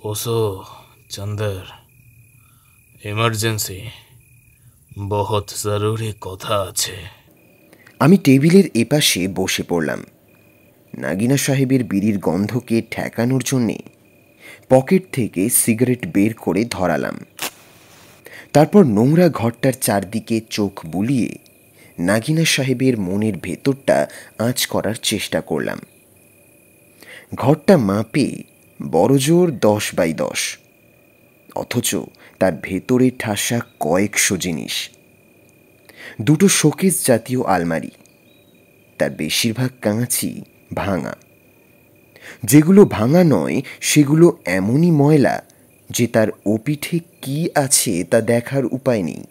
ओसो Chandar emergency बहुत जरूरी কথা আছে। আমি টেবিলের এপাশে বসে পড়লাম। নাগিনা সাহেবের বিড়ির গন্ধকে ঠেকানোর জন্যে পকেট থেকে সিগারেট বের করে ধরালাম। তারপর নোংরা ঘরটার চারদিকে চোখ বুলিয়ে নাগিনা সাহেবের মনের ভেতরটা আঁচ করার চেষ্টা করলাম। ঘরটা মাপে বড়জোর 10x10, অথচ তার ভেতরে ঠাসা কয়েকশো জিনিস। দুটো শোকেস জাতীয় আলমারি, তার বেশিরভাগ কাঁচই ভাঙা। যেগুলো ভাঙা নয় সেগুলো এমনই ময়লা যে তার ওপিঠে কি আছে তা দেখার উপায় নেই।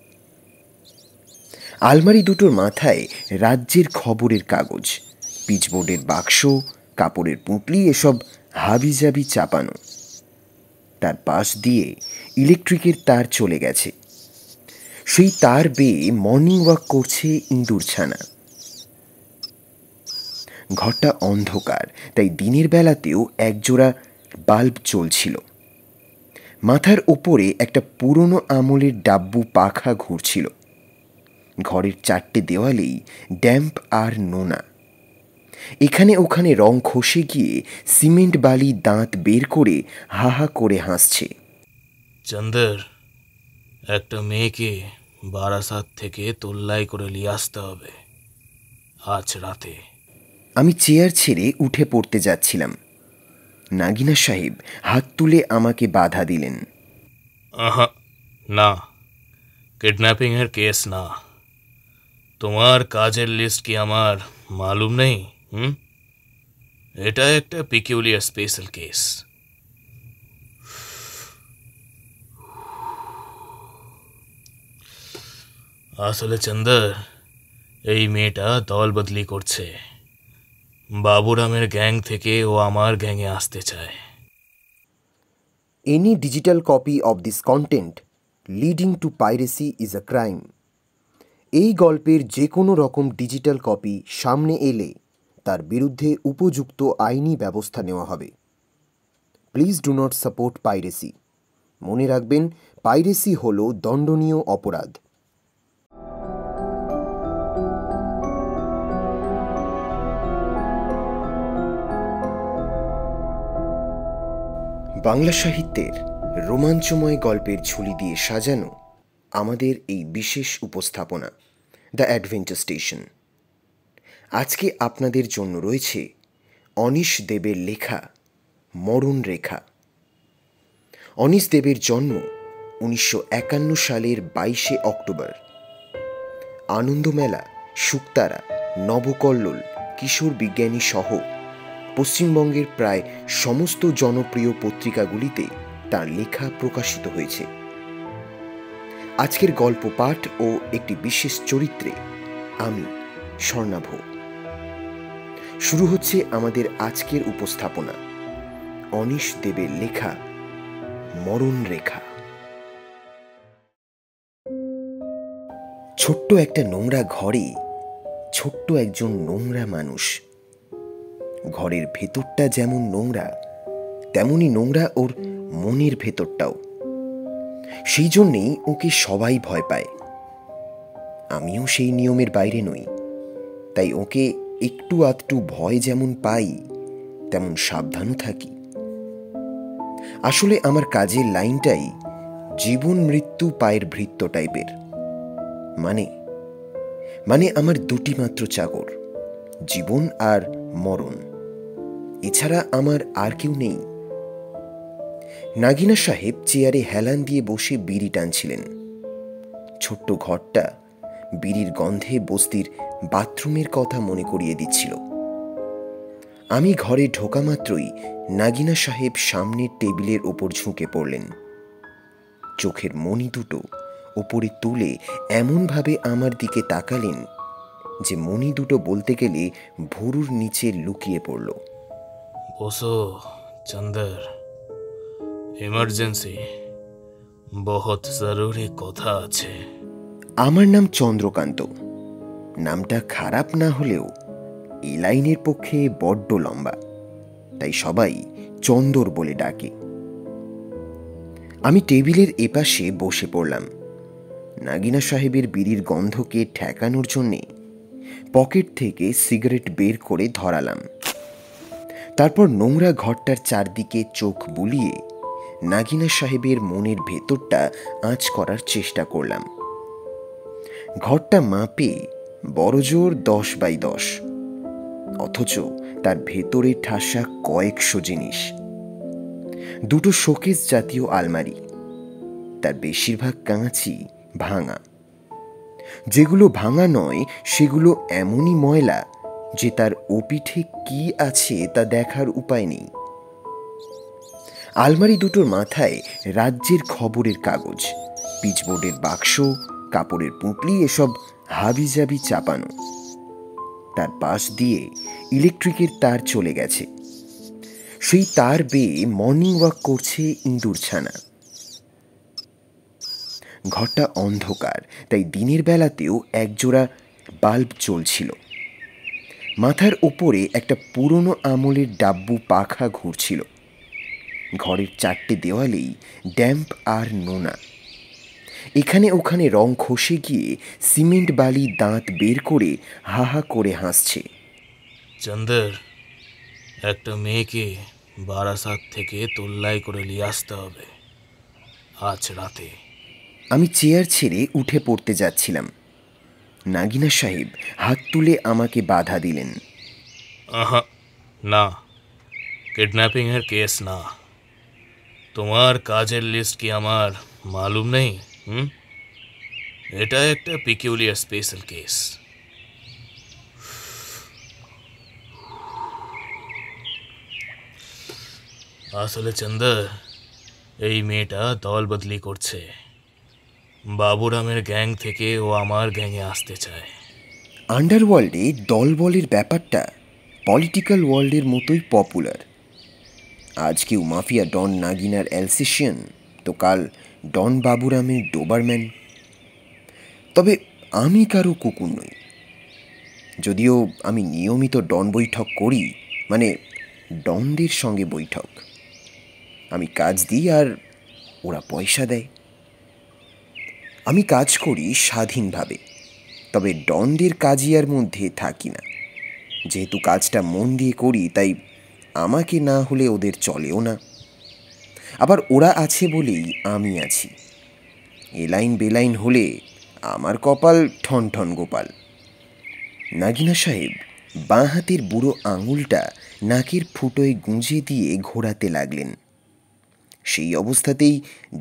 আলমারি দুটোর মাথায় রাজ্যের খবরের কাগজ, পিচবোর্ডের বাক্স, কাপড়ের পুঁটলি এসব হাবিজাবি চাপানো। তার পাশ দিয়ে ইলেকট্রিকের তার চলে গেছে। সেই তার বেয়ে মর্নিং ওয়াক করছে ইঁদুরছানা। ঘরটা অন্ধকার, তাই দিনের বেলাতেও একজোড়া বাল্ব জ্বলছিল। মাথার ওপরে একটা পুরনো আমলের ডাব্বু পাখা ঘুরছিল। ঘরের চারটে দেওয়ালেই ড্যাম্প আর নোনা। এখানে ওখানে রং খসে গিয়ে সিমেন্ট বালি দাঁত বের করে হা হা করে হাসছে। চন্দর একটা মেয়েকে বারাসাত থেকে তোল্লাই করে নিয়ে আসতে হবে আজ রাতে। আমি চেয়ার ছেড়ে উঠে পড়তে যাচ্ছিলাম। নাগিনা সাহেব হাত তুলে আমাকে বাধা দিলেন। আহা না, কিডন্যাপিং এর কেস না। তোমার কাজের লিস্ট কি আমার মালুম নেই? এটা একটা পিকিউলিয়ার স্পেশাল কেস। আসলে চন্দর, এই মেয়েটা দল বদলি করছে। বাবুরামের গ্যাং থেকে ও আমার গ্যাংয়ে আসতে চায়। Any digital copy of this content leading to piracy is a crime. এই গল্পের যে কোনো রকম ডিজিটাল কপি সামনে এলে তার বিরুদ্ধে উপযুক্ত আইনি ব্যবস্থা নেওয়া হবে। Please do not support piracy. মনে রাখবেন, পাইরেসি হল দণ্ডনীয় অপরাধ। বাংলা সাহিত্যের রোমাঞ্চময় গল্পের ঝুলি দিয়ে সাজানো আমাদের এই বিশেষ উপস্থাপনা দ্য অ্যাডভেঞ্চার স্টেশন। আজকে আপনাদের জন্য রয়েছে অনীশ দেবের লেখা মরণ রেখা। অনীশ দেবের জন্ম 1951 সালের 22শে অক্টোবর। আনন্দমেলা, শুকতারা, নবকল্লোল, কিশোর বিজ্ঞানী সহ পশ্চিমবঙ্গের প্রায় সমস্ত জনপ্রিয় পত্রিকাগুলিতে তার লেখা প্রকাশিত হয়েছে। আজকের গল্প পাঠ ও একটি বিশেষ চরিত্রে আমি স্বর্ণাভ। শুরু হচ্ছে আমাদের আজকের উপস্থাপনা, অনীশ দেবের লেখা মরণ রেখা। ছোট্ট একটা নোংরা ঘরে ছোট্ট একজন নোংরা মানুষ। ঘরের ভেতরটা যেমন নোংরা, তেমনি নোংরা ওর মনের ভেতরটাও। সেই জন্যেই ওকে সবাই ভয় পায়। আমিও সেই নিয়মের বাইরে নই, তাই ওকে একটু আধটু ভয় যেমন পাই, তেমন সাবধানও থাকি। আসলে আমার কাজের লাইনটাই জীবন মৃত্যু পায়ের ভৃত্য টাইপের। মানে আমার দুটি মাত্র চাকর, জীবন আর মরণ। এছাড়া আমার আর কেউ নেই। নাগিনা সাহেব চেয়ারে হেলান দিয়ে বসে বিড়ি টানছিলেন। ছোট্ট ঘরটা বিড়ির গন্ধে বস্তির বাথরুমের কথা মনে করিয়ে দিচ্ছিল। আমি ঘরে ঢোকা মাত্রই নাগিনা সাহেব সামনের টেবিলের ওপর ঝুঁকে পড়লেন। চোখের মণি দুটো ওপরে তুলে এমনভাবে আমার দিকে তাকালেন যে মণি দুটো বলতে গেলে ভুরুর নিচে লুকিয়ে পড়ল। ওসো চন্দর ইমার্জেন্সি বহুত জরুরি কথা আছে। আমার নাম চন্দ্রকান্ত। নামটা খারাপ না হলেও এই লাইনের পক্ষে বড্ড লম্বা, তাই সবাই চন্দর বলে ডাকে। আমি টেবিলের এপাশে বসে পড়লাম। নাগিনা সাহেবের বিড়ির গন্ধকে ঠেকানোর জন্যে পকেট থেকে সিগারেট বের করে ধরালাম। তারপর নোংরা ঘরটার চারদিকে চোখ বুলিয়ে নাগিনা সাহেবের মনের ভেতরটা আঁচ করার চেষ্টা করলাম। ঘরটা মাপে বড়জোর 10x10, অথচ তার ভেতরে ঠাসা কয়েকশো জিনিস। দুটো শোকেস জাতীয় আলমারি, তার বেশিরভাগ কাঁচই ভাঙা। যেগুলো ভাঙা নয় সেগুলো এমনই ময়লা যে তার ওপিঠে কি আছে তা দেখার উপায় নেই। আলমারি দুটোর মাথায় রাজ্যের খবরের কাগজ, পিচবোর্ডের বাক্স, কাপড়ের পুঁটলি এসব হাবিজাবি চাপানো। তার পাশ দিয়ে ইলেকট্রিকের তার চলে গেছে। সেই তার বেয়ে মর্নিং ওয়াক করছে ইঁদুর ছানা। ঘরটা অন্ধকার, তাই দিনের বেলাতেও একজোড়া বাল্ব জ্বলছিল। মাথার ওপরে একটা পুরনো আমলের ডাব্বু পাখা ঘুরছিল। ঘরের চারটে দেওয়ালেই ড্যাম্প আর নোনা। এখানে ওখানে রং খসে গিয়ে সিমেন্ট বালি দাঁত বের করে হা হা করে হাসছে। চন্দর, একটা মেয়েকে বারাসাত থেকে তোল্লাই করে নিয়ে আসতে হবে আজ রাতে। আমি চেয়ার ছেড়ে উঠে পড়তে যাচ্ছিলাম। নাগিনা সাহেব হাত তুলে আমাকে বাধা দিলেন। আহা, না, কিডন্যাপিংয়ের কেস না। তোমার কাজের লিস্ট কি আমার মালুম নেই? এটা একটা পিকিউলিয়ার স্পেশাল কেস। আসলে চন্দর, এই মেয়েটা দল বদলি করছে। বাবুরামের গ্যাং থেকে ও আমার গ্যাংয়ে আসতে চায়। আন্ডারওয়ার্ল্ডে দলবলের ব্যাপারটা পলিটিক্যাল ওয়ার্ল্ডের মতোই পপুলার। আজ কেউ মাফিয়া ডন নাগিনার অ্যালসেশিয়ান, তো কাল ডন বাবুরামের ডোবারম্যান। তবে আমি কারো কুকুর নই। যদিও আমি নিয়মিত ডন বৈঠক করি, মানে ডনদের সঙ্গে বৈঠক। আমি কাজ দিই আর ওরা পয়সা দেয়। আমি কাজ করি স্বাধীনভাবে, তবে ডনদের কাজিয়ার মধ্যে থাকি না। যেহেতু কাজটা মন দিয়ে করি, তাই আমাকে না হলে ওদের চলেও না। আবার ওরা আছে বলেই আমি আছি। এলাইন বেলাইন হলে আমার কপাল ঠন ঠন গোপাল। নাগিনা সাহেব বাঁ হাতের বুড়ো আঙুলটা নাকের ফুটোয় গুঁজে দিয়ে ঘোরাতে লাগলেন। সেই অবস্থাতেই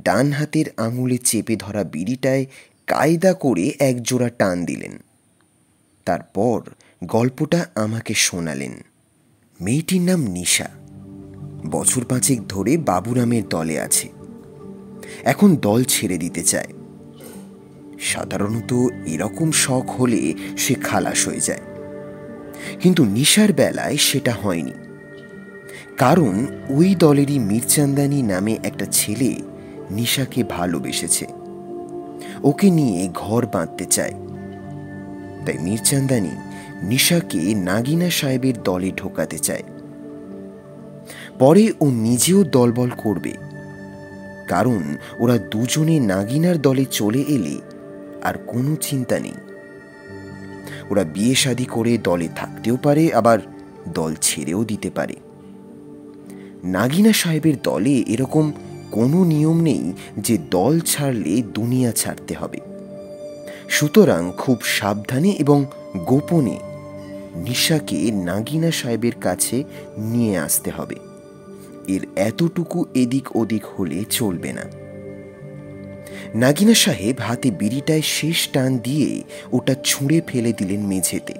ডান হাতের আঙুলে চেপে ধরা বিড়িটায় কায়দা করে একজোড়া টান দিলেন। তারপর গল্পটা আমাকে শোনালেন। মেয়েটির নাম নিশা। বছর 5 ধরে বাবুরামের দলে আছে। এখন দল ছেড়ে দিতে চায়। সাধারণত এরকম শখ হলে সে খালাস হয়ে যায়, কিন্তু নিশার বেলায় সেটা হয়নি। কারণ ওই দলেরই মিরচান্দানি নামে একটা ছেলে নিশাকে ভালোবেসেছে, ওকে নিয়ে ঘর বাঁধতে চায়। তাই মিরচান্দানি নিশাকে নাগিনা সাহেবের দলে ঢোকাতে চায়। পরে ও নিজেও দলবল করবে, কারণ ওরা দুজনে নাগিনার দলে চলে এলে আর কোনো চিন্তা নেই। ওরা বিয়ে শাদী করে দলে থাকতেও পারে, আবার দল ছেড়েও দিতে পারে। নাগিনা সাহেবের দলে এরকম কোনো নিয়ম নেই যে দল ছাড়লে দুনিয়া ছাড়তে হবে। সুতরাং খুব সাবধানে এবং গোপনে নিশাকে নাগিনা সাহেবের কাছে নিয়ে আসতে হবে। এর এতটুকু এদিক ওদিক হলে চলবে না। নাগিনা সাহেব হাতে বিড়িটায় শেষ টান দিয়ে ওটা ছুঁড়ে ফেলে দিলেন মেঝেতে।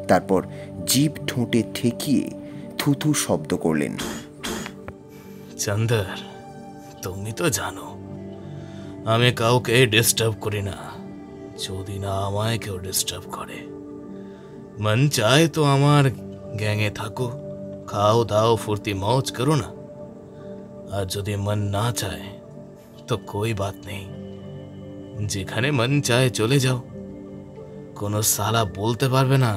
তারপর জিভ ঠোঁটে ঠেকিয়ে থুথু শব্দ করলেন। চন্দর, তুমি তো জানো আমি কাউকে ডিস্টার্ব করি না, যদি না আমায় কেউ ডিস্টার্ব করে। মন চায় তো আমার গ্যাংয়ে থাকো, খাও দাও, ফুর্তি মौज করো না। আর যদি মন না চায় তো कोई बात নেই, যেখানে মন চায় চলে যাও। কোনো সালা বলতে পারবে না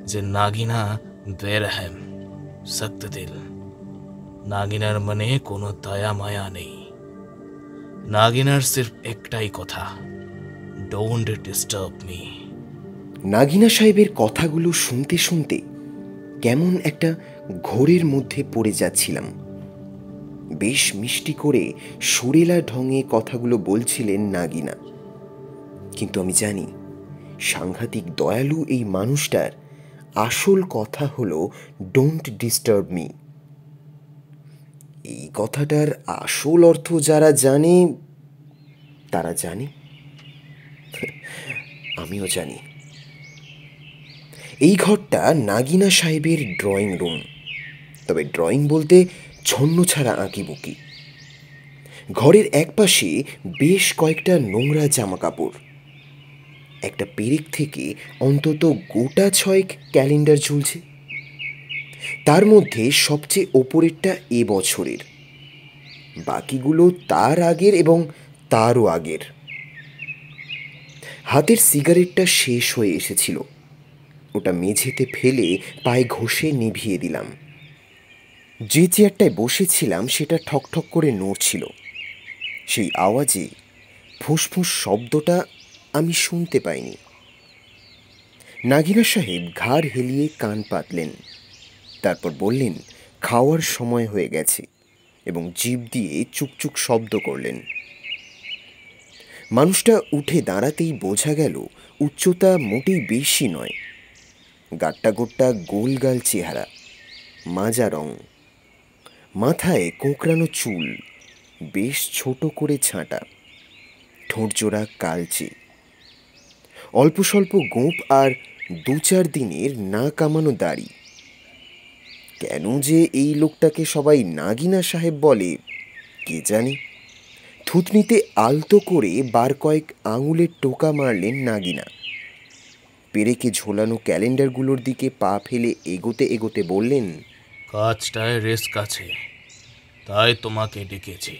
যে নাগিনা বেরহম, সख्त দিল। নাগিনার মনে কোনো দয়া মায়া নেই। নাগিনার সির্ফ একটাই কথা, ডোন্ট ডিস্টার্ব মি। নাগিনা সাহেবের কথাগুলো শুনতে শুনতে কেমন একটা ঘোরের মধ্যে পড়ে যাচ্ছিলাম। বেশ মিষ্টি করে সুরেলা ঢঙে কথাগুলো বলছিলেন নাগিনা, কিন্তু আমি জানি সাংঘাতিক দয়ালু এই মানুষটার আসল কথা হলো ডোন্ট ডিস্টার্ব মি। এই কথাটার আসল অর্থ যারা জানে তারা জানে, আমিও জানি। এই ঘরটা নাগিনা সাহেবের ড্রয়িং রুম, তবে ড্রয়িং বলতে ছন্ন ছাড়া আঁকিবুকি। ঘরের একপাশে বেশ কয়েকটা নোংরা জামা কাপড়, একটা পেরেক থেকে অন্তত গোটা 6 ক্যালেন্ডার ঝুলছে। তার মধ্যে সবচেয়ে ওপরেরটা এ বছরের, বাকিগুলো তার আগের এবং তারও আগের। হাতের সিগারেটটা শেষ হয়ে এসেছিল, ওটা মেঝেতে ফেলে পায়ে ঘষে নিভিয়ে দিলাম। যে চেয়ারটায় বসেছিলাম সেটা ঠকঠক করে নড়ছিল, সেই আওয়াজে ফুসফুস শব্দটা আমি শুনতে পাইনি। নাগিনা সাহেব ঘাড় হেলিয়ে কান পাতলেন, তারপর বললেন খাওয়ার সময় হয়ে গেছে এবং জিভ দিয়ে চুকচুক শব্দ করলেন। মানুষটা উঠে দাঁড়াতেই বোঝা গেল উচ্চতা মোটেই বেশি নয়। গাট্টা গোট্টা গোলগাল চেহারা, মাজা রং, মাথায় কোঁকড়ানো চুল বেশ ছোট করে ছাঁটা, ঠোঁটজোড়া কালচে, অল্প স্বল্প গোঁপ আর 2-4 দিনের না কামানো দাড়ি। কেন যে এই লোকটাকে সবাই নাগিনা সাহেব বলে কে জানে। থুতনিতে আলতো করে বার কয়েক আঙুলের টোকা মারলেন নাগিনা। পেরেকে ঝোলানো ক্যালেন্ডারগুলোর দিকে পা ফেলে এগোতে এগোতে বললেন, কাজটায় রিস্ক আছে, তাই তোমাকে ডেকেছি।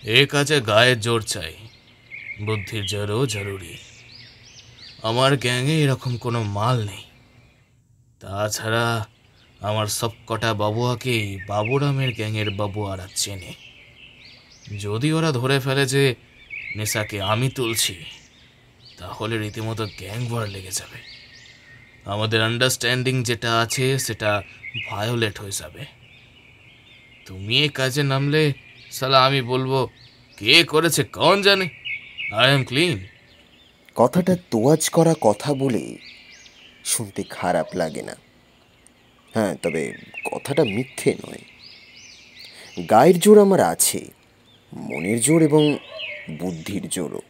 এ কাজে গায়ের জোর চাই, বুদ্ধির জোরও জরুরি। আমার গ্যাংয়ে এরকম কোনো মাল নেই। তাছাড়া আমার সব কটা বাবুয়াকেই বাবুরামের গ্যাংয়ের বাবুয়ারা চেনে। যদি ওরা ধরে ফেলে যে নেশাকে আমি তুলছি, তাহলে রীতিমতো গ্যাং ওয়ার লেগে যাবে। আমাদের আন্ডারস্ট্যান্ডিং যেটা আছে সেটা ভায়োলেট হয়ে যাবে। তুমি এই কাজে নামলে সালা আমি বলবো কে করেছে কौन জানে, আই এম ক্লিন। কথাটা তোয়াজ করা কথা বলে শুনতে খারাপ লাগে না। হ্যাঁ, তবে কথাটা মিথ্যে নয়। গায়ের জোর আমার আছে, মনের জোর এবং বুদ্ধির জোরও।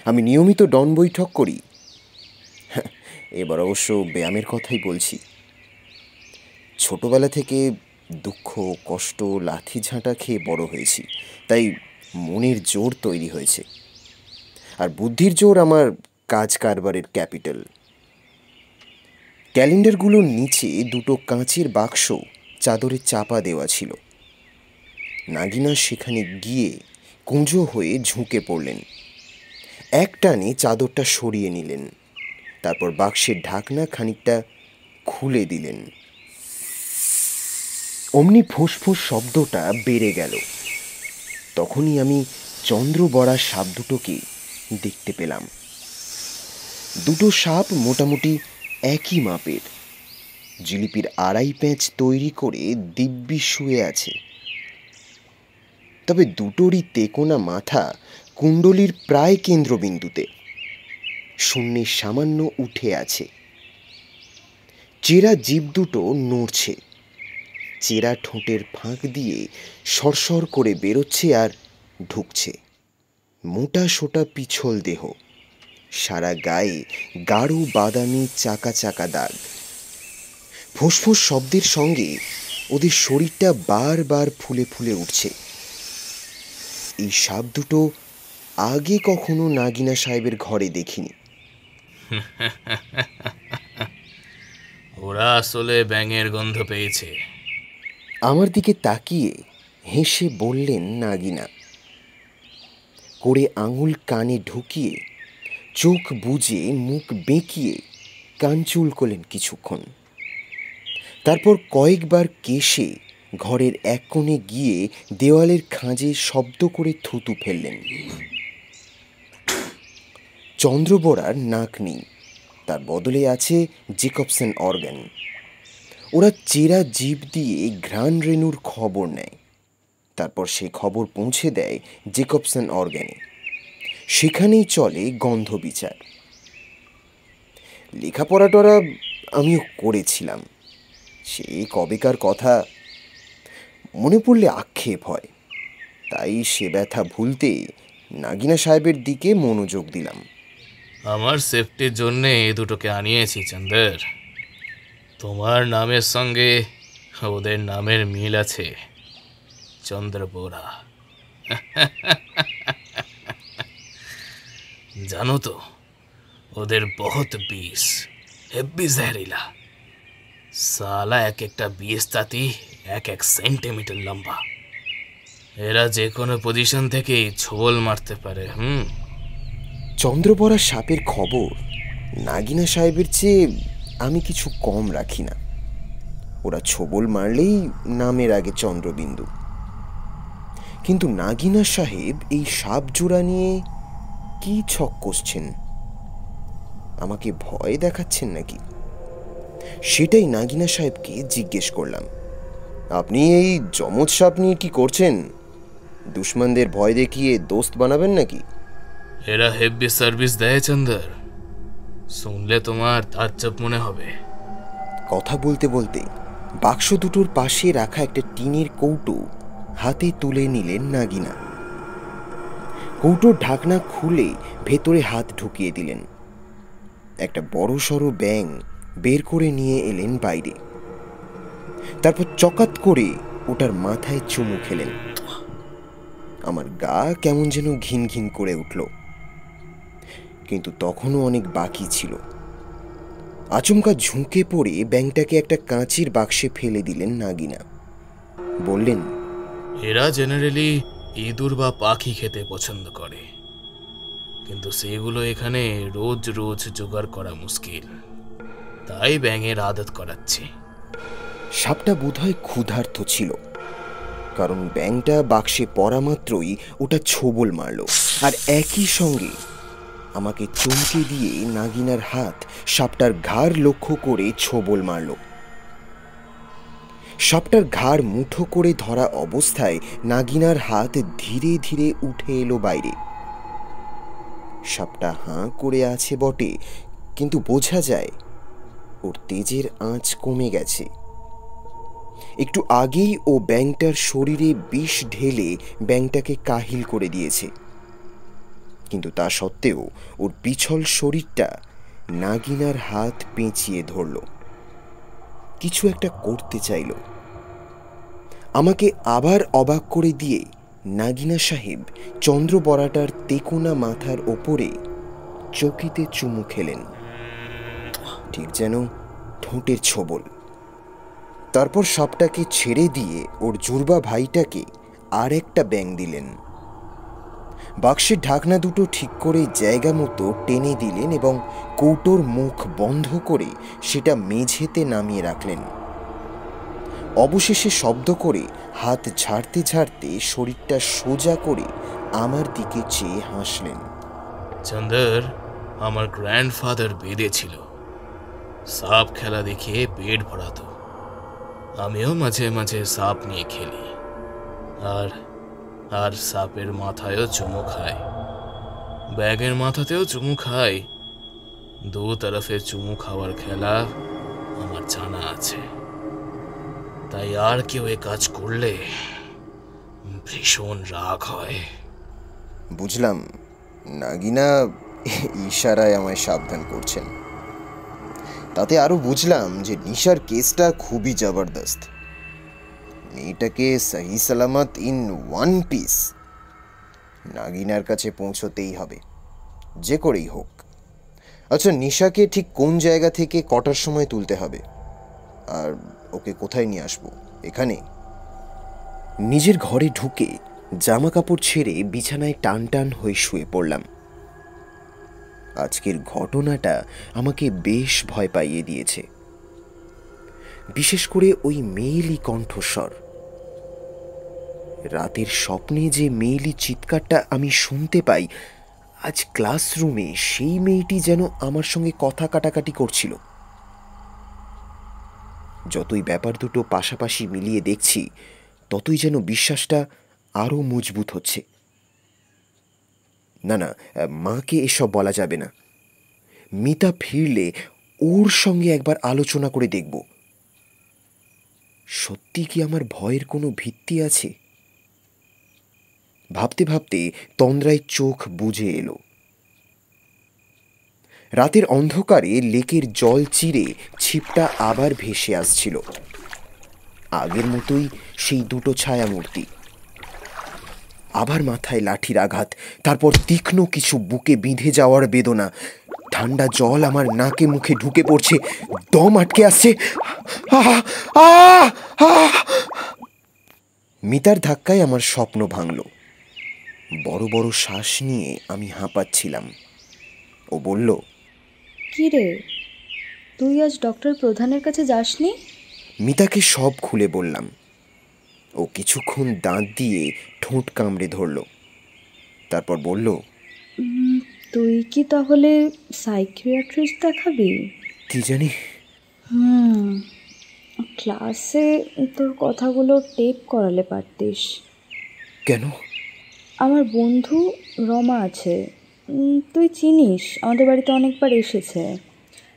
আমি নিয়মিত ডন বৈঠক করি। এবার অবশ্য ব্যায়ামের কথাই বলছি। ছোটবেলা থেকে দুঃখ, কষ্ট, লাথি ঝাঁটা খেয়ে বড় হয়েছি, তাই মনের জোর তৈরি হয়েছে। আর বুদ্ধির জোর আমার কাজ কারবারের ক্যাপিটাল। ক্যালেন্ডারগুলোর নিচে 2টো কাঁচের বাক্স চাদরে চাপা দেওয়া ছিল। নাগিনা সেখানে গিয়ে কুঁজো হয়ে ঝুঁকে পড়লেন। এক টানে চাদরটা সরিয়ে নিলেন, তারপর বাক্সের ঢাকনা খানিকটা খুলে দিলেন। অমনি ফুসফুস শব্দটা বেড়ে গেল। তখনই আমি চন্দ্রবড়া সাপ দুটোকে দেখতে পেলাম। 2টো সাপ মোটামুটি একই মাপের, জিলিপির 2.5 প্যাঁচ তৈরি করে দিব্যি শুয়ে আছে। তবে দুটোরই তেকোনা মাথা কুণ্ডলীর প্রায় কেন্দ্রবিন্দুতে, শূন্যে সামান্য উঠে আছে। চেরা জিভ দুটো নড়ছে, চেরা ঠোঁটের ফাঁক দিয়ে সরসর করে বেরোচ্ছে আর ঢুকছে। মোটা সোটা পিছল দেহ, সারা গায়ে গাঢ় বাদামি চাকা চাকা দাগ। ফুসফুস শব্দের সঙ্গে ওদের শরীরটা বারবার ফুলে ফুলে উঠছে। এই সাপ দুটো আগে কখনো নাগিনা সাহেবের ঘরে দেখিনি। ওরা আসলে ব্যাঙের গন্ধ পেয়েছে। আমার দিকে তাকিয়ে হেসে বললেন নাগিনা। করে আঙুল কানে ঢুকিয়ে চোখ বুজে মুখ বেঁকিয়ে কান চুলকোলেন কিছুক্ষণ। তারপর কয়েকবার কেশে ঘরের এক কোণে গিয়ে দেওয়ালের খাঁজে শব্দ করে থুতু ফেললেন। চন্দ্রবোড়ার নাক নেই, তার বদলে আছে জেকবসন অর্গান। ওরা চেরা জিভ দিয়ে ঘ্রাণ রেণুর খবর নেয়, তারপর সে খবর পৌঁছে দেয় জেকবসন অর্গানে। সেখানেই চলে গন্ধ বিচার। লেখাপড়াটরা আমিও করেছিলাম, সে কবেকার কথা, মনে পড়লে আক্ষেপ হয়। তাই সে ব্যথা ভুলতে নাগিনা সাহেবের দিকে মনোযোগ দিলাম। আমার সেফটির জন্যে এই দুটোকে আনিয়েছি চন্দর। তোমার নামের সঙ্গে ওদের নামের মিল আছে, চন্দ্রবোরা। জানো তো, ওদের বহুত বিষ, হেব্বি জহরিলা। সালা এক একটা বিষ তাতি এক এক সেন্টিমিটার লম্বা। এরা যে কোনো পজিশন থেকেই ছোবল মারতে পারে। চন্দ্রবরা সাপের খবর নাগিনা সাহেবের চেয়ে আমি কিছু কম রাখি না। ওরা ছোবল মারলেই নামের আগে চন্দ্রবিন্দু। কিন্তু নাগিনা সাহেব এই সাপ জোড়া নিয়ে কি ছক কষছেন? আমাকে ভয় দেখাচ্ছেন নাকি? সেটাই নাগিনা সাহেবকে জিজ্ঞেস করলাম। আপনি এই যমজ সাপ নিয়ে কি করছেন? দুশ্মনদের ভয় দেখিয়ে দোস্ত বানাবেন নাকি? এরা হেভি সার্ভিস দেয় চন্দর, শুনলে তোমার তাজ্জব মনে হবে। কথা বলতে বলতে বাক্স দুটোর পাশে রাখা একটা টিনের কৌটো হাতে তুলে নিলেন নাগিনা। কৌটোর ঢাকনা খুলে ভেতরে হাত ঢুকিয়ে দিলেন। একটা বড় সড়ো ব্যাঙ বের করে নিয়ে এলেন বাইরে। তারপর চকাত করে ওটার মাথায় চুমু খেলেন। আমার গা কেমন যেন ঘিন ঘিন করে উঠল, কিন্তু তখনও অনেক বাকি ছিল। আচমকা ঝুঁকে পড়ে ব্যাঙটাকে একটা কাঁচের বাক্সে ফেলে দিলেন নাগিনা। বললেন, এরা জেনারেলি ইঁদুর বা পাখি খেতে পছন্দ করে, কিন্তু সেগুলো এখানে রোজ রোজ জোগাড় করা মুশকিল, তাই ব্যাঙের আদত করাচ্ছি। সাপটা বোধহয় ক্ষুধার্ত ছিল, কারণ ব্যাঙটা বাক্সে পড়া মাত্রই ওটা ছোবল মারল, আর একই সঙ্গে আমাকে চমকে দিয়ে নাগিনার হাত সাপটার ঘাড় লক্ষ্য করে ছোবল মারল। সাপটার ঘাড় মুঠো করে ধরা অবস্থায় নাগিনার হাত ধীরে ধীরে উঠে এলো বাইরে। সাপটা হাঁ করে আছে বটে, কিন্তু বোঝা যায় ওর তেজের আঁচ কমে গেছে। একটু আগেই ও ব্যাঙটার শরীরে বিষ ঢেলে ব্যাঙটাকে কাহিল করে দিয়েছে, কিন্তু তা সত্ত্বেও ওর পিছল শরীরটা নাগিনার হাত পেঁচিয়ে ধরল, কিছু একটা করতে চাইল। আমাকে আবার অবাক করে দিয়ে নাগিনা সাহেব চন্দ্রবরাটার তেকোনা মাথার ওপরে চকিতে চুমু খেলেন, ঠিক যেন ঠোঁটের ছোবল। তারপর সাপটাকে ছেড়ে দিয়ে ওর জুরবা ভাইটাকে আর একটা ব্যাঙ দিলেন। বাক্সের ঢাকনা দুটো ঠিক করে জায়গা মতো টেনে দিলেন এবং কৌটোর মুখ বন্ধ করে সেটা মেঝেতে নামিয়ে রাখলেন। অবশেষে শব্দ করে হাত ঝাড়তে ঝাড়তে শরীরটা সোজা করে আমার দিকে চেয়ে হাসলেন। চন্দর, আমার গ্র্যান্ডফাদার বেঁধেছিল, সাপ খেলা দেখিয়ে পেট ভরাতো। আমিও মাঝে মাঝে সাপ নিয়ে খেলি, আর আর সাপের মাথায়ও চুমু খাই, ব্যাগের মাথাতেও চুমু খাই। দু তরফে চুমু খাওয়ার খেলা আমার জানা আছে। তাই আর কেউ এ কাজ করলে ভীষণ রাগ হয়। বুঝলাম, নাগিনা ইশারায় আমায় সাবধান করছেন। তাতে আরো বুঝলাম যে নিশার কেসটা খুবই জবরদস্ত। মেয়েটাকে সহি সালামত ইন ওয়ান পিস নাগিনার কাছে পৌঁছতেই হবে, যে করেই হোক। আচ্ছা, নিশাকে ঠিক কোন জায়গা থেকে কটার সময় তুলতে হবে, আর ওকে কোথায় নিয়ে আসবো? এখানে? নিজের ঘরে ঢুকে জামা কাপড় ছেড়ে বিছানায় টান টান হয়ে শুয়ে পড়লাম। আজকের ঘটনাটা আমাকে বেশ ভয় পাইয়ে দিয়েছে, বিশেষ করে ওই মেয়েলি কণ্ঠস্বর, রাতের স্বপ্নে যে মেয়েলি চিৎকারটা আমি শুনতে পাই, আজ ক্লাসরুমে সেই মেয়েটি যেন আমার সঙ্গে কথা কাটাকাটি করছিল। যতই ব্যাপার দুটো পাশাপাশি মিলিয়ে দেখছি, ততই যেন বিশ্বাসটা আরও মজবুত হচ্ছে। না না, মাকে এসব বলা যাবে না। মিতা ফিরলে ওর সঙ্গে একবার আলোচনা করে দেখব। সত্যি কি আমার ভয়ের কোনো ভিত্তি আছে? ভাবতে ভাবতে তন্দ্রায় চোখ বুজে এলো। রাতের অন্ধকারে লেকের জল চিরে ছিপটা আবার ভেসে আসছিল, আগের মতোই সেই দুটো ছায়ামূর্তি। আবার মাথায় লাঠির আঘাত, তারপর তীক্ষ্ণ কিছু বুকে বিঁধে যাওয়ার বেদনা। ঠান্ডা জল আমার নাকে মুখে ঢুকে পড়ছে, দম আটকে আসছে। মিতার ধাক্কায় আমার স্বপ্ন ভাঙল। বড় বড় শ্বাস নিয়ে আমি হাঁপাচ্ছিলাম। ও বলল, কি রে, তুই আজ ডক্টর প্রধানের কাছে যাসনি? মিতাকে সব খুলে বললাম। ও কিছুক্ষণ দাঁত দিয়ে ঠোঁট কামড়ে ধরল, তারপর বলল, তুই কি তাহলে সাইকিয়াট্রিস্ট দেখাবি? কি জানি। ক্লাসে তোর কথাগুলো টেপ করালে পারতিস। কেন? আমার বন্ধু রমা আছে, তুই চিনিস, আমাদের বাড়িতে অনেকবার এসেছে।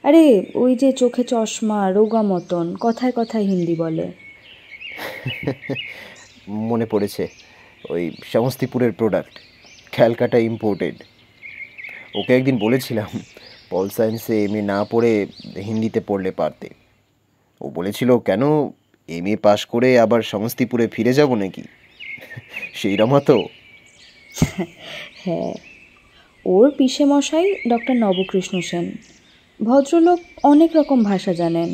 আরে ওই যে চোখে চশমা, রোগা মতন, কথায় কথায় হিন্দি বলে। মনে পড়েছে, ওই সমস্তিপুরের প্রোডাক্ট, ক্যালকাটা ইম্পোর্টেড। ওকে একদিন বলেছিলাম পল সায়েন্সে এমএ না পড়ে হিন্দিতে পড়লে পারতে। ও বলেছিল, কেন, এমএ পাশ করে আবার সমস্তিপুরে ফিরে যাব নাকি? সেই রমা তো। হ্যাঁ, ওর পিসে মশাই ডক্টর নবকৃষ্ণ সেন, ভদ্রলোক, অনেক রকম ভাষা জানেন।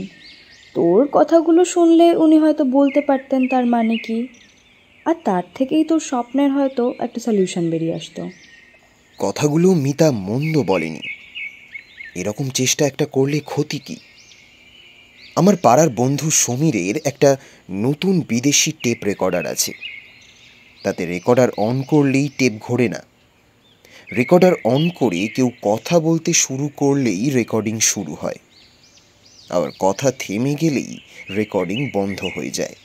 তোর কথাগুলো শুনলে উনি হয়তো বলতে পারতেন তার মানে কি, আর তার থেকেই তোর স্বপ্নের হয়তো একটা সলিউশন বেরিয়ে আসতো। কথাগুলো মিতা মন্দ বলেনি। এরকম চেষ্টা একটা করলে ক্ষতি কি? আমার পাড়ার বন্ধু সমীরের একটা নতুন বিদেশি টেপ রেকর্ডার আছে। তাতে রেকর্ডার অন করলেই টেপ ঘোরে না। রেকর্ডার অন করে কেউ কথা বলতে শুরু করলেই রেকর্ডিং শুরু হয়, আবার কথা থেমে গেলেই রেকর্ডিং বন্ধ হয়ে যায়।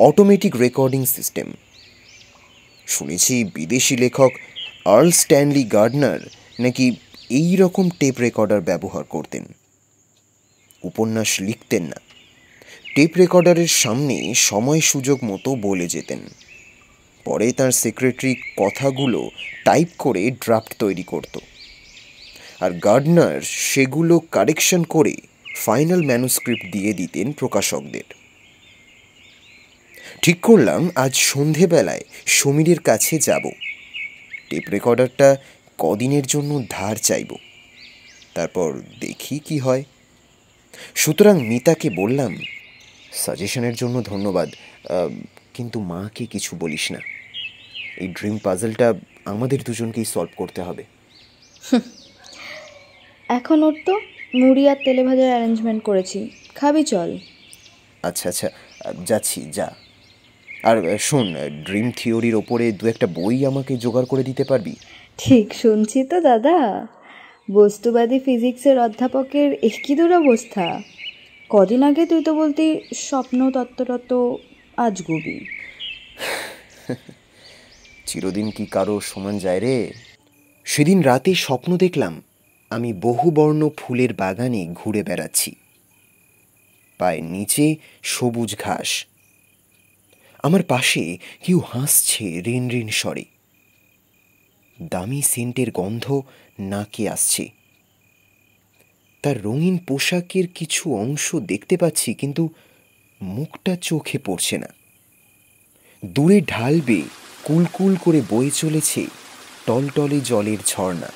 Automatic recording system. শুনেছি বিদেশি লেখক আর্ল স্ট্যানলি গার্ডনার নাকি এই রকম টেপ রেকর্ডার ব্যবহার করতেন। উপন্যাস লিখতেন না, টেপ রেকর্ডারের সামনে সময় সুযোগ মতো বলে যেতেন। পরে তার সেক্রেটারি কথাগুলো টাইপ করে ড্রাফট তৈরি করত, আর গার্ডনার সেগুলো কারেকশন করে ফাইনাল ম্যানুস্ক্রিপ্ট দিয়ে দিতেন প্রকাশকদের। ঠিক করলাম আজ সন্ধেবেলায় সমীরের কাছে যাব। টেপ রেকর্ডারটা কদিনের জন্য ধার চাইব, তারপর দেখি কি হয়। সুতরাং মিতাকে বললাম, সাজেশনের জন্য ধন্যবাদ, কিন্তু মাকে কিছু বলিস না। এই ড্রিম পাজলটা আমাদের দুজনকেই সলভ করতে হবে। এখন ওর তো মুড়ি আর তেলে ভাজার অ্যারেঞ্জমেন্ট করেছি, খাবি চল। আচ্ছা আচ্ছা, যাচ্ছি, যা। আর শোন, ড্রিম থিওরির ওপরে দু একটা বই আমাকে জোগাড় করে দিতে পারবি? ঠিক শুনছি তো দাদা, বস্তুবাদী ফিজিক্সের অধ্যাপকের একই দুরবস্থা। কদিন আগে তুই তো বলতি স্বপ্ন তত্ত্বরত আজগুবি। চিরদিন কি কারো সমান যায় রে? সেদিন রাতে স্বপ্ন দেখলাম আমি বহুবর্ণ ফুলের বাগানে ঘুরে বেড়াচ্ছি। পায়ের নিচে সবুজ ঘাস। আমার পাশে কেউ হাসছে রিন রিন স্বরে। দামি সেন্টের গন্ধ নাকে আসছে। তার রঙিন পোশাকের কিছু অংশ দেখতে পাচ্ছি, কিন্তু মুখটা চোখে পড়ছে না। দূরে ঢাল বেয়ে কুলকুল করে বয়ে চলেছে টলটলে জলের ঝর্ণা।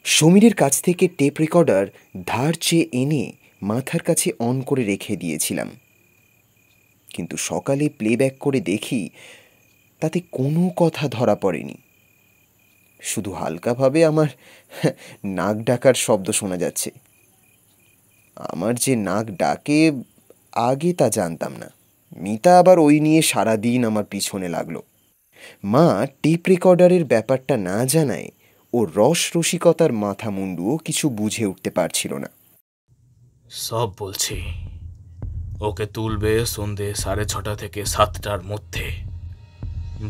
সমীরের কাছ থেকে টেপ রেকর্ডার ধার চেয়ে এনে মাথার কাছে অন করে রেখে দিয়েছিলাম, কিন্তু সকালে প্লেব্যাক করে দেখি তাতে কোনো কথা ধরা পড়েনি। শুধু হালকাভাবে আমার নাক ডাকার শব্দ শোনা যাচ্ছে। আমার যে নাক ডাকে আগে তা জানতাম না। মিতা আবার ওই নিয়ে সারাদিন আমার পিছনে লাগলো। মা টেপ রেকর্ডারের ব্যাপারটা না জানায় ও রসিকতার মাথা মুন্ডুও কিছু বুঝে উঠতে পারছিল না। সব বলছি, ওকে তুলবে সন্ধে 6:30 থেকে 7টার মধ্যে।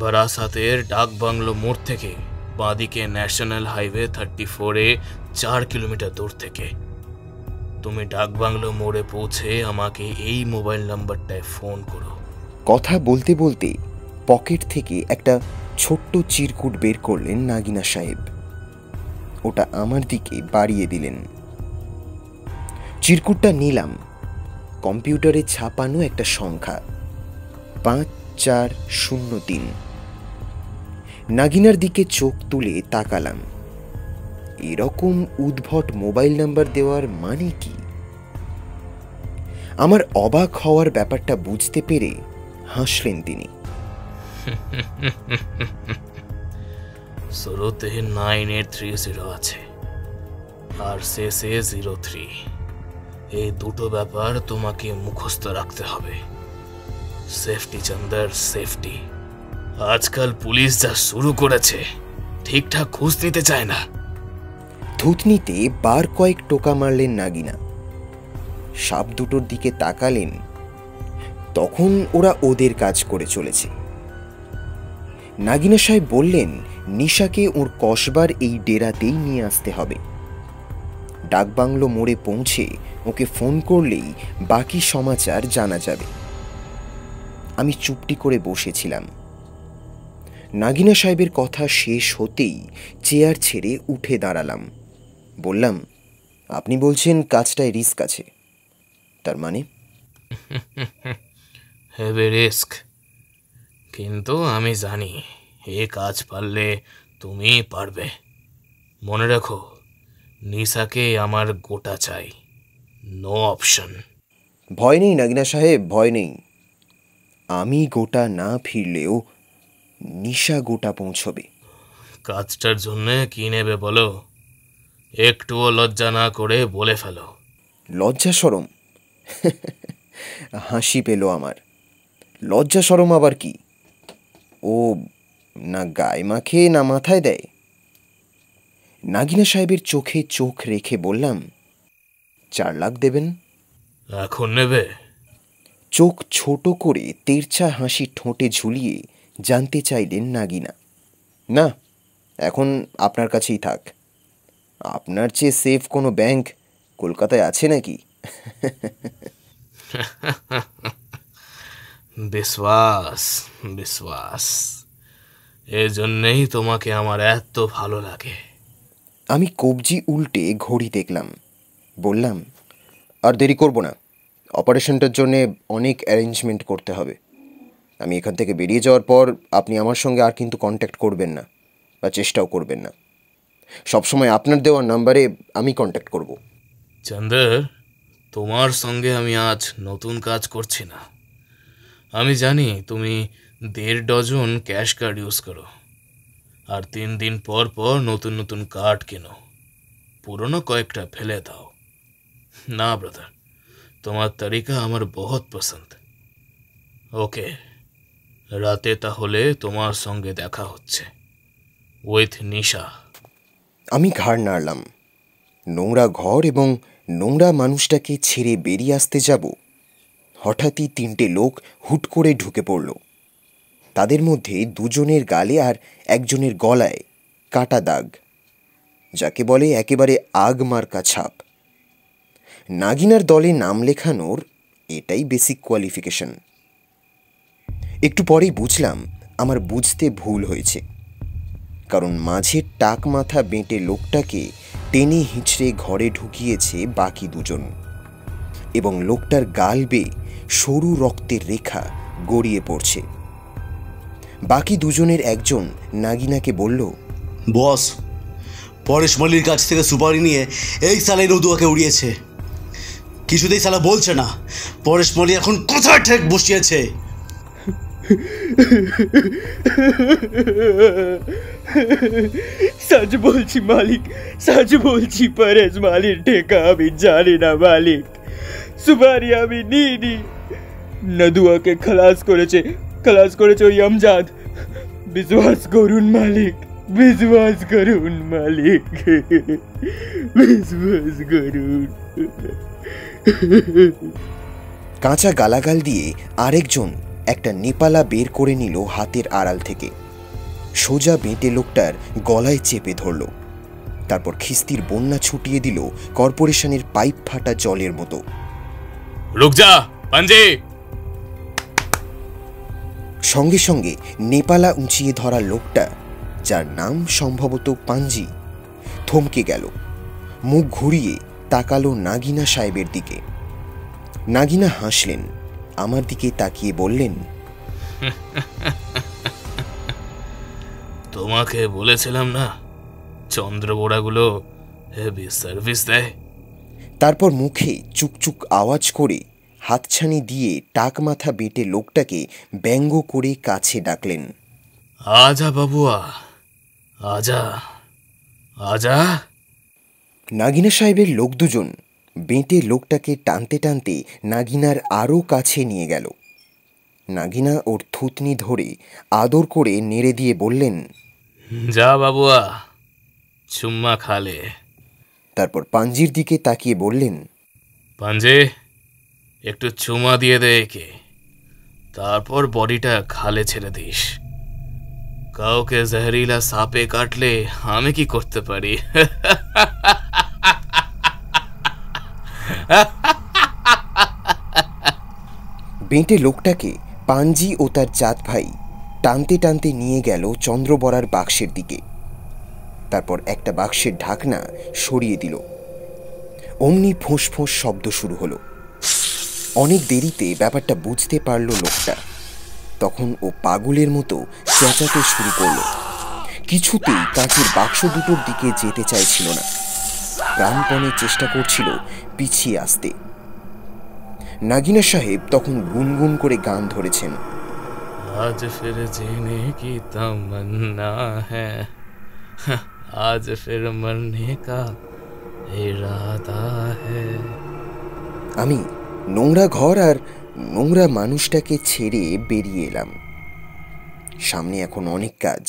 বারাসাতের ডাকবাংলো মোড় থেকে বাঁদিকে ন্যাশনাল হাইওয়ে 34-এ 4 কিলোমিটার দূর থেকে। তুমি ডাকবাংলো মোড়ে পৌঁছে আমাকে এই মোবাইল নাম্বারটায় ফোন করো। কথা বলতে বলতে পকেট থেকে একটা ছোট্ট চিরকুট বের করলেন নাগিনা সাহেব। ওটা আমার দিকে বাড়িয়ে দিলেন। চিরকুটটা নিলাম। কম্পিউটারে ছাপানো একটা সংখ্যা 5403। নাগিনার দিকে চোখ তুলে তাকালাম। এরকম উদ্ভট মোবাইল নাম্বার দেওয়ার মানে কি? আমার অবাক হওয়ার ব্যাপারটা বুঝতে পেরে হাসলেন তিনি। শুরুতে 9830 আছে আর শেষে 03। এই দুটো ব্যাপার তোমাকে মুখস্থ রাখতে হবে। Safety Chandar, safety. আজকাল পুলিশ যা শুরু করেছে, ঠিকঠাক খোঁজ নিতে চায় না। থুতনিতে বার কয়েক টোকা মারলেন নাগিনা। সাপ দুটোর দিকে তাকালেন। তখন ওরা ওদের কাজ করে চলেছে। নাগিনা সাহেব বললেন নিশাকে ওর কসবার এই ডেরাতেই নিয়ে আসতে হবে। ডাকবাংলো মোড়ে পৌঁছে ওকে ফোন করলেই বাকি সমাচার জানা যাবে। আমি চুপটি করে বসেছিলাম। নাগিনা সাহেবের কথা শেষ হতেই চেয়ার ছেড়ে উঠে দাঁড়ালাম। বললাম, আপনি বলছেন কাজটায় রিস্ক আছে, তার মানে? হেভি রিস্ক, কিন্তু আমি জানি এ কাজ পারলে তুমি পারবে। মনে রাখো, নিশাকে আমার গোটা চাই, নো অপশন। ভয় নেই নাগিনা সাহেব, ভয় নেই। আমি গোটা না ফিরলেও নিশা গোটা পৌঁছবে। কাজটার জন্য কি নেবে বলো? একটুও লজ্জা না করে বলে ফেলো। লজ্জা সরম? হাসি পেল আমার। লজ্জা সরম আবার কি? ও না গায়ে মাখে না মাথায় দেয়। নাগিনা সাহেবের চোখে চোখ রেখে বললাম, 4 লাখ দেবেন? এখন নেবে? চোখ ছোট করে তেরছা হাসি ঠোঁটে ঝুলিয়ে জানতে চাইলেন নাগিনা। না, এখন আপনার কাছেই থাক। আপনার চেয়ে সেফ কোনো ব্যাংক কলকাতায় আছে নাকি? বিশ্বাস, বিশ্বাস। এজন্যই তোমাকে আমার এত ভালো লাগে। আমি কবজি উল্টে ঘড়ি দেখলাম। বললাম, আর দেরি করব না। অপারেশনটার জন্যে অনেক অ্যারেঞ্জমেন্ট করতে হবে। আমি এখান থেকে বেরিয়ে যাওয়ার পর আপনি আমার সঙ্গে আর কিন্তু কন্ট্যাক্ট করবেন না, বা চেষ্টাও করবেন না। সবসময় আপনার দেওয়া নাম্বারে আমি কন্ট্যাক্ট করব। চন্দর, তোমার সঙ্গে আমি আজ নতুন কাজ করছি না। আমি জানি তুমি 1.5 ডজন ক্যাশ কার্ড ইউজ করো, আর 3 দিন পর পর নতুন নতুন কার্ড কেনো। পুরনো কয়েকটা ফেলে দাও। না ব্রাদার, তোমার তরিকা আমার বহুত পছন্দ। ওকে, রাতে তাহলে তোমার সঙ্গে দেখা হচ্ছে, উইথ নিশা। আমি ঘাড় নাড়লাম। নোংরা ঘর এবং নোংরা মানুষটাকে ছেড়ে বেরিয়ে আসতে যাব, হঠাৎই 3টে লোক হুট করে ঢুকে পড়ল। তাদের মধ্যে 2জনের গালে আর একজনের গলায় কাটা দাগ, যাকে বলে একেবারে আগ মার্কা ছাপ। নাগিনার দলে নাম লেখানোর এটাই বেসিক কোয়ালিফিকেশন। একটু পরেই বুঝলাম আমার বুঝতে ভুল হয়েছে, কারণ মাঝের টাক মাথা বেঁটে লোকটাকে টেনে হিঁচড়ে ঘরে ঢুকিয়েছে বাকি 2জন, এবং লোকটার গাল বেয়ে সরু রক্তের রেখা গড়িয়ে পড়ছে। বাকি 2জনের একজন নাগিনাকে বলল, বস, পরেশ মল্লির কাছ থেকে সুপারি নিয়ে এই সালাই রদুয়াকে উড়িয়েছে। কিছুতেই সালা বলছে না পরেশ মল্লি এখন কোথায় ঠেক বসিয়েছে। सच बोलছি मालिक, सच बोलছি। পরেশ মালির টেকা আমি জানি না মালিক। সুপারি আমি নিইনি। নদুয়াকে খালাস করেছে ওই আমজাদ। বিশ্বাস করুন মালিক, বিশ্বাস করুন মালিক, বিশ্বাস করুন। কাঁচা গালাগাল দিয়ে আরেকজন একটা নেপালা বের করে নিল হাতের আড়াল থেকে, সোজা বেঁটে লোকটার গলায় চেপে ধরল। তারপর খিস্তির বন্যা ছুটিয়ে দিল কর্পোরেশনের পাইপ ফাটা জলের মতো। রুক যা পাঞ্জে। সঙ্গে সঙ্গে নেপালা উঁচিয়ে ধরা লোকটা, যার নাম সম্ভবত পাঞ্জি, থমকে গেল, মুখ ঘুরিয়ে তাকালো নাগিনা সাহেবের দিকে। নাগিনা হাসলেন, আমার দিকে তাকিয়ে বললেন, তোমাকে বলেছিলাম না চন্দ্রবোড়াগুলো হেভি সার্ভিস দেয়। তারপর মুখে চুকচুক আওয়াজ করে হাতছানি দিয়ে টাক মাথা বেটে লোকটাকে ব্যঙ্গ করে কাছে ডাকলেন, আজা বাবুয়া, আজা আজা। নাগিনা সাহেবের লোক দুজন বেঁটে লোকটাকে টানতে টানতে নাগিনার আরও কাছে নিয়ে গেল। নাগিনা ওর থুতনি ধরে আদর করে নেড়ে দিয়ে বললেন, যা বাবুয়া, চুম্মা খালে। তারপর পাঞ্জির দিকে তাকিয়ে বললেন, পাঞ্জে, একটু চুমা দিয়ে দে একে, তারপর বডিটা খালে ছেড়ে দিস। কাউকে জহরিলা সাপে কাটলে আমি কি করতে পারি? বেঁটে লোকটাকে পাঞ্জি ও তার জাত ভাই টানতে টানতে নিয়ে গেল চন্দ্রবড়ার বাক্সের দিকে। তারপর একটা বাক্সের ঢাকনা সরিয়ে দিল। অমনি ফোঁস ফোঁস শব্দ শুরু হলো। অনেক দেরিতে ব্যাপারটা বুঝতে পারল লোকটা। তখন ও পাগলের মতো চেঁচাতে শুরু করলো। কিছুতেই কাঁচের বাক্স দুটোর দিকে যেতে চাইছিল না, প্রাণপণে চেষ্টা করছিল পিছিয়ে আসতে। নাগিনা সাহেব তখন গুনগুন করে গান ধরেছেন, আজ ফির জিনে কি তমন্না হ্যায়, আজ ফির মরনে কা ইরাদা হ্যায়। আমি নোংরা ঘর আর নোংরা মানুষটাকে ছেড়ে বেরিয়ে এলাম। সামনে এখন অনেক কাজ।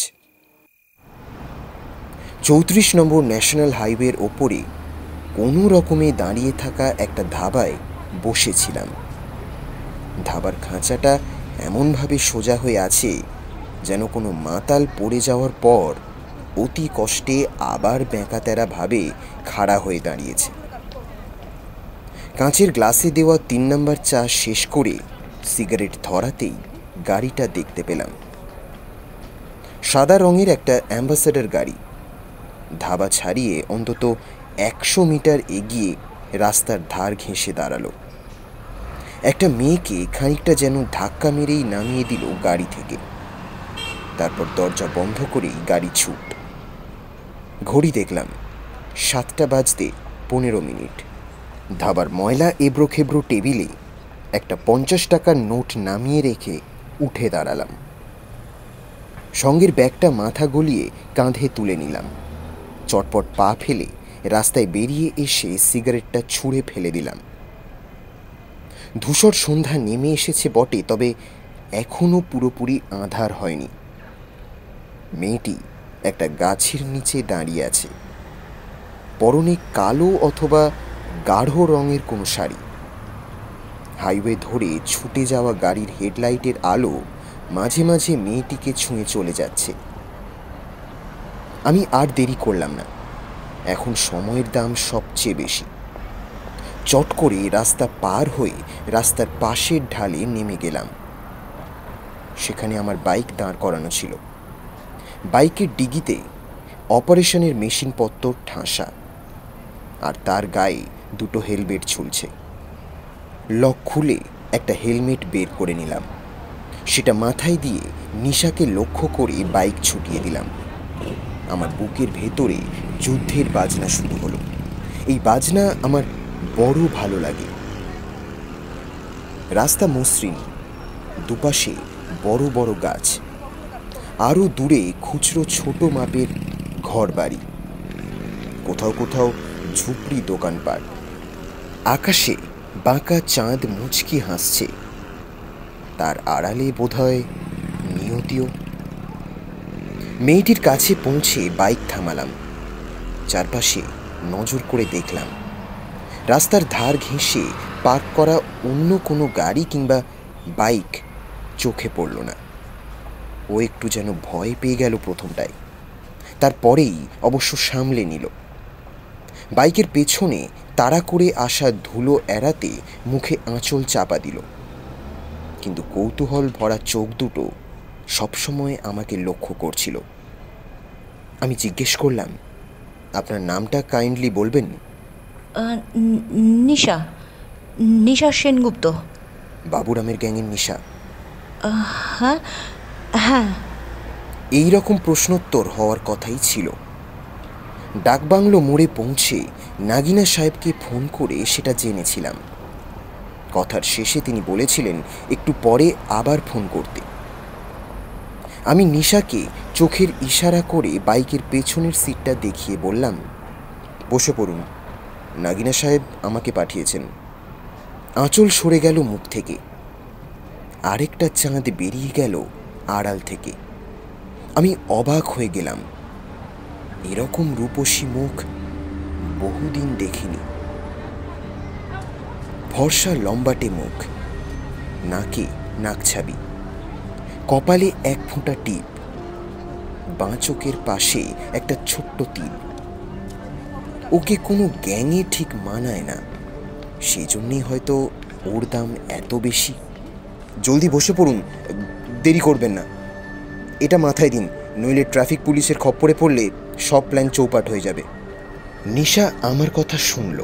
34 নম্বর ন্যাশনাল হাইওয়ের ওপরে কোনো রকমে দাঁড়িয়ে থাকা একটা ধাবায় বসেছিলাম। ধাবার খাঁচাটা এমনভাবে সোজা হয়ে আছে যেন কোনো মাতাল পড়ে যাওয়ার পর অতি কষ্টে আবার বেঁকাতেরাভাবে খাড়া হয়ে দাঁড়িয়েছে। কাঁচের গ্লাসে দেওয়া 3 নম্বর চা শেষ করে সিগারেট ধরাতেই গাড়িটা দেখতে পেলাম। সাদা রঙের একটা অ্যাম্বাসেডর গাড়ি। ধাবা ছাড়িয়ে অন্তত 100 মিটার এগিয়ে রাস্তার ধার ঘেঁষে দাঁড়ালো। একটা মেয়েকে খানিকটা যেন ধাক্কা মেরেই নামিয়ে দিল গাড়ি থেকে। তারপর দরজা বন্ধ করেই গাড়ি ছুট। ঘড়ি দেখলাম 7টা বাজতে 15 মিনিট। ধাবার ময়লা এবড়ো খেবড়ো টেবিলে একটা 50 টাকার নোট নামিয়ে রেখে উঠে দাঁড়ালাম। সঙ্গের ব্যাগটা মাথা গলিয়ে কাঁধে তুলে নিলাম। চটপট পা ফেলে রাস্তায় বেরিয়ে এসে সিগারেটটা ছুঁড়ে ফেলে দিলাম। ধূসর সন্ধ্যা নেমে এসেছে বটে, তবে এখনো পুরোপুরি আঁধার হয়নি। মেয়েটি একটা গাছের নিচে দাঁড়িয়ে আছে। পরনে কালো অথবা গাঢ় রঙের কোনো শাড়ি। হাইওয়ে ধরে ছুটে যাওয়া গাড়ির হেডলাইটের আলো মাঝে মাঝে মেয়েটিকে ছুঁয়ে চলে যাচ্ছে। আমি আর দেরি করলাম না, এখন সময়ের দাম সবচেয়ে বেশি। চট করে রাস্তা পার হয়ে রাস্তার পাশের ঢালে নেমে গেলাম। সেখানে আমার বাইক দাঁড় করানো ছিল। বাইকের ডিগিতে অপারেশনের মেশিনপত্র ঠাসা, আর তার গায়ে দুটো হেলমেট ঝুলছে। লক খুলে একটা হেলমেট বের করে নিলাম। সেটা মাথায় দিয়ে নিশাকে লক্ষ্য করে বাইক ছুটিয়ে দিলাম। আমার বুকের ভেতরে যুদ্ধের বাজনা শুরু হলো। এই বাজনা আমার বড় ভালো লাগে। রাস্তা মসৃণ, দুপাশে বড় বড় গাছ, আরও দূরে খুচরো ছোট মাপের ঘর বাড়ি, কোথাও কোথাও ঝুপড়ি দোকানপাট। আকাশে বাঁকা চাঁদ মুচকি হাসছে। তার আড়ালে বোধহয় নিয়তিও। মেয়েটির কাছে পৌঁছে বাইক থামালাম। চারপাশে নজর করে দেখলাম। রাস্তার ধার ঘেঁষে পার্ক করা অন্য কোনো গাড়ি কিংবা বাইক চোখে পড়ল না। ও একটু যেন ভয় পেয়ে গেল প্রথমটায়, তারপরেই অবশ্য সামলে নিল। বাইকের পেছনে তাড়া করে আসা ধুলো এড়াতে মুখে আঁচল চাপা দিল, কিন্তু কৌতূহল ভরা চোখ দুটো সবসময় আমাকে লক্ষ্য করছিল। আমি জিজ্ঞেস করলাম, আপনার নামটা কাইন্ডলি বলবেন? নিশা, নিশা সেনগুপ্ত। বাবুরামের গ্যাংয়ের নিশা? হ্যাঁ হ্যাঁ। এই রকম প্রশ্নোত্তর হওয়ার কথাই ছিল। ডাকবাংলো মোড়ে পৌঁছে নাগিনা সাহেবকে ফোন করে সেটা জেনেছিলাম। কথার শেষে তিনি বলেছিলেন একটু পরে আবার ফোন করতে। আমি নিশাকে চোখের ইশারা করে বাইকের পেছনের সিটটা দেখিয়ে বললাম, বসে পড়ুন, নাগিনা সাহেব আমাকে পাঠিয়েছেন। আঁচল সরে গেল মুখ থেকে। আরেকটা চাঁদ বেরিয়ে গেল আড়াল থেকে। আমি অবাক হয়ে গেলাম। এরকম রূপসী মুখ বহুদিন দেখিনি। ফর্সা লম্বাটে মুখ, নাকে নাকছাবি, কপালে এক ফোঁটা টিপ, বাঁ চোখের পাশে একটা ছোট্ট তিল। ওকে কোনো গ্যাংয়ে ঠিক মানায় না, সেজন্যই হয়তো ওর দাম এত বেশি। জলদি বসে পড়ুন, দেরি করবেন না। এটা মাথায় দিন, নইলে ট্রাফিক পুলিশের খপ্পরে পড়লে সব প্ল্যান চৌপাট হয়ে যাবে। নিশা আমার কথা শুনল।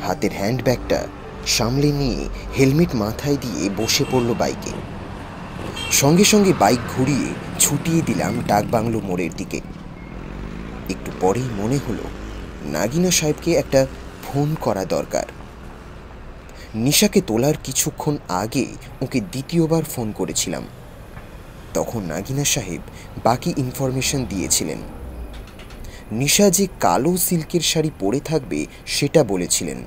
হাতের হ্যান্ডব্যাগটা সামলে নিয়ে হেলমেট মাথায় দিয়ে বসে পড়ল বাইকে। সঙ্গে সঙ্গে বাইক ঘুরিয়ে ছুটিয়ে দিলাম ডাকবাংলো মোড়ের দিকে। একটু পরেই মনে হলো নাগিনা সাহেবকে একটা ফোন করা দরকার। নিশাকে তোলার কিছুক্ষণ আগে ওকে দ্বিতীয়বার ফোন করেছিলাম। তখন নাগিনা সাহেব বাকি ইনফরমেশন দিয়েছিলেন। নিশা যে কালো সিল্কের শাড়ি পরে থাকবে সেটা বলেছিলেন।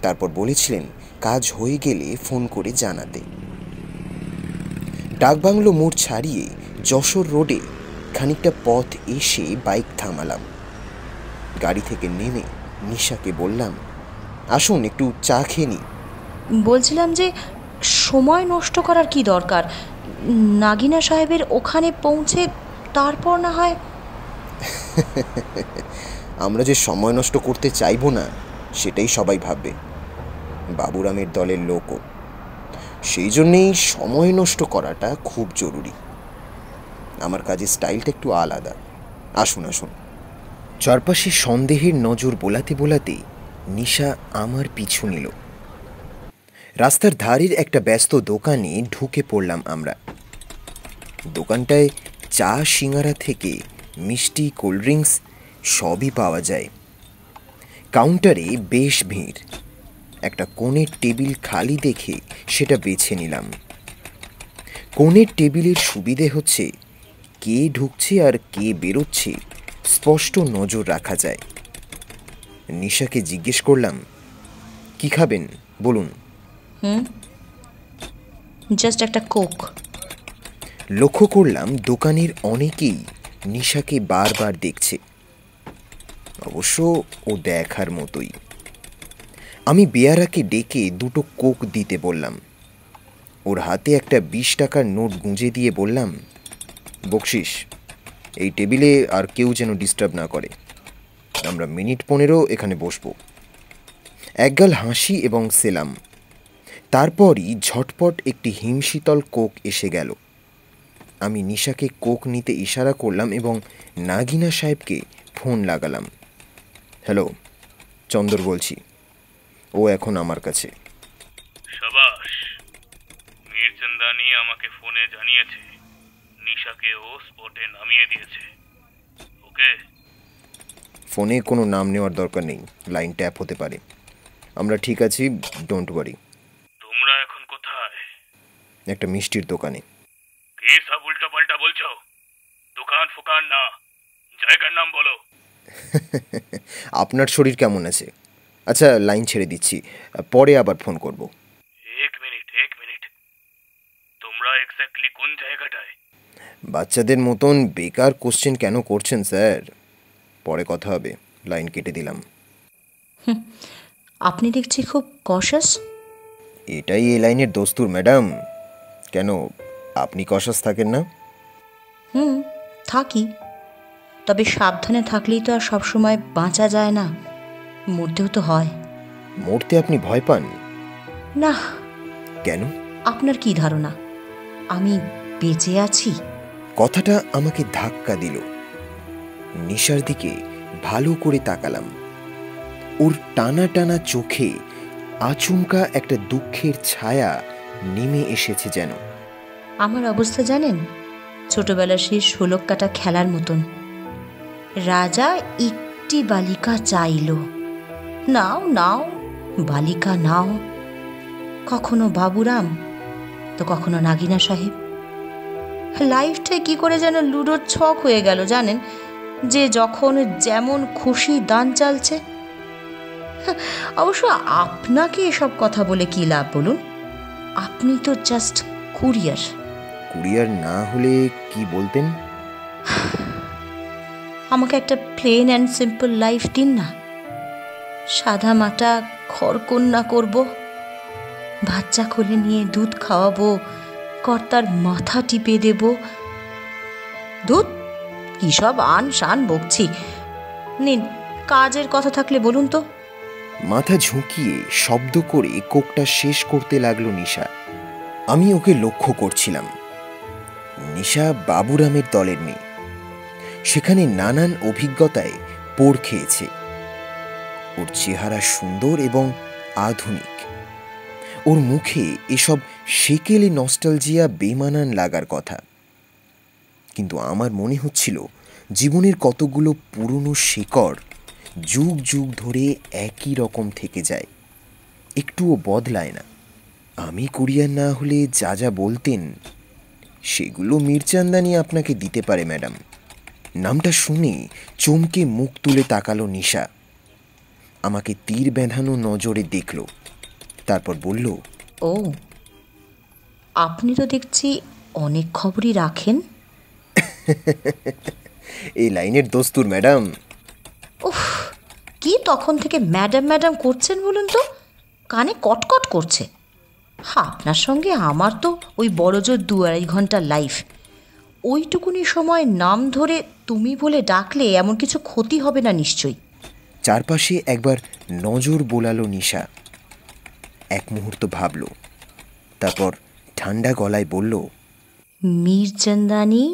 তারপর বলেছিলেন কাজ হয়ে গেলে ফোন করে জানাতে। ডাকবাংলো মোড় ছাড়িয়ে যশোর রোডে খানিকটা পথ এসে বাইক থামালাম। গাড়ি থেকে নেমে নিশাকে বললাম, আসুন একটু চা খেয়ে নি। বলছিলাম যে সময় নষ্ট করার কি দরকার, নাগিনা সাহেবের ওখানে পৌঁছে তারপর না হয়। আমরা যে সময় নষ্ট করতে চাইবো না সেটাই সবাই ভাববে। বাবুরামের দলের লোকও, সেই জন্যেই সময় নষ্ট করাটা খুব জরুরি। আমার কাজের স্টাইলটা একটু আলাদা। আসুন আসুন। চারপাশে সন্দেহের নজর বোলাতে বোলাতে নিশা আমার পিছু নিল। রাস্তার ধারের একটা ব্যস্ত দোকানে ঢুকে পড়লাম আমরা। দোকানটায় চা সিঙ্গারা থেকে মিষ্টি কোল্ড ড্রিঙ্কস সবই পাওয়া যায়। কাউন্টারে বেশ ভিড়। একটা কোণের টেবিল খালি দেখে সেটা বেছে নিলাম। কোণের টেবিলের সুবিধে হচ্ছে কে ঢুকছে আর কে বেরোচ্ছে স্পষ্ট নজর রাখা যায়। নিশাকে জিজ্ঞেস করলাম, কি খাবেন বলুন। জাস্ট একটা কোক। লক্ষ্য করলাম দোকানের অনেকেই নিশাকে বারবার দেখছে। অবশ্য ও দেখার মতোই। আমি বেয়ারাকে ডেকে দুটো কোক দিতে বললাম। ওর হাতে একটা 20 টাকার নোট গুঁজে দিয়ে বললাম, বকশিস, এই টেবিলে আর কেউ যেন ডিস্টার্ব না করে। আমরা মিনিট 15 এখানে বসবো। একগাল হাসি এবং সেলাম। তারপরই ঝটপট একটি হিমশীতল কোক এসে গেল। আমি নিশাকে কোক নিতে ইশারা করলাম এবং নাগিনা সাহেবকে ফোন লাগালাম। হ্যালো, চন্দর বলছি, ও এখন আমার কাছে। সাবাস, মিরচন্দানি আমাকে ফোনে জানিয়েছে নিশাকে ও স্পটে নামিয়ে দিয়েছে। ওকে, ফোনে কোনো নাম নেওয়ার দরকার নেই, লাইন ট্যাপ হতে পারে। আমরা ঠিক আছি, ডোন্ট ওয়ারি। তোমরা এখন কোথায়? একটা মিষ্টির দোকানে। কি সব উল্টো পাল্টা বলছো? দোকান ফোকান না, জায়গার নাম বলো। আপনার শরীর কেমন আছে? আচ্ছা, লাইন ছেড়ে দিচ্ছি, পরে আবার ফোন করব। এক মিনিট। তোমরা এক্স্যাক্টলি কোন জায়গাটায়? বাচ্চাদের মতন বেকার কোশ্চেন কেন করছেন স্যার? পরে কথা হবে, লাইন কেটে দিলাম। আপনি দেখছি খুব কশাস। এটাই এই লাইনের দস্তুর ম্যাডাম। কেন, আপনি কশাস থাকেন না? থাকি, তবে সাবধানে থাকলেই তো আর সবসময় বাঁচা যায় না, মরতেও তো হয়। মরতে আপনি ভয় পান? না। কেন? আপনার কি ধারণা আমি বেঁচে আছি? কথাটা আমাকে ধাক্কা দিল। নিশার দিকে ভালো করে তাকালাম। ওর টানা টানা চোখে আচমকা একটা দুঃখের ছায়া নেমে এসেছে যেন। আমার অবস্থা জানেন, ছোটবেলার সেই 16 কাটা খেলার মতন। রাজা একটি বালিকা চাইল, নাও নাও বালিকা নাও। কখনো বাবুরাম তো কখনো নাগিনা সাহেব। লাইফটাই কি করে যেন লুডোর ছক হয়ে গেল জানেন, যে যখন যেমন খুশি দান চালছে। অবশ্য আপনাকে এসব কথা বলে কি লাভ বলুন, আপনি তো জাস্ট কুরিয়ার। কুরিয়ার না হলে কি বলতেন? আমাকে একটা প্লেন অ্যান্ড সিম্পল লাইফ দিন না। সাদা মাটা ঘরকন্যা করব, বাচ্চা কোলে নিয়ে দুধ খাওয়াবো, কর্তার মাথা টিপে দেব। দুধ কি সব আন শান বকছি। নিন, কাজের কথা থাকলে বলুন তো। মাথা ঝুঁকিয়ে শব্দ করে কোকটা শেষ করতে লাগলো নিশা। আমি ওকে লক্ষ্য করছিলাম। নিশা বাবুরামের দলের মেয়ে, সেখানে নানান অভিজ্ঞতায় পোড় খেয়েছে। ওর চেহারা সুন্দর এবং আধুনিক। ওর মুখে এসব সেকেলে নস্টালজিয়া বেমানান লাগার কথা, কিন্তু আমার মনে হচ্ছিল জীবনের কতগুলো পুরনো শিকড় যুগ যুগ ধরে একই রকম থেকে যায়, একটুও বদলায় না। আমি কুরিয়ার না হলে যা যা বলতেন সেগুলো মির্চান্দানি আপনাকে দিতে পারে ম্যাডাম। নামটা শুনে চমকে মুখ তুলে তাকালো নিশা। আমাকে তীর বেঁধানো নজরে দেখল, তারপর বলল, ও, আপনি তো দেখছি অনেক খবরই রাখেন। এই লাইনের দস্তুর ম্যাডাম। উফ, কি তখন থেকে ম্যাডাম ম্যাডাম করছেন বলুন তো, কানে কটকট করছে। আপনার সঙ্গে আমার তো ওই বড়জোর 2-2.5 ঘন্টার লাইফ। ওইটুকুনি সময় নাম ধরে তুমি বলে ডাকলে এমন কিছু ক্ষতি হবে না নিশ্চয়ই। চারপাশে একবার নজর বোলালো নিশা। এক মুহূর্ত ভাবল, তারপর ঠান্ডা গলায় বলল, মির্জান্দানি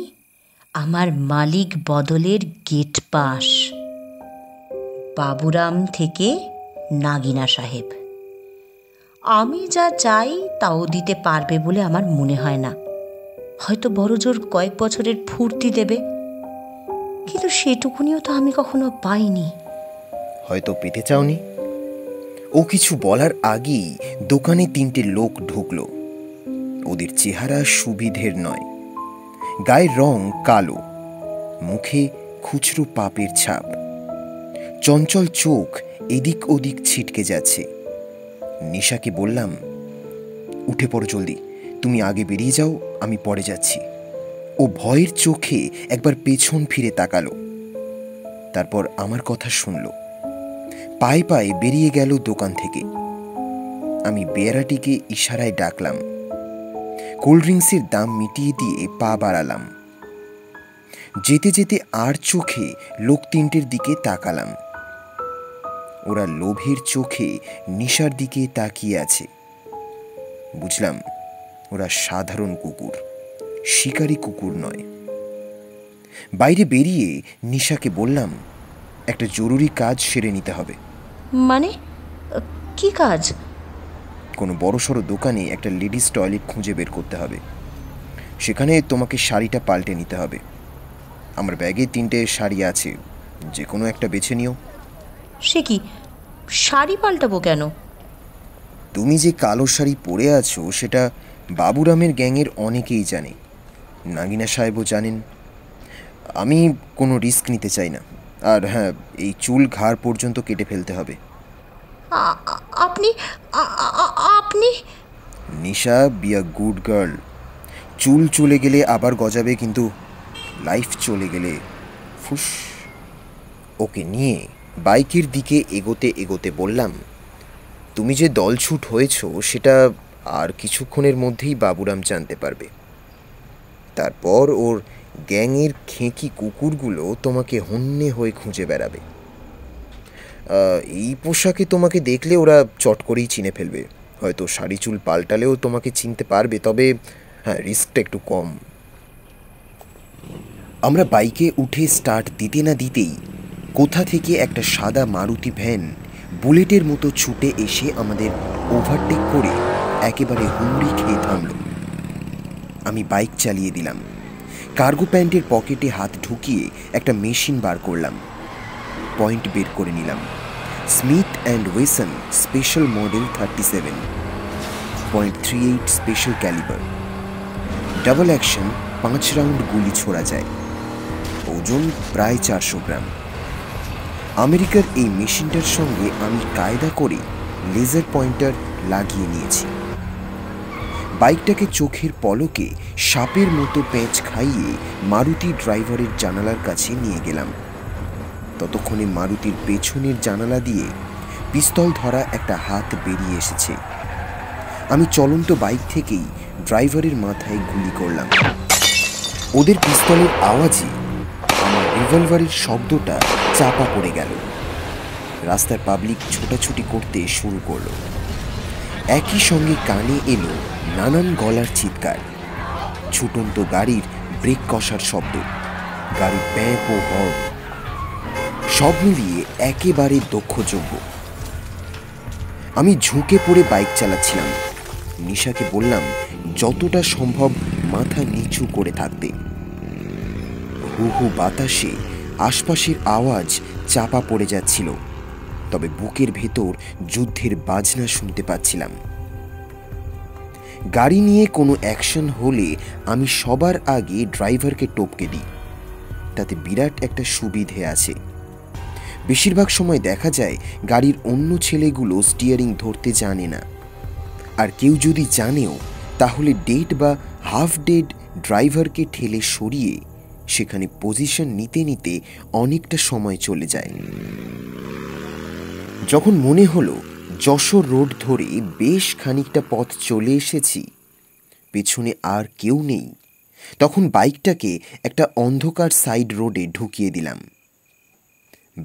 আমার মালিক বদলের গেট পাস, বাবুরাম থেকে নাগিনা সাহেব। আমি যা চাই তাও দিতে পারবে বলে আমার মনে হয় না। হয়তো বড়জোর কয়েক বছরের ফুর্তি দেবে, কিন্তু সেটুকুনিও তো আমি কখনো পাইনি। হয়তো পেতে চাওনি। ও কিছু বলার আগেই দোকানে 3টে লোক ঢুকলো। ওদের চেহারা সুবিধের নয়, গায়ের রং কালো, মুখে খুচরো পাপের ছাপ, চঞ্চল চোখ এদিক ওদিক ছিটকে যাচ্ছে। নিশাকে বললাম, উঠে পড়ো জলদি, তুমি আগে বেরিয়ে যাও, আমি পরে যাচ্ছি। ও ভয়ের চোখে একবার পেছন ফিরে তাকালো, তারপর আমার কথা শুনল। পায়ে পায়ে বেরিয়ে গেল দোকান থেকে। আমি বেয়ারাটিকে ইশারায় ডাকলাম। কোল্ড ড্রিঙ্কসের দাম মিটিয়ে দিয়ে পা বাড়ালাম। যেতে যেতে আর চোখে লোক 3টের দিকে তাকালাম। ওরা লোভের চোখে নিশার দিকে তাকিয়ে আছে। বুঝলাম ওরা সাধারণ কুকুর, শিকারী কুকুর নয়। বাইরে বেরিয়ে নিশাকে বললাম, একটা জরুরি কাজ সেরে নিতে হবে। মানে কি কাজ? কোনো বড়সড় দোকানে একটা লেডিস টয়লেট খুঁজে বের করতে হবে। সেখানে তোমাকে শাড়িটা পাল্টে নিতে হবে। আমার ব্যাগে 3টে শাড়ি আছে, যে কোনো একটা বেছে নিও। সে কি, শাড়ি পাল্টাবো কেন? তুমি যে কালো শাড়ি পরে আছো সেটা বাবুরামের গ্যাংয়ের অনেকেই জানে, নাগিনা সাহেবও জানেন। আমি কোনো রিস্ক নিতে চাই না। আর হ্যাঁ, এই চুল ঘাড় পর্যন্ত কেটে ফেলতে হবে। আপনি আপনি নিশা, বি আ গুড গার্ল। চুল চলে গেলে আবার গজাবে, কিন্তু লাইফ চলে গেলে ফুস। ওকে নিয়ে বাইকের দিকে এগোতে এগোতে বললাম, তুমি যে দলছুট হয়েছ সেটা আর কিছুক্ষণের মধ্যেই বাবুরাম জানতে পারবে। তারপর ওর গ্যাংয়ের খেঁকি কুকুরগুলো তোমাকে হন্যে হয়ে খুঁজে বেড়াবে। এই পোশাকে তোমাকে দেখলে ওরা চট করেই চিনে ফেলবে। হয়তো শাড়ি চুল পাল্টালেও তোমাকে চিনতে পারবে, তবে হ্যাঁ, রিস্কটা একটু কম। আমরা বাইকে উঠে স্টার্ট দিতে না দিতেই কোথা থেকে একটা সাদা মারুতি ভ্যান বুলেটের মতো ছুটে এসে আমাদের ওভারটেক করে একেবারে হুমড়ি খেয়ে থামল। আমি বাইক চালিয়ে দিলাম। কার্গো প্যান্টের পকেটে হাত ঢুকিয়ে একটা মেশিন বার করলাম। পয়েন্ট বের করে নিলাম। Smith and ওয়েসন special model 37.38 special calibre. Double action 5 round গুলি ছোড়া যায়। ওজন প্রায় 400 গ্রাম। আমেরিকার এই মেশিনটার সঙ্গে আমি কায়দা করে লেজার পয়েন্টার লাগিয়ে নিয়েছি। বাইকটাকে চোখের পলকে সাপের মতো পেঁচ খাইয়ে মারুতি ড্রাইভারের জানালার কাছে নিয়ে গেলাম। ততক্ষণে মারুতির পেছনের জানালা দিয়ে পিস্তল ধরা একটা হাত বেরিয়ে এসেছে। আমি চলন্ত বাইক থেকেই ড্রাইভারের মাথায় গুলি করলাম। ওদের পিস্তলের আওয়াজে আমার রিভলভারের শব্দটা চাপা পড়ে গেল। রাস্তার পাবলিক ছোটাছুটি করতে শুরু করলো। একই সঙ্গে কানে এলো নানান গলার চিৎকার, ছুটন্ত গাড়ির ব্রেক কষার শব্দ, গাড়ির ব্যাপ ও হর্ন, সব মিলিয়ে একেবারে দক্ষযোগ্য। আমি ঝুঁকে পড়ে বাইক চালাচ্ছিলাম। নিশাকে বললাম যতটা সম্ভব মাথা নিচু করে থাকতে। হু হু বাতাসে আশপাশের আওয়াজ চাপা পড়ে যাচ্ছিল, তবে বুকের ভেতর যুদ্ধের বাজনা শুনতে পাচ্ছিলাম। গাড়ি নিয়ে কোনো অ্যাকশন হলে আমি সবার আগে ড্রাইভারকে টপকে দিই। তাতে বিরাট একটা সুবিধে আছে। বেশিরভাগ সময় দেখা যায় গাড়ির অন্য ছেলেগুলো স্টিয়ারিং ধরতে জানে না, আর কেউ যদি জানেও তাহলে ডেড বা হাফ ডেড ড্রাইভারকে ঠেলে সরিয়ে সেখানে পজিশন নিতে নিতে অনেকটা সময় চলে যায়। যখন মনে হলো যশোর রোড ধরে বেশ খানিকটা পথ চলে এসেছি, পেছনে আর কেউ নেই, তখন বাইকটাকে একটা অন্ধকার সাইড রোডে ঢুকিয়ে দিলাম।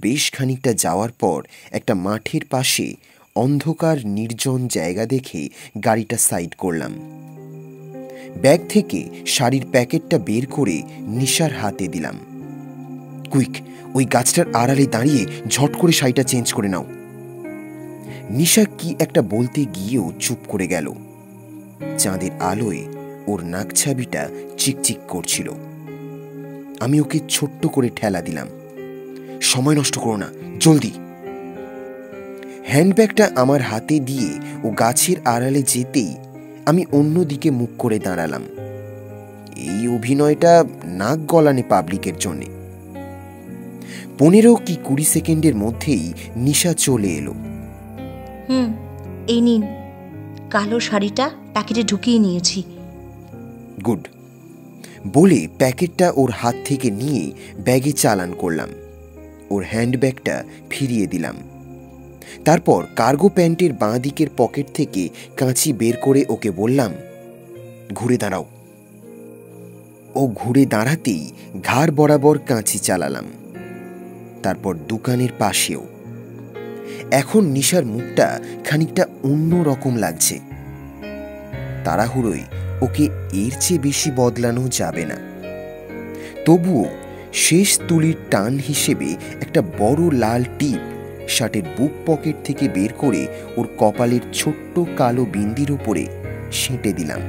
বেশ খানিকটা যাওয়ার পর একটা মাঠের পাশে অন্ধকার নির্জন জায়গা দেখে গাড়িটা সাইড করলাম। ব্যাগ থেকে শাড়ির প্যাকেটটা বের করে নিশার হাতে দিলাম। কুইক, ওই গাছটার আড়ালে দাঁড়িয়ে ঝট করে শাড়িটা চেঞ্জ করে নাও। নিশা কি একটা বলতে গিয়েও চুপ করে গেল। চাঁদের আলোয় ওর নাকছাবিটা চিকচিক করছিল। আমি ওকে ছোট্ট করে ঠেলা দিলাম, সময় নষ্ট করো না, জলদি। হ্যান্ডব্যাগটা আমার হাতে দিয়ে ও গাছের আড়ালে যেতেই আমি অন্যদিকে মুখ করে দাঁড়ালাম। এই অভিনয়টা নাক গলানে পাবলিকের জন্যে। 15 কি 20 সেকেন্ডের মধ্যেই নিশা চলে এলো। এই নিন, কালো শাড়িটা প্যাকেটে ঢুকিয়ে নিয়েছি। গুড বলে প্যাকেটটা ওর হাত থেকে নিয়ে ব্যাগে চালান করলাম। ওর হ্যান্ডব্যাগটা ফিরিয়ে দিলাম। তারপর কার্গো প্যান্টের বাঁ দিকের পকেট থেকে কাঁচি বের করে ওকে বললাম, ঘুরে দাঁড়াও। ও ঘুরে দাঁড়াতেই ঘাড় বরাবর কাঁচি চালালাম। তারপর দোকানের পাশেও। এখন নিশার মুখটা খানিকটা অন্য রকম লাগছে। তাড়াহুড়োয় ওকে এর চেয়ে বেশি বদলানো যাবে না। তবুও শেষ তুলির টান হিসেবে একটা বড় লাল টিপ শার্টের বুক পকেট থেকে বের করে ওর কপালের ছোট্ট কালো বিন্দির উপরে সেঁটে দিলাম।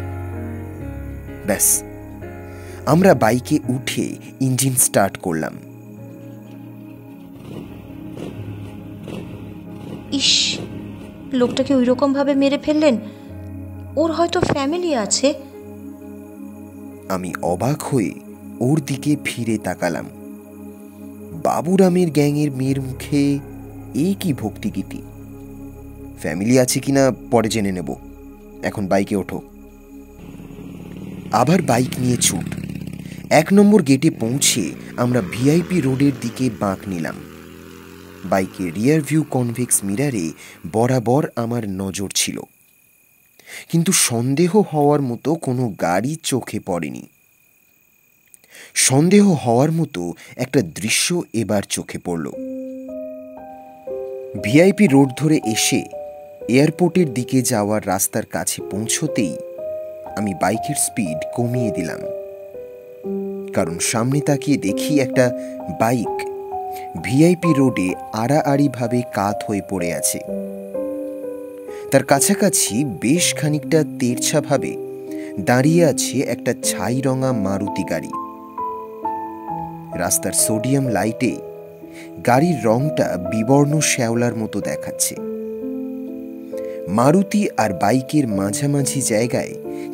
ব্যাস, আমরা বাইকে উঠে ইঞ্জিন স্টার্ট করলাম। ইস, লোকটাকে ওই রকম ভাবে মেরে ফেললেন। ওর হয়তো ফ্যামিলি আছে। আমি অবাক হয়ে ওর দিকে ফিরে তাকালাম। বাবুরামের গ্যাংয়ের মেয়ের মুখে এই কি ভক্তিগীতি। ফ্যামিলি আছে কিনা পরে জেনে নেব, এখন বাইকে ওঠো। আবার বাইক নিয়ে ছুট। 1 নম্বর গেটে পৌঁছে আমরা ভিআইপি রোডের দিকে বাঁক নিলাম। বাইকের রিয়ার ভিউ কনভেক্স মিরারে বরাবর আমার নজর ছিল, কিন্তু সন্দেহ হওয়ার মতো কোনো গাড়ি চোখে পড়েনি। সন্দেহ হওয়ার মতো একটা দৃশ্য এবার চোখে পড়ল। ভিআইপি রোড ধরে এসে এয়ারপোর্টের দিকে যাওয়ার রাস্তার কাছে পৌঁছতেই আমি বাইকের স্পিড কমিয়ে দিলাম, কারণ সামনে তাকিয়ে দেখি একটা বাইক ভিআইপি রোডে আড়াআড়িভাবে কাত হয়ে পড়ে আছে। তার কাছাকাছি বেশ খানিকটা তেরছাভাবে দাঁড়িয়ে আছে একটা ছাই রঙা মারুতি গাড়ি। রাস্তার সোডিয়াম লাইটে গাড়ির রংটা বিবর্ণ শ্যাওলার মতো দেখাচ্ছে। মারুতি আর বাইকের মাঝামাঝি জায়গায়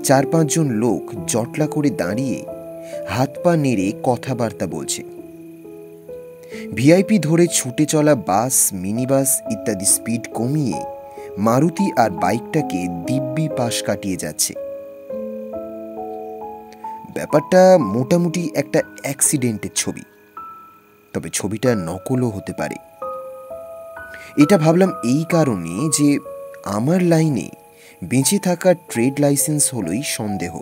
4-5 জন লোক জটলা করে দাঁড়িয়ে হাত পা নেড়ে কথাবার্তা বলছে। ভিআইপি ধরে ছুটে চলা বাস, মিনি বাস ইত্যাদি স্পিড কমিয়ে মারুতি আর বাইকটাকে দিব্যি পাশ কাটিয়ে যাচ্ছে। ব্যাপারটা মোটামুটি একটা অ্যাক্সিডেন্টের ছবি, তবে ছবিটা নকলও হতে পারে। এটা ভাবলাম এই কারণে যে আমার লাইনে বেঁচে থাকার ট্রেড লাইসেন্স হলোই সন্দেহ।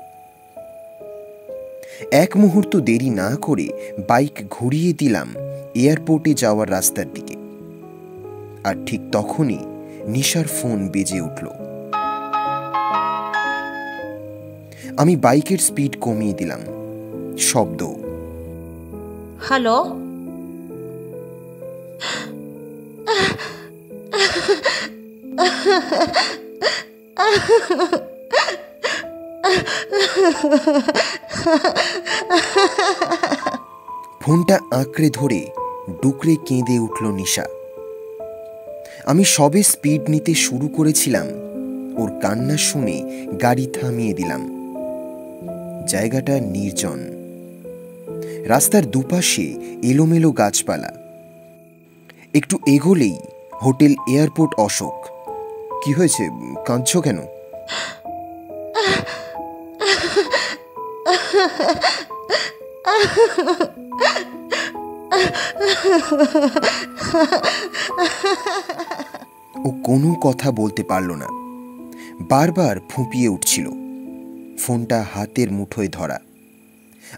1 মুহূর্ত দেরি না করে বাইক ঘুরিয়ে দিলাম এয়ারপোর্টে যাওয়ার রাস্তার দিকে। আর ঠিক তখনই নিশার ফোন বেজে উঠল। আমি বাইকের স্পিড কমিয়ে দিলাম। শব্দ, হ্যালো, ফোনটা আঁকড়ে ধরে ডুকরে কেঁদে উঠল নিশা। আমি সবে স্পিড নিতে শুরু করেছিলাম, ওর কান্না শুনে গাড়ি থামিয়ে দিলাম। জায়গাটা নির্জন, রাস্তার দুপাশে এলোমেলো গাছপালা। একটু এগোলেই হোটেল এয়ারপোর্ট অশোক। কি হয়েছে, কাঁদছো কেন? ও কোনো কথা বলতে পারল না, বারবার ফুঁপিয়ে উঠছিল। ফোনটা হাতের মুঠোয় ধরা।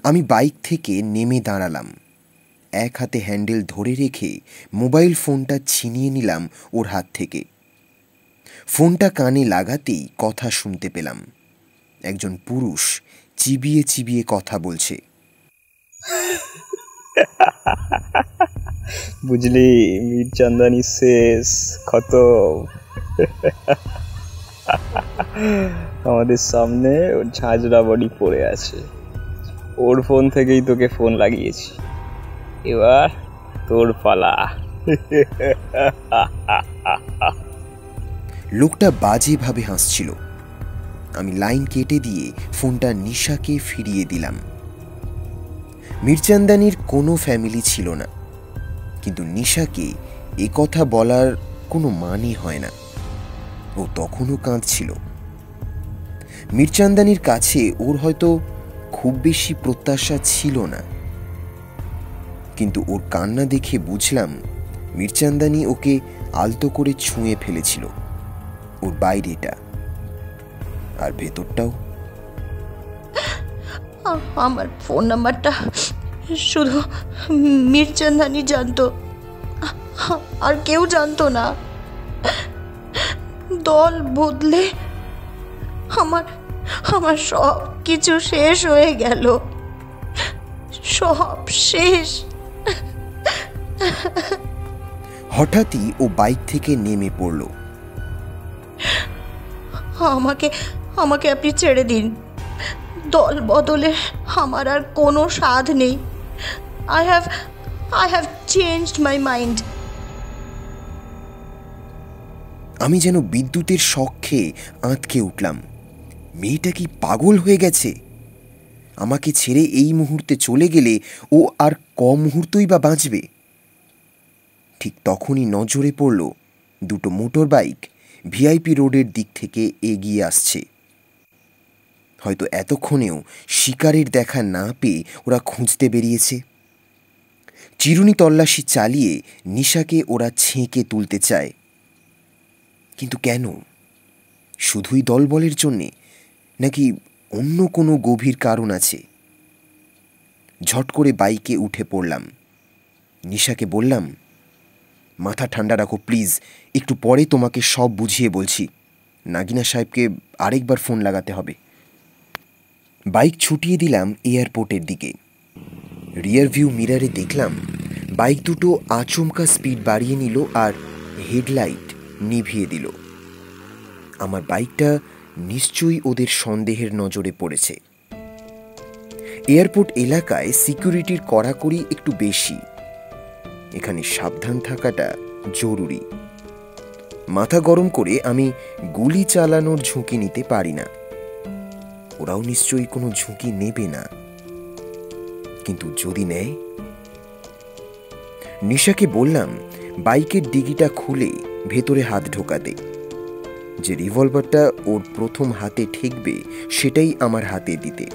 আমি বাইক থেকে নেমে দাঁড়ালাম, এক হাতে হ্যান্ডেল ধরে রেখে মোবাইল ফোনটা ছিনিয়ে নিলাম ওর হাত থেকে। ফোনটা কানে লাগাতেই কথা শুনতে পেলাম। একজন পুরুষ চিবিয়ে চিবিয়ে কথা বলছে। বুঝলি, মিরচান্দানি শেষ, খতম। আমাদের সামনে ওর ঝাঁঝরা বডি পড়ে আছে। ওর ফোন থেকেই তোকে ফোন লাগিয়েছি, এবার তোর পালা। লোকটা বাজেভাবে হাসছিল। আমি লাইন কেটে দিয়ে ফোনটা নিশাকে ফিরিয়ে দিলাম। মিরচান্দানির কোনো ফ্যামিলি ছিল না, কিন্তু নিশাকে এ কথা বলার কোনো মানই হয় না। ও তখনও কাঁদছিল। মিরচান্দানির কাছে ওর হয়তো খুব বেশি প্রত্যাশা ছিল না, কিন্তু ওর কান্না দেখে বুঝলাম মিরচান্দানি ওকে আলতো করে ছুঁয়ে ফেলেছিল। ওর বাইরেটা আর ভেতরটাও। আমার ফোন নাম্বারটা শুধু মিরচান্দানি জানতো, আর কেউ জানতো না। দল বদলে আমার আমার সব কিছু শেষ হয়ে গেল, সব শেষ। হঠাৎই ও বাইক থেকে নেমে পড়ল। আমাকে আমাকে আপনি ছেড়ে দিন। দল বদলে আমার আর কোনো স্বাদ নেই। I have changed my mind. আমি যেন বিদ্যুতের শক খেয়ে আঁতকে উঠলাম। মেয়েটা কি পাগল হয়ে গেছে? আমাকে ছেড়ে এই মুহূর্তে চলে গেলে ও আর মুহূর্তই বা বাঁচবে। ঠিক তখনই নজরে পড়ল 2টো মোটর বাইক ভিআইপি রোডের দিক থেকে এগিয়ে আসছে। হয়তো এতক্ষণেও শিকারের দেখা না পেয়ে ওরা খুঁজতে বেরিয়েছে। চিরুনি তল্লাশি চালিয়ে নিশাকে ওরা ছেঁকে তুলতে চায়, কিন্তু কেন? শুধুই দলবলের জন্যে, নাকি অন্য কোনো গভীর কারণ আছে? ঝট করে বাইকে উঠে পড়লাম। নিশাকে বললাম, মাথা ঠান্ডা রাখো প্লিজ, একটু পরে তোমাকে সব বুঝিয়ে বলছি। নাগিনা সাহেবকে আরেকবার ফোন লাগাতে হবে। বাইক ছুটিয়ে দিলাম এয়ারপোর্টের দিকে। রিয়ার ভিউ মিরারে দেখলাম বাইক দুটো আচমকা স্পিড বাড়িয়ে নিল আর হেডলাইট নিভিয়ে দিল। আমার বাইকটা নিশ্চয়ই ওদের সন্দেহের নজরে পড়েছে। এয়ারপোর্ট এলাকায় সিকিউরিটির কড়াকড়ি একটু বেশি, এখানে সাবধান থাকাটা জরুরি। মাথা গরম করে আমি গুলি চালানোর ঝুঁকি নিতে পারি না, ওরাও নিশ্চয়ই কোনো ঝুঁকি নেবে না। কিন্তু যদি নেয়? নিশাকে বললাম বাইকের ডিগিটা খুলে ভেতরে হাত ঢোকাতে। যে রিভলভারটা ওর প্রথম হাতে ঠেকবে সেটাই আমার হাতে দিতে।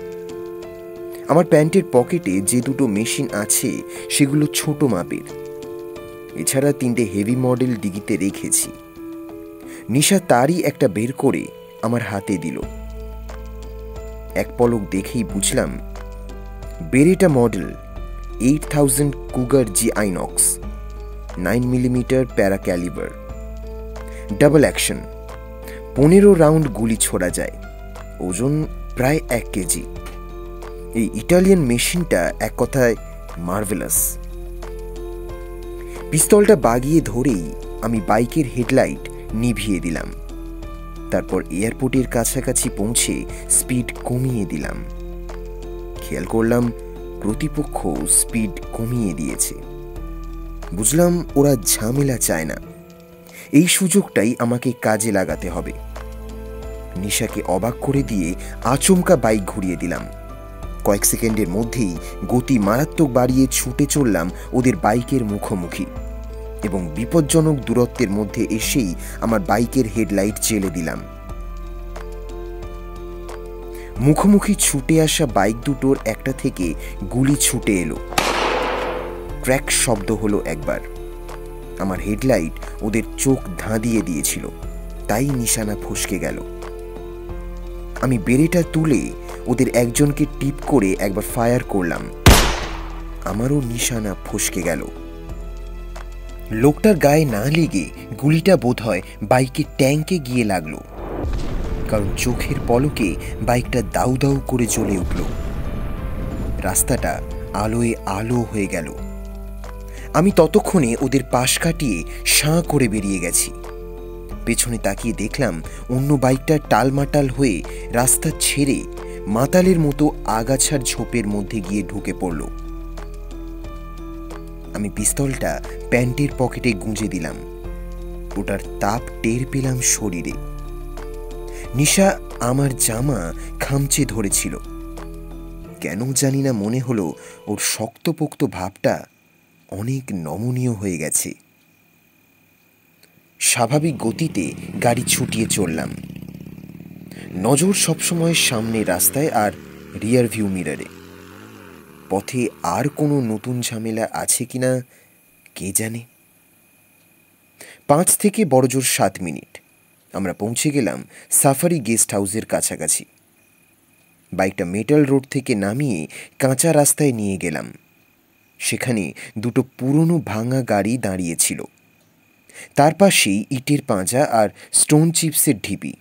আমার প্যান্টের পকেটে যে দুটো মেশিন আছে সেগুলো ছোট মাপের, এছাড়া 3টে হেভি মডেল ডিগিতে রেখেছি। নিশা তারই একটা বের করে আমার হাতে দিল। এক পলক দেখেই বুঝলাম বেরেটা মডেল 8000 কুগার জি আইনক্স, 9mm প্যারা ক্যালিবার, ডাবল অ্যাকশন, 15 রাউন্ড গুলি ছোড়া যায়, ওজন প্রায় 1 কেজি। এই ইটালিয়ান মেশিনটা এক কথায় মার্ভেলাস। পিস্তলটা বাগিয়ে ধরেই আমি বাইকের হেডলাইট নিভিয়ে দিলাম। তারপর এয়ারপোর্টের কাছাকাছি পৌঁছে স্পিড কমিয়ে দিলাম। খেয়াল করলাম প্রতিপক্ষ স্পিড কমিয়ে দিয়েছে। বুঝলাম ওরা ঝামেলা চায় না। এই সুযোগটাই আমাকে কাজে লাগাতে হবে। নিশাকে অবাক করে দিয়ে আচমকা বাইক ঘুরিয়ে দিলাম। কয়েক সেকেন্ডের মধ্যেই গতি মারাত্মক বাড়িয়ে ছুটে চললাম ওদের বাইকের মুখোমুখি এবং বিপজ্জনক দূরত্বের মধ্যে এসেই আমার বাইকের হেডলাইট জ্বেলে দিলাম। মুখোমুখি ছুটে আসা বাইক দুটোর একটা থেকে গুলি ছুটে এলো। ক্র্যাক শব্দ হলো একবার। আমার হেডলাইট ওদের চোখ ধাঁধিয়ে দিয়েছিল, তাই নিশানা ফসকে গেল। আমি বেরেটা তুলে ওদের একজনকে টিপ করে একবার ফায়ার করলাম, আমারও নিশানা ফসকে গেল। লোকটার গায়ে না লেগে গুলিটা বোধহয় বাইকের ট্যাঙ্কে গিয়ে লাগলো, কারণ চোখের পলকে বাইকটা দাউ দাউ করে জ্বলে উঠল। রাস্তাটা আলোয় আলো হয়ে গেল। আমি ততক্ষণে ওদের পাশ কাটিয়ে সাঁ করে বেরিয়ে গেছি। পেছনে তাকিয়ে দেখলাম অন্য বাইকটা টালমাটাল হয়ে রাস্তা ছেড়ে মাতালের মতো আগাছার ঝোপের মধ্যে গিয়ে ঢুকে পড়ল। আমি পিস্তলটা প্যান্টের পকেটে গুঁজে দিলাম। ওটার তাপ টের পেলাম শরীরে। নিশা আমার জামা খামচে ধরেছিল। কেন জানি না মনে হলো ওর শক্তপোক্ত ভাবটা অনেক নমনীয় হয়ে গেছে। স্বাভাবিক গতিতে গাড়ি ছুটিয়ে চললাম। নজর সবসময় সামনে রাস্তায় আর রিয়ার ভিউ মিরারে। পথে আর কোনো নতুন ঝামেলা আছে কিনা কে জানে। 5 থেকে বড়জোর 7 মিনিট আমরা পৌঁছে গেলাম সাফারি গেস্ট হাউসের কাছাকাছি। বাইকটা মেটাল রোড থেকে নামিয়ে কাঁচা রাস্তায় নিয়ে গেলাম। সেখানে দুটো পুরনো ভাঙা গাড়ি দাঁড়িয়েছিল, তার পাশেই ইটের পাঁজা আর স্টোন চিপসের ঢিবি।